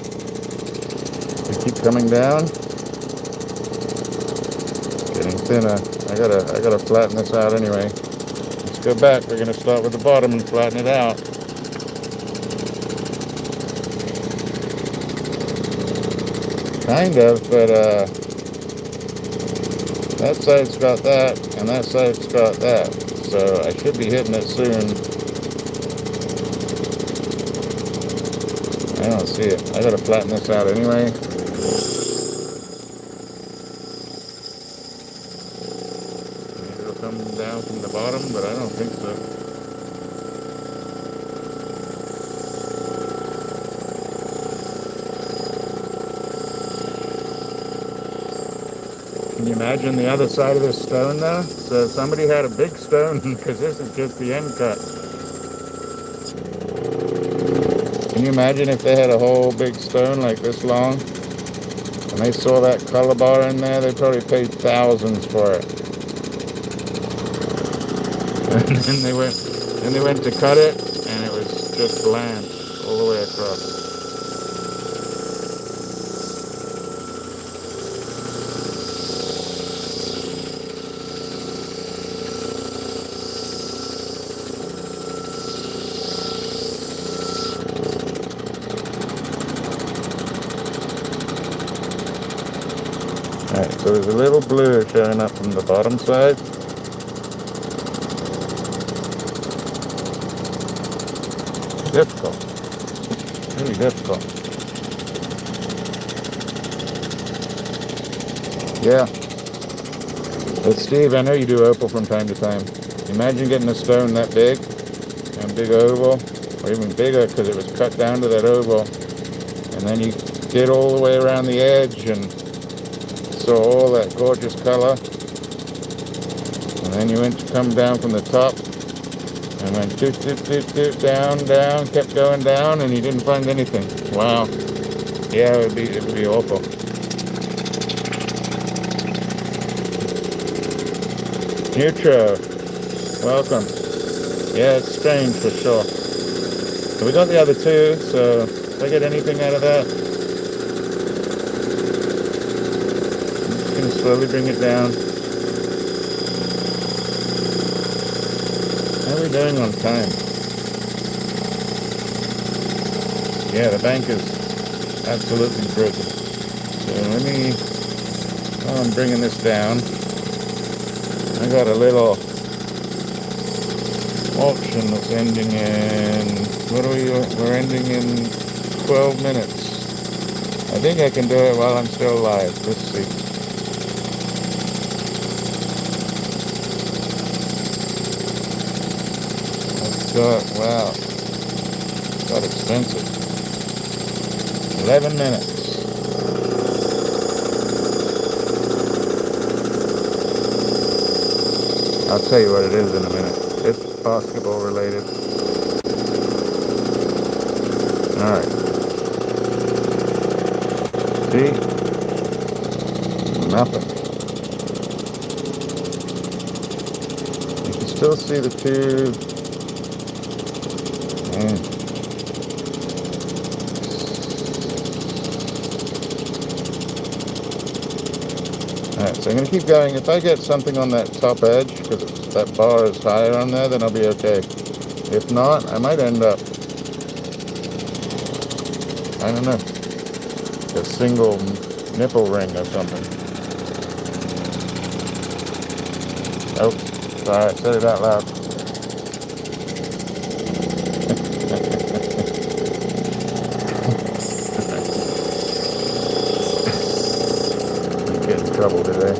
We keep coming down. Getting thinner. I gotta flatten this out anyway. Let's go back. We're gonna start with the bottom and flatten it out. Kind of, but that side's got that, and that side's got that. So I should be hitting it soon. I don't see it. I gotta flatten this out anyway. Maybe it'll come down from the bottom, but I don't think so. Can you imagine the other side of this stone though? So somebody had a big stone, because this is just the end cut. Can you imagine if they had a whole big stone like this long, and they saw that color bar in there? They probably paid thousands for it. And then they went to cut it, and it was just bland all the way across. Alright, so there's a little blue showing up from the bottom side. Difficult. Really difficult. Yeah. But Steve, I know you do opal from time to time. Imagine getting a stone that big, and big oval, or even bigger because it was cut down to that oval, and then you did all the way around the edge and saw all that gorgeous color, and then you went to come down from the top and went doot, doot, doot, doot, down, down, kept going down, and you didn't find anything. Wow. Yeah, it would be awful. Nutro, welcome. Yeah, it's strange for sure. So we got the other two, so if I get anything out of that, I'm just going to slowly bring it down. we doing on time? Yeah, the bank is absolutely broken. So let me, while I'm bringing this down, I got a little auction that's ending in, we're ending in 12 minutes. I think I can do it while I'm still alive. Let's see. I've got, wow, got expensive. 11 minutes. I'll tell you what it is in a minute. It's basketball related. Alright. See? Nothing. You can still see the two. Alright, so I'm going to keep going. If I get something on that top edge, because that bar is higher on there, then I'll be okay. If not, I might end up, I don't know, a single nipple ring or something. Oh, sorry, I said it out loud. Get in trouble today.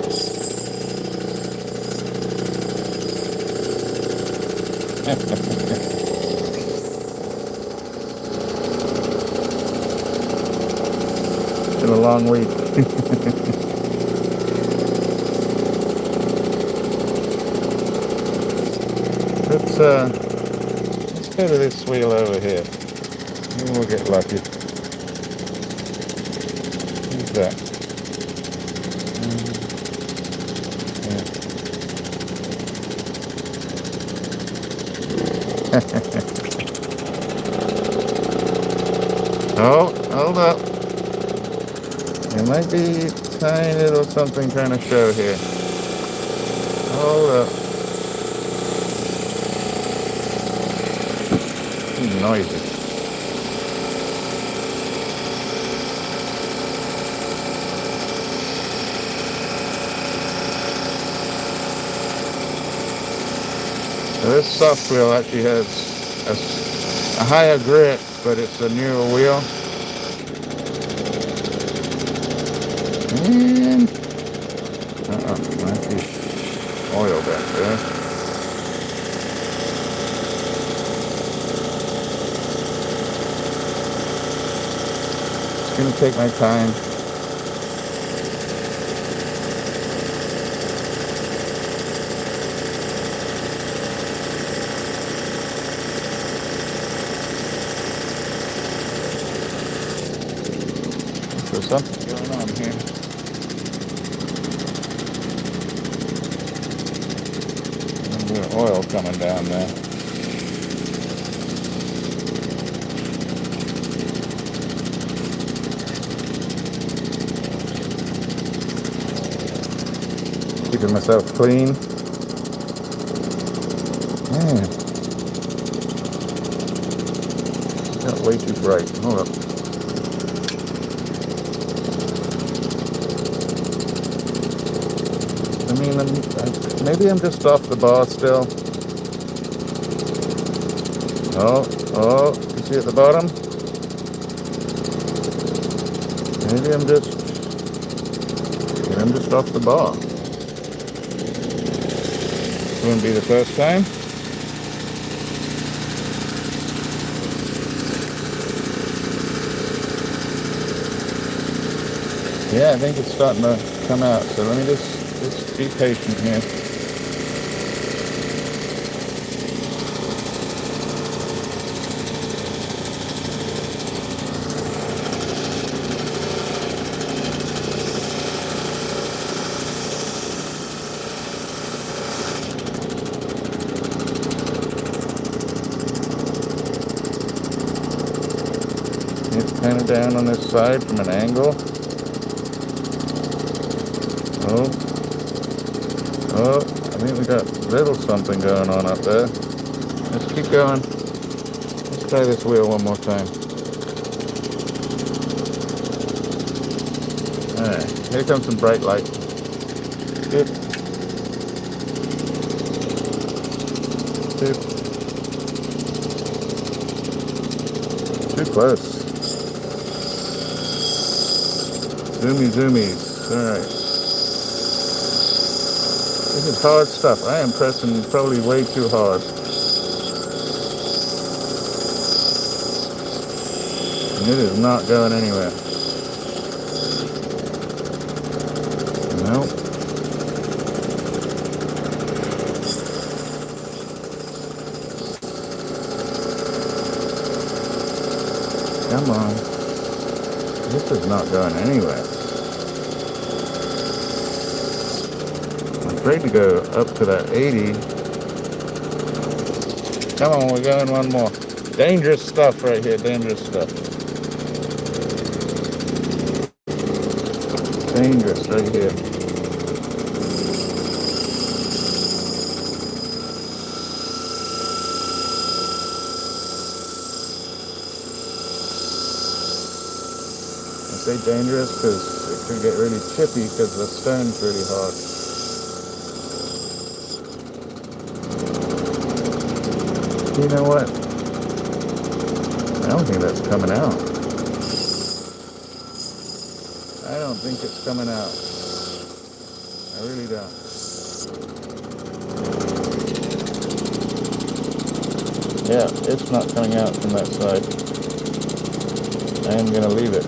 It's been a long week. Let's go to this wheel over here. Maybe we'll get lucky. Who's that? Oh, hold up. There might be a tiny little something trying to show here. Hold up. It's noisy. So this soft wheel actually has a higher grit, but it's a newer wheel. And might be oil back there. Just gonna take my time. There's something going on here. Oil coming down there. Keeping myself clean. Man, got way too bright. Hold up. I mean, maybe I'm just off the bar still. Oh, you see at the bottom? Maybe I'm just off the bar. Wouldn't be the first time. Yeah, I think it's starting to come out. So let me just be patient here. It's kind of down on this side from an angle. Oh, I think we got a little something going on up there. Let's keep going. Let's try this wheel one more time. Alright, here comes some bright light. Good. Good. Too close. Zoomies. Alright. This is hard stuff. I am pressing probably way too hard. And it is not going anywhere. Nope. Come on. This is not going anywhere. I'm afraid to go up to that 80. Come on, we're going one more. Dangerous stuff right here, dangerous stuff. Dangerous right here. I say dangerous because it could get really chippy because the stone's really hard. You know what? I don't think that's coming out. I don't think it's coming out. I really don't. Yeah, it's not coming out from that side. I am going to leave it.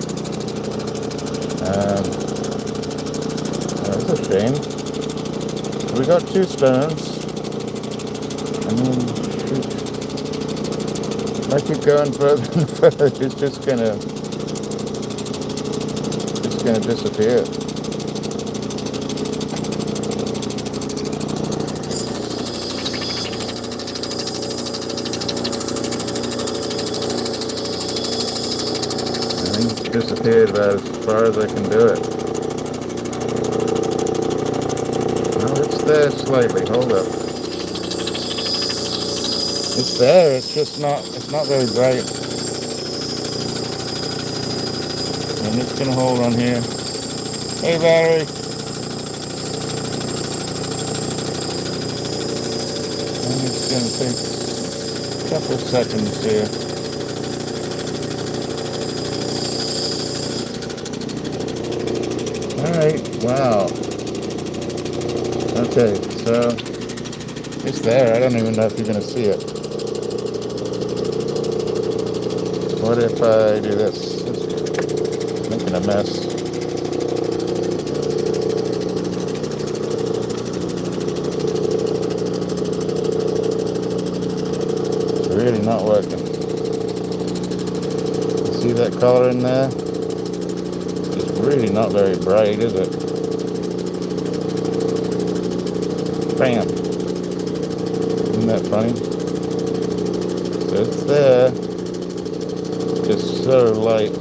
That's a shame. We got 2 stones. I mean, shoot. If I keep going further and further, it's just gonna disappear. I think it's disappeared about as far as I can do it. Well, it's there slightly. Hold up. It's there, it's just not, it's not very bright. I'm just gonna hold on here. Hey, battery. I'm just gonna take a couple of seconds here. Alright, wow. Okay, so it's there. I don't even know if you're gonna see it. What if I do this? It's making a mess. It's really not working. You see that color in there? It's really not very bright, is it? Bam! Isn't that funny? So it's there. Just so light.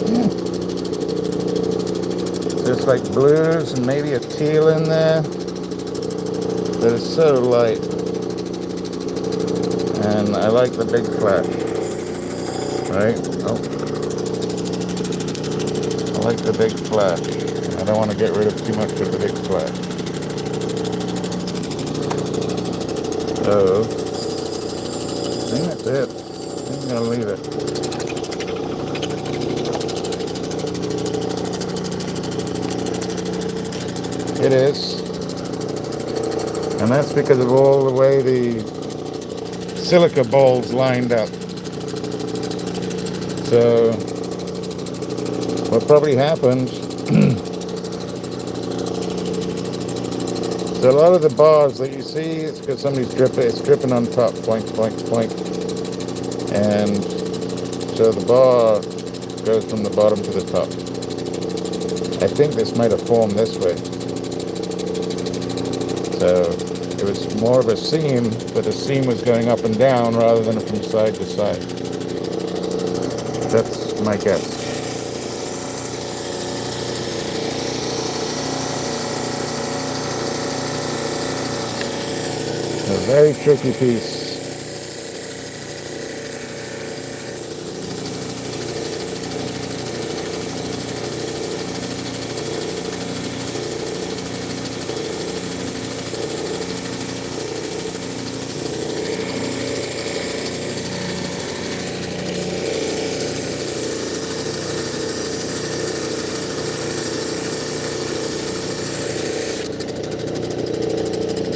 Yeah. There's like blues and maybe a teal in there. But it's so light. And I like the big flash. Right? Oh. I like the big flash. I don't want to get rid of too much of the big flash. So, I think that's it. I think I'm going to leave it. It is. And that's because of all the way the silica balls lined up. So, what probably happened, so a lot of the bars that you see, it's because somebody's dripping on top, point. And so the bar goes from the bottom to the top. I think this might have formed this way. So it was more of a seam, but the seam was going up and down rather than from side to side. That's my guess. Very tricky piece.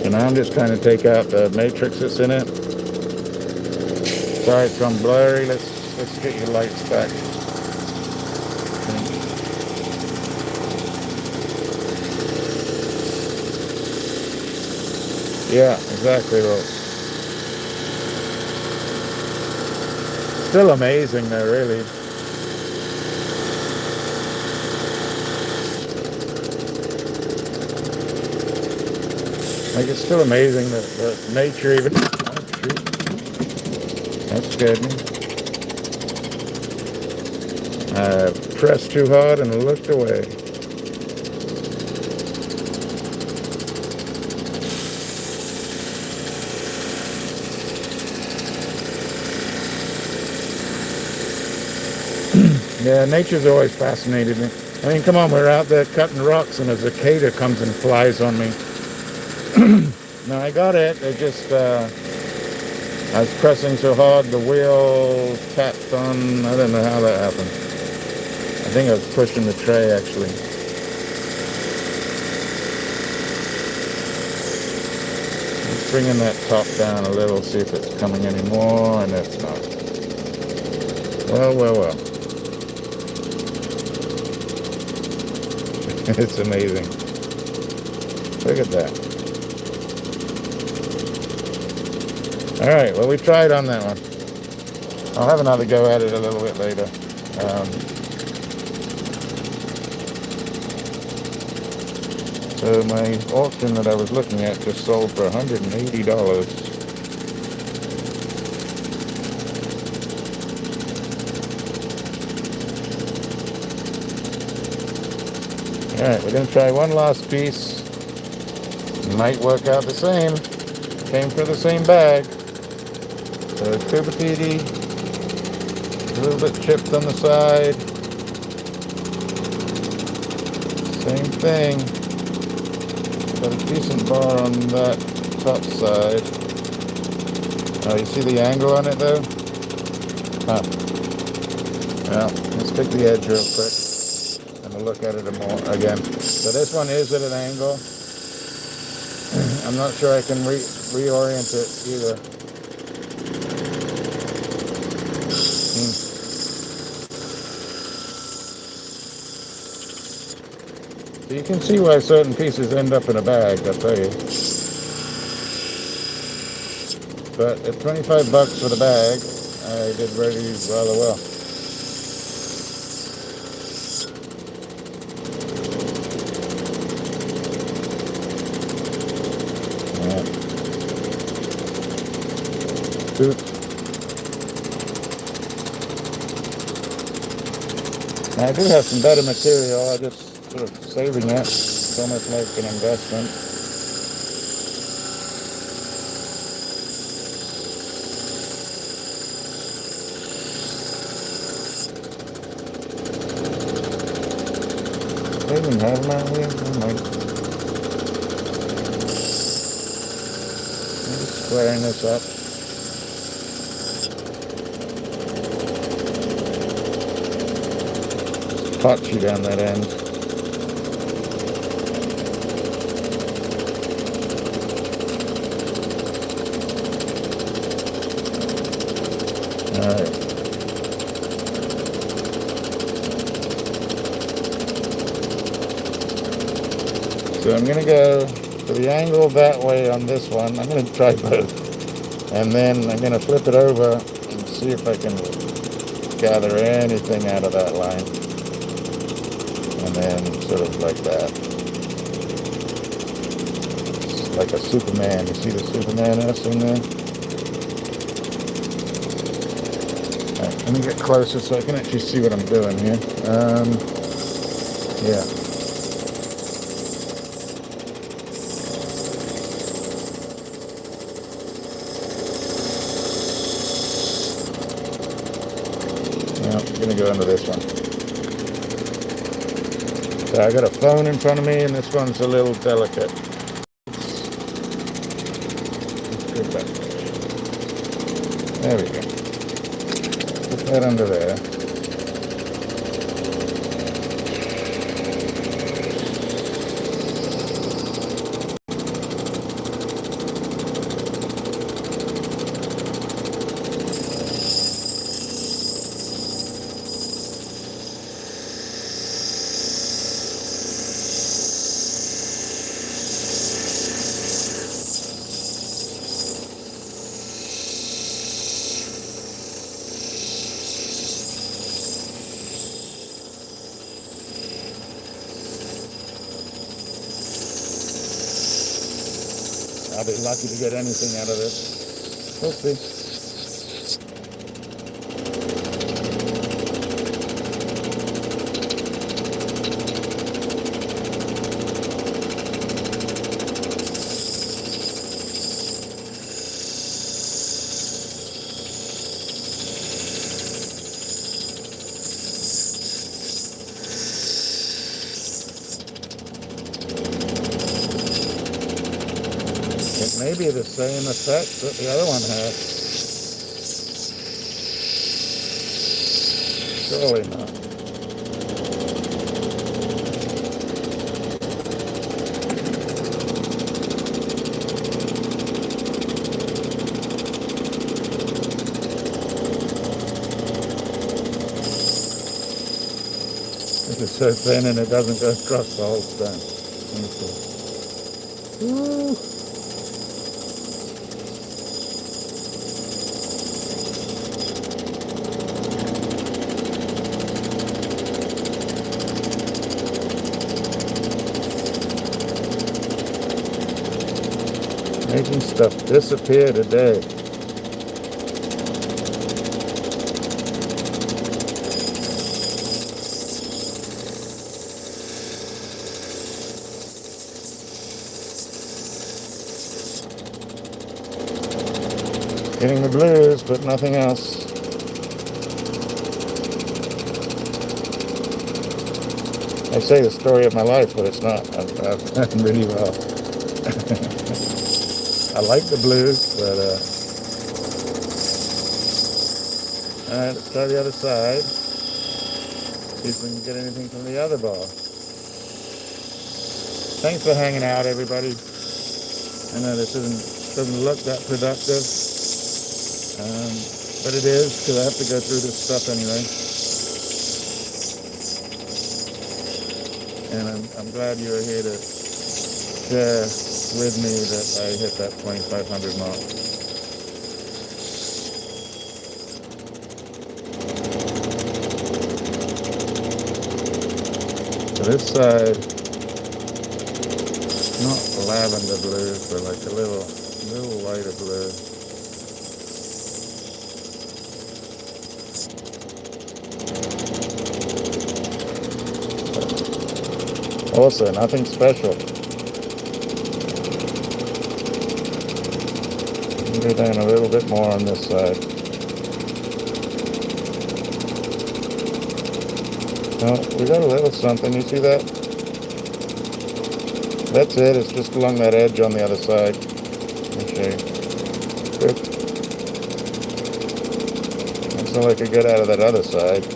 And now I'm just trying to take out the matrix that's in it. Sorry, it's gone blurry. Let's get your lights back. Yeah, exactly right. Still amazing though, really. Like, it's still amazing that nature even... Oh, shoot. That scared me. I pressed too hard and looked away. Yeah, nature's always fascinated me. I mean, come on, we're out there cutting rocks and a cicada comes and flies on me. No, I got it. It just, I was pressing so hard, the wheel tapped on. I don't know how that happened. I think I was pushing the tray, actually. Let's bring in that top down a little, see if it's coming anymore, and it's not. Well, well, well. It's amazing. Look at that. Alright, well, we tried on that one. I'll have another go at it a little bit later. So my auction that I was looking at just sold for $180. Alright, we're going to try one last piece. Might work out the same. Came for the same bag. So Kubititi, a little bit chipped on the side. Same thing. Got a decent bar on that top side. Oh, you see the angle on it though? Huh. Well, let's pick the edge real quick and we'll look at it more again. So this one is at an angle. I'm not sure I can reorient it either. So you can see why certain pieces end up in a bag, I'll tell you. But at 25 bucks for the bag, I did really rather well. Now, I do have some better material. I just sort of saving it. It's almost like an investment. I even have them out here. Oh my. I'm just squaring this up. Potchy down that end. Alright. So I'm going to go for the angle that way on this one. I'm going to try both. And then I'm going to flip it over and see if I can gather anything out of that line. And then sort of like that. It's like a Superman. You see the Superman S in there? Alright, let me get closer so I can actually see what I'm doing here. Yeah. under this one. So I got a phone in front of me, and this one's a little delicate. Let's go back. There we go. Put that under there. I'll be lucky to get anything out of this. We'll see. It may be the same effect that the other one had. Surely not. This is so thin and it doesn't go across the whole stone. Woo. Making stuff disappear today. Getting the blues, but nothing else. I say the story of my life, but it's not. I've done really well. I like the blues, but alright, let's try the other side. See if we can get anything from the other ball. Thanks for hanging out, everybody. I know this doesn't look that productive, but it is, because I have to go through this stuff anyway. And I'm glad you were here to share with me that I hit that 2,500 mark. So this side, not lavender blue, but like a little lighter blue. Also, nothing special. Go down a little bit more on this side. Oh, we got a little something. You see that? That's it. It's just along that edge on the other side. Let me show you. Good. Looks like I get out of that other side.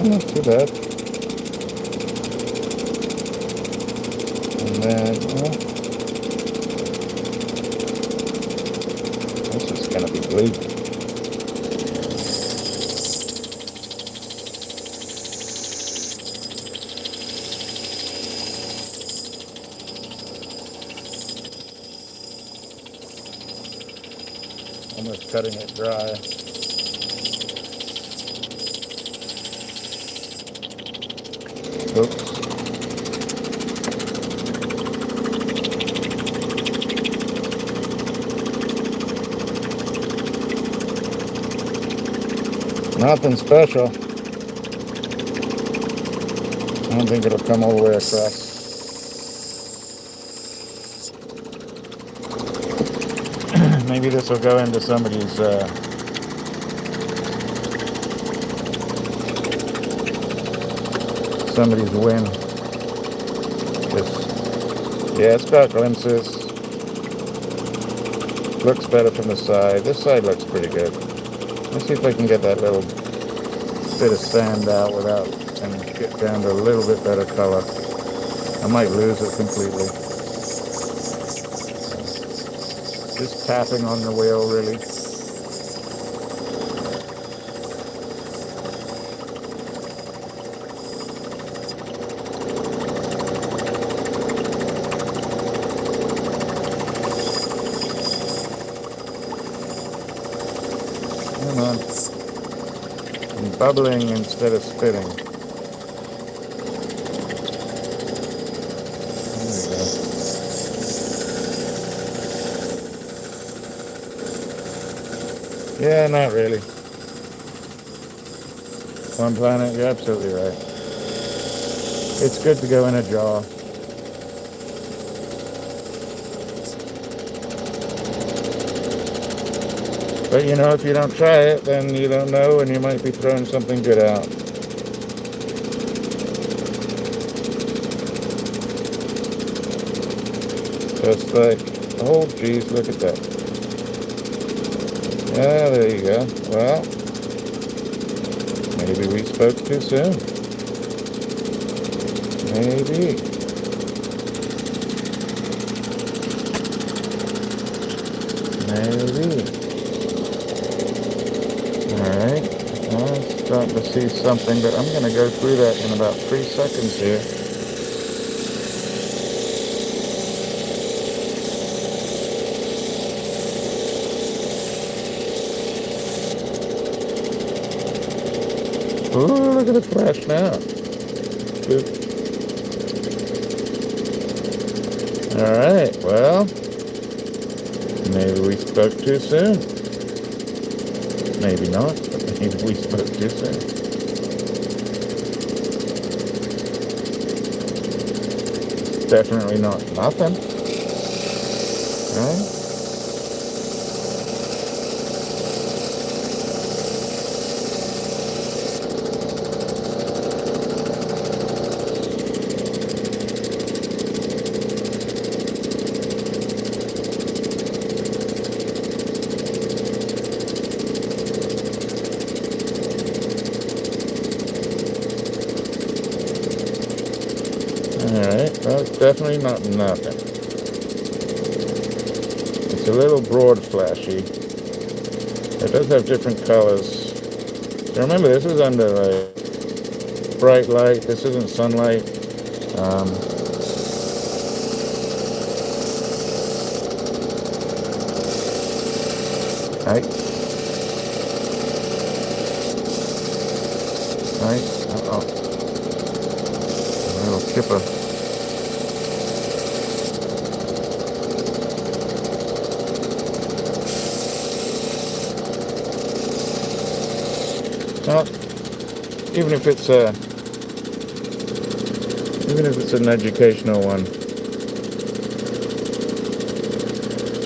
Not too bad. And then, well, this is going to be blue. Almost cutting it dry. Oops. Nothing special. I don't think it'll come all the way across. Maybe this will go into somebody's somebody's win. Yeah, it's got glimpses. Looks better from the side. This side looks pretty good. Let's see if I can get that little bit of sand out without and get down to a little bit better color. I might lose it completely. Just tapping on the wheel, really. Come on. I'm bubbling instead of spitting. Yeah, not really. One planet, you're absolutely right. It's good to go in a jar. But you know, if you don't try it, then you don't know, and you might be throwing something good out. Just like, oh geez, look at that. Yeah, there you go. Well, maybe we spoke too soon. Maybe. Alright. I'm starting to see something, but I'm going to go through that in about 3 seconds here. Ooh, look at the flash now. Good. Alright, well, maybe we spoke too soon. Maybe not, but maybe we spoke too soon. Definitely not nothing. Right? Alright, well, it's definitely not nothing. It's a little broad flashy. It does have different colors. So remember, this is under like bright light. This isn't sunlight. Right. Uh-oh. A little chipper. Well, even if it's an educational one,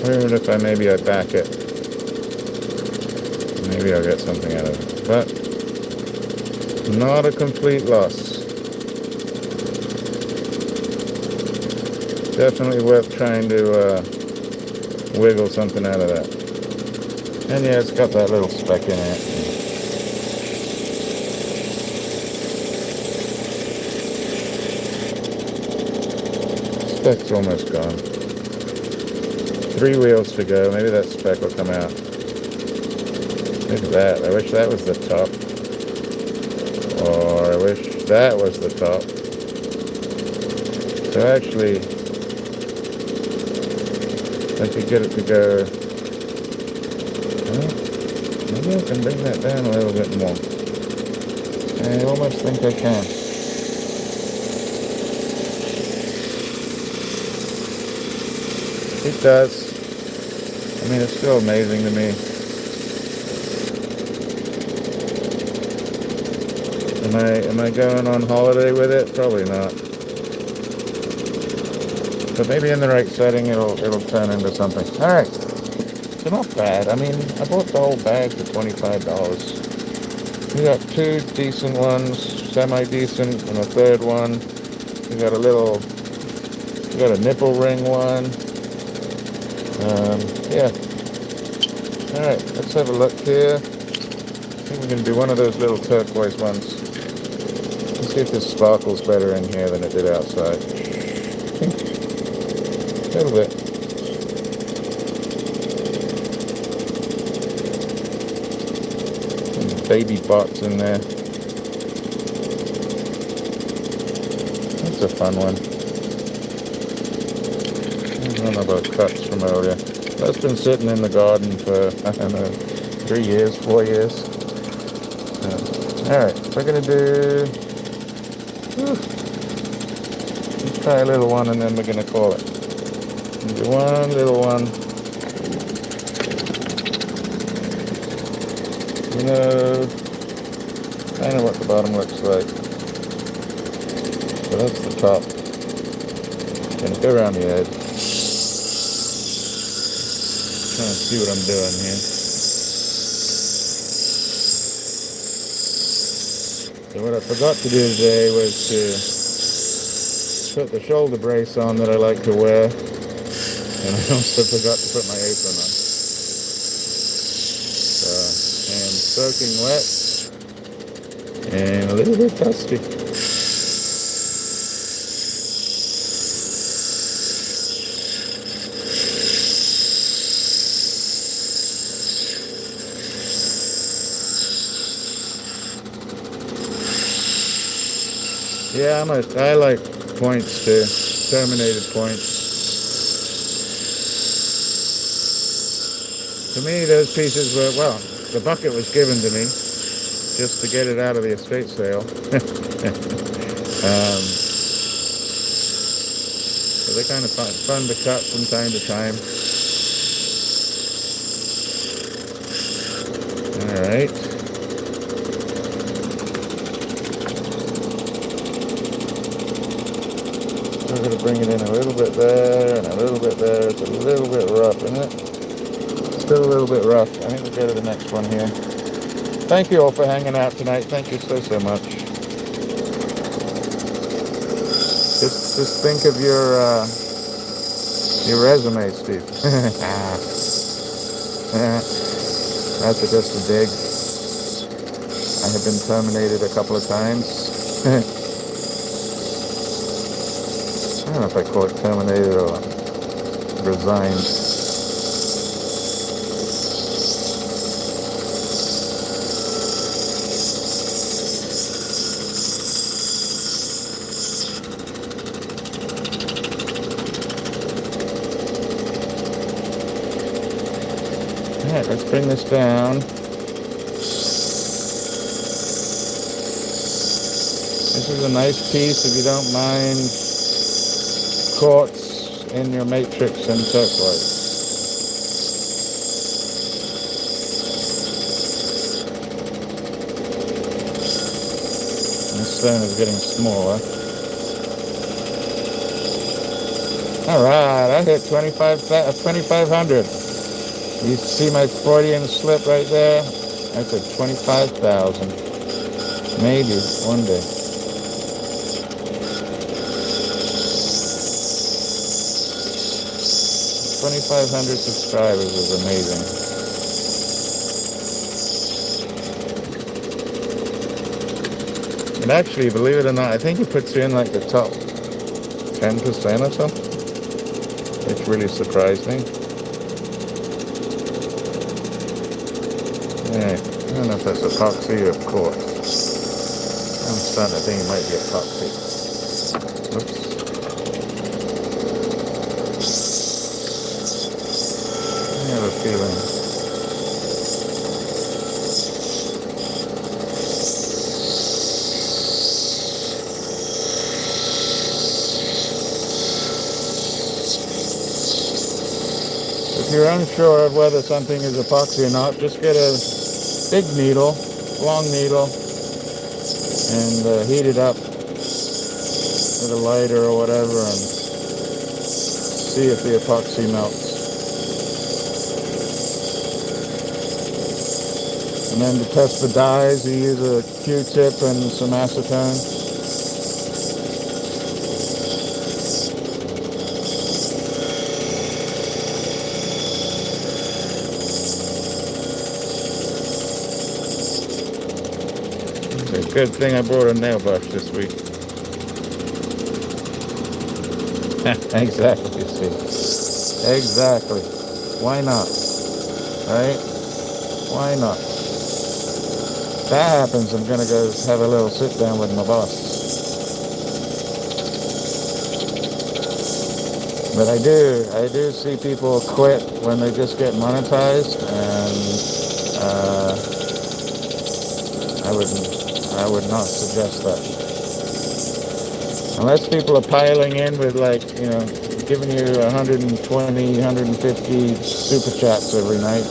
or even if maybe I back it, maybe I'll get something out of it. But not a complete loss. Definitely worth trying to wiggle something out of that. And yeah, it's got that little speck in it. Speck's almost gone. 3 wheels to go. Maybe that speck will come out. Look at that. I wish that was the top. Or I wish that was the top. So actually, I could get it to go. Well, maybe I can bring that down a little bit more. I almost think I can. It does. I mean, it's still amazing to me. Am I going on holiday with it? Probably not. But maybe in the right setting, it'll turn into something. All right. So not bad. I mean, I bought the whole bag for $25. We got two decent ones, semi-decent, and a third one. We got a nipple ring one. Yeah. Alright, let's have a look here. I think we're going to do one of those little turquoise ones. Let's see if this sparkles better in here than it did outside. A little bit. Some baby bots in there. That's a fun one. I don't know about cuts from earlier. That's been sitting in the garden for, I don't know, 3 years, 4 years. So, alright, we're going to do... Let's try a little one and then we're going to call it. Do one little one. You know, kind of what the bottom looks like. So that's the top. Gonna go around the edge. Trying to see what I'm doing here. So what I forgot to do today was to put the shoulder brace on that I like to wear. And I also forgot to put my apron on. So I am soaking wet and a little bit dusty. Yeah, I like points too, terminated points. To me, those pieces were, well, the bucket was given to me just to get it out of the estate sale. So they're kind of fun to cut from time to time. All right. I'm going to bring it in a little bit there and a little bit there. It's a little bit rough, isn't it? Still a little bit rough. I think we'll go to the next one here. Thank you all for hanging out tonight. Thank you so much. Just think of your resume, Steve. That's just a dig. I have been terminated a couple of times. I don't know if I call it terminated or resigned. Alright, let's bring this down. This is a nice piece if you don't mind quartz in your matrix and turquoise. This stone is getting smaller. Alright, I hit 2,500. You see my Freudian slip right there? That's at 25,000. Maybe one day. 2,500 subscribers is amazing. And actually, believe it or not, I think it puts you in like the top 10% or something. Which really surprised me. Yeah, I don't know if that's epoxy or quartz. I'm starting to think it might be epoxy. Oops. I have a feeling. If you're unsure of whether something is epoxy or not, just get a big needle, long needle, and heat it up with a lighter or whatever and see if the epoxy melts. And then to test the dyes, you use a Q-tip and some acetone. It's a good thing I brought a nail brush this week. Exactly, see. Exactly. Why not? Right? Why not? If that happens, I'm gonna go have a little sit down with my boss. But I do see people quit when they just get monetized, and I would not suggest that. Unless people are piling in with, like, giving you 120, 150 super chats every night.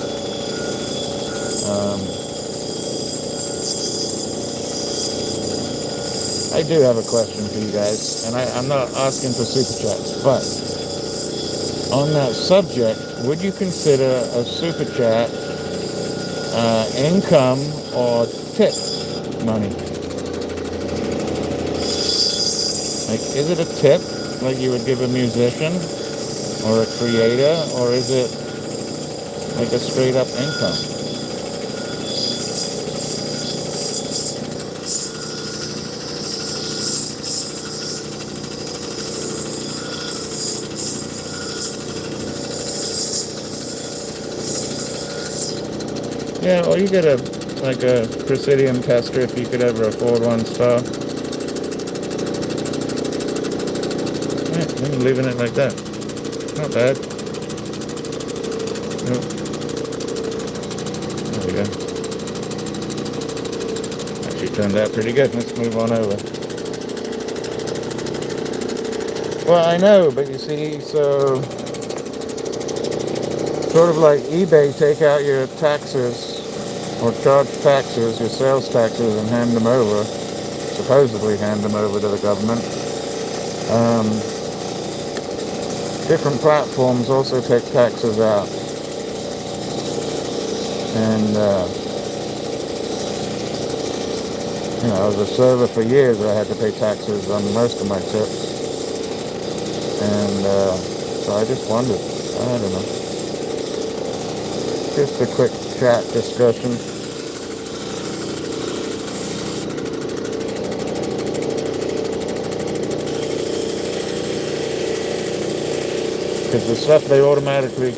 I do have a question for you guys, and I'm not asking for super chats, but on that subject, would you consider a super chat income or tip money? Like, is it a tip like you would give a musician or a creator, or is it like a straight up income? Yeah, or you get a Presidium tester if you could ever afford one star. Yeah, I'm leaving it like that. Not bad. Nope. There we go. Actually turned out pretty good. Let's move on over. Well, I know, but you see, so sort of like eBay, take out your taxes or charge taxes, your sales taxes, and hand them over, supposedly hand them over to the government. Different platforms also take taxes out. And, I was a server for years. I had to pay taxes on most of my tips. And so I just wondered. I don't know. Just a quick chat discussion. Because the stuff they automatically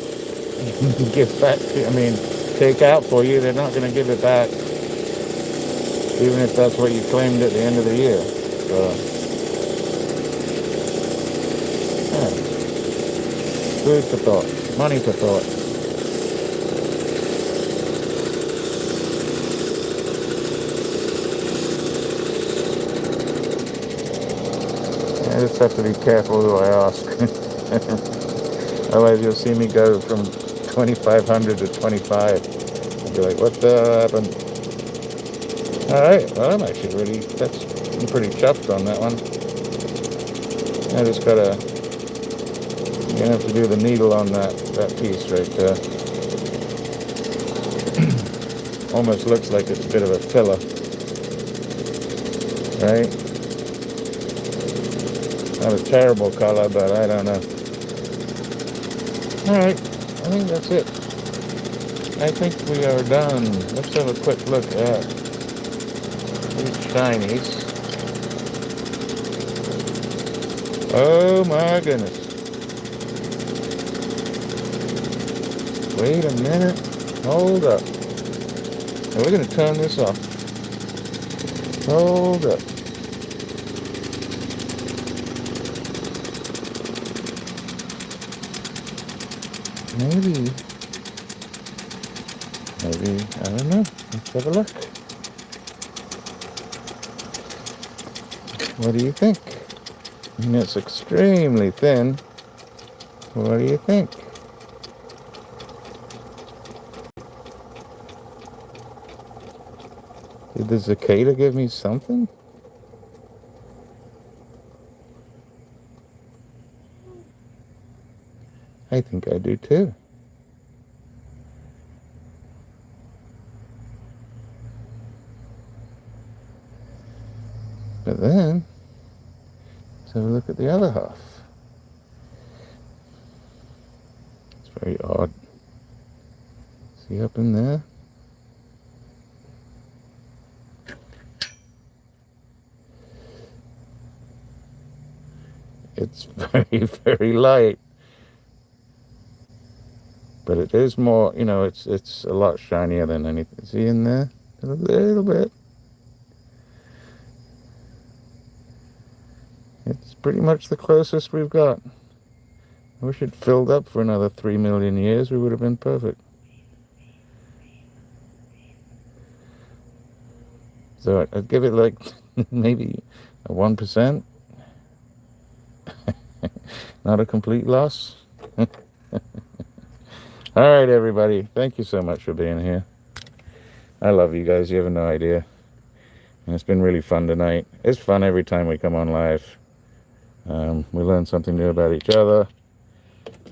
give back to you, take out for you, they're not going to give it back, even if that's what you claimed at the end of the year. So, yeah. Food for thought. Money for thought. I just have to be careful who I ask. Otherwise, you'll see me go from 2,500 to 25. I'll be like, what the happened? Alright, well, I'm pretty chuffed on that one. I just gotta, you're gonna have to do the needle on that piece right there. Almost looks like it's a bit of a filler. Right? Not a terrible color, but I don't know. Alright, I think that's it. I think we are done. Let's have a quick look at these shinies. Oh my goodness. Wait a minute. Hold up. Now we're going to turn this off. Hold up. Maybe, I don't know. Let's have a look. What do you think? It's extremely thin. What do you think? Did the cicada give me something? I think I do too. But then, let's have a look at the other half. It's very odd. See up in there? It's very, very light. But it is more, you know, it's a lot shinier than anything. See in there? A little bit. It's pretty much the closest we've got. I wish it filled up for another 3 million years. We would have been perfect. So I'd give it like maybe a 1%. Not a complete loss. All right, everybody. Thank you so much for being here. I love you guys. You have no idea. And it's been really fun tonight. It's fun every time we come on live. We learn something new about each other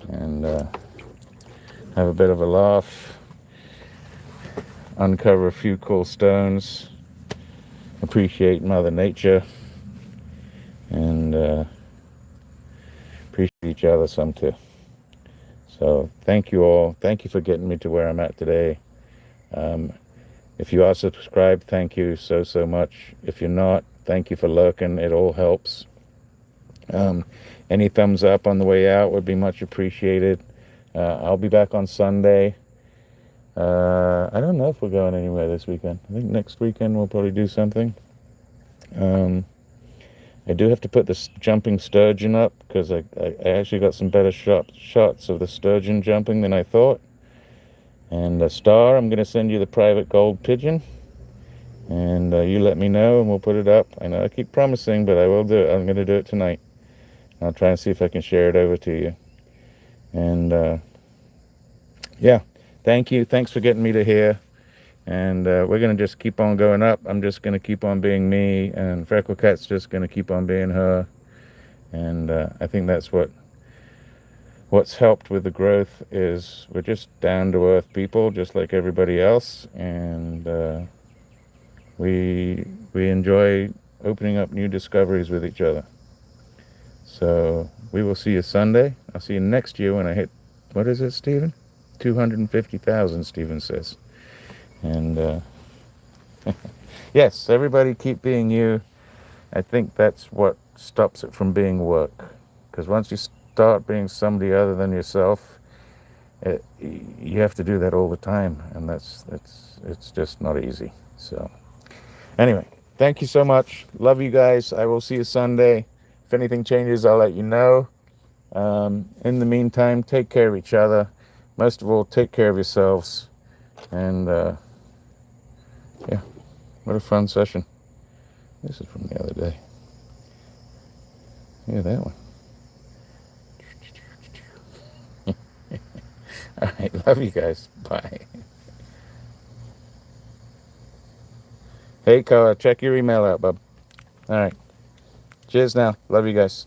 and have a bit of a laugh, uncover a few cool stones, appreciate Mother Nature, and appreciate each other some too. So thank you all. Thank you for getting me to where I'm at today. If you are subscribed, thank you so much. If you're not, thank you for lurking. It all helps. Any thumbs up on the way out would be much appreciated. I'll be back on Sunday. I don't know if we're going anywhere this weekend. I think next weekend we'll probably do something. I do have to put this jumping sturgeon up because I actually got some better shots of the sturgeon jumping than I thought. And Star, I'm going to send you the private gold pigeon. And you let me know and we'll put it up. I know I keep promising, but I will do it. I'm going to do it tonight. I'll try and see if I can share it over to you. And yeah, thank you. Thanks for getting me to here. And we're going to just keep on going up. I'm just going to keep on being me. And Freckle Cat's just going to keep on being her. And I think that's what's helped with the growth is we're just down-to-earth people, just like everybody else. And we enjoy opening up new discoveries with each other. So we will see you Sunday. I'll see you next year when I hit, what is it, Stephen? 250,000, Stephen says. And yes, everybody keep being you. I think that's what stops it from being work. Because once you start being somebody other than yourself, you have to do that all the time. And it's just not easy. So anyway, thank you so much. Love you guys. I will see you Sunday. If anything changes, I'll let you know. In the meantime, take care of each other. Most of all, take care of yourselves. And yeah, what a fun session. This is from the other day. Yeah, that one. All right, love you guys. Bye. Hey, Cara, check your email out, bub. All right. Cheers now. Love you guys.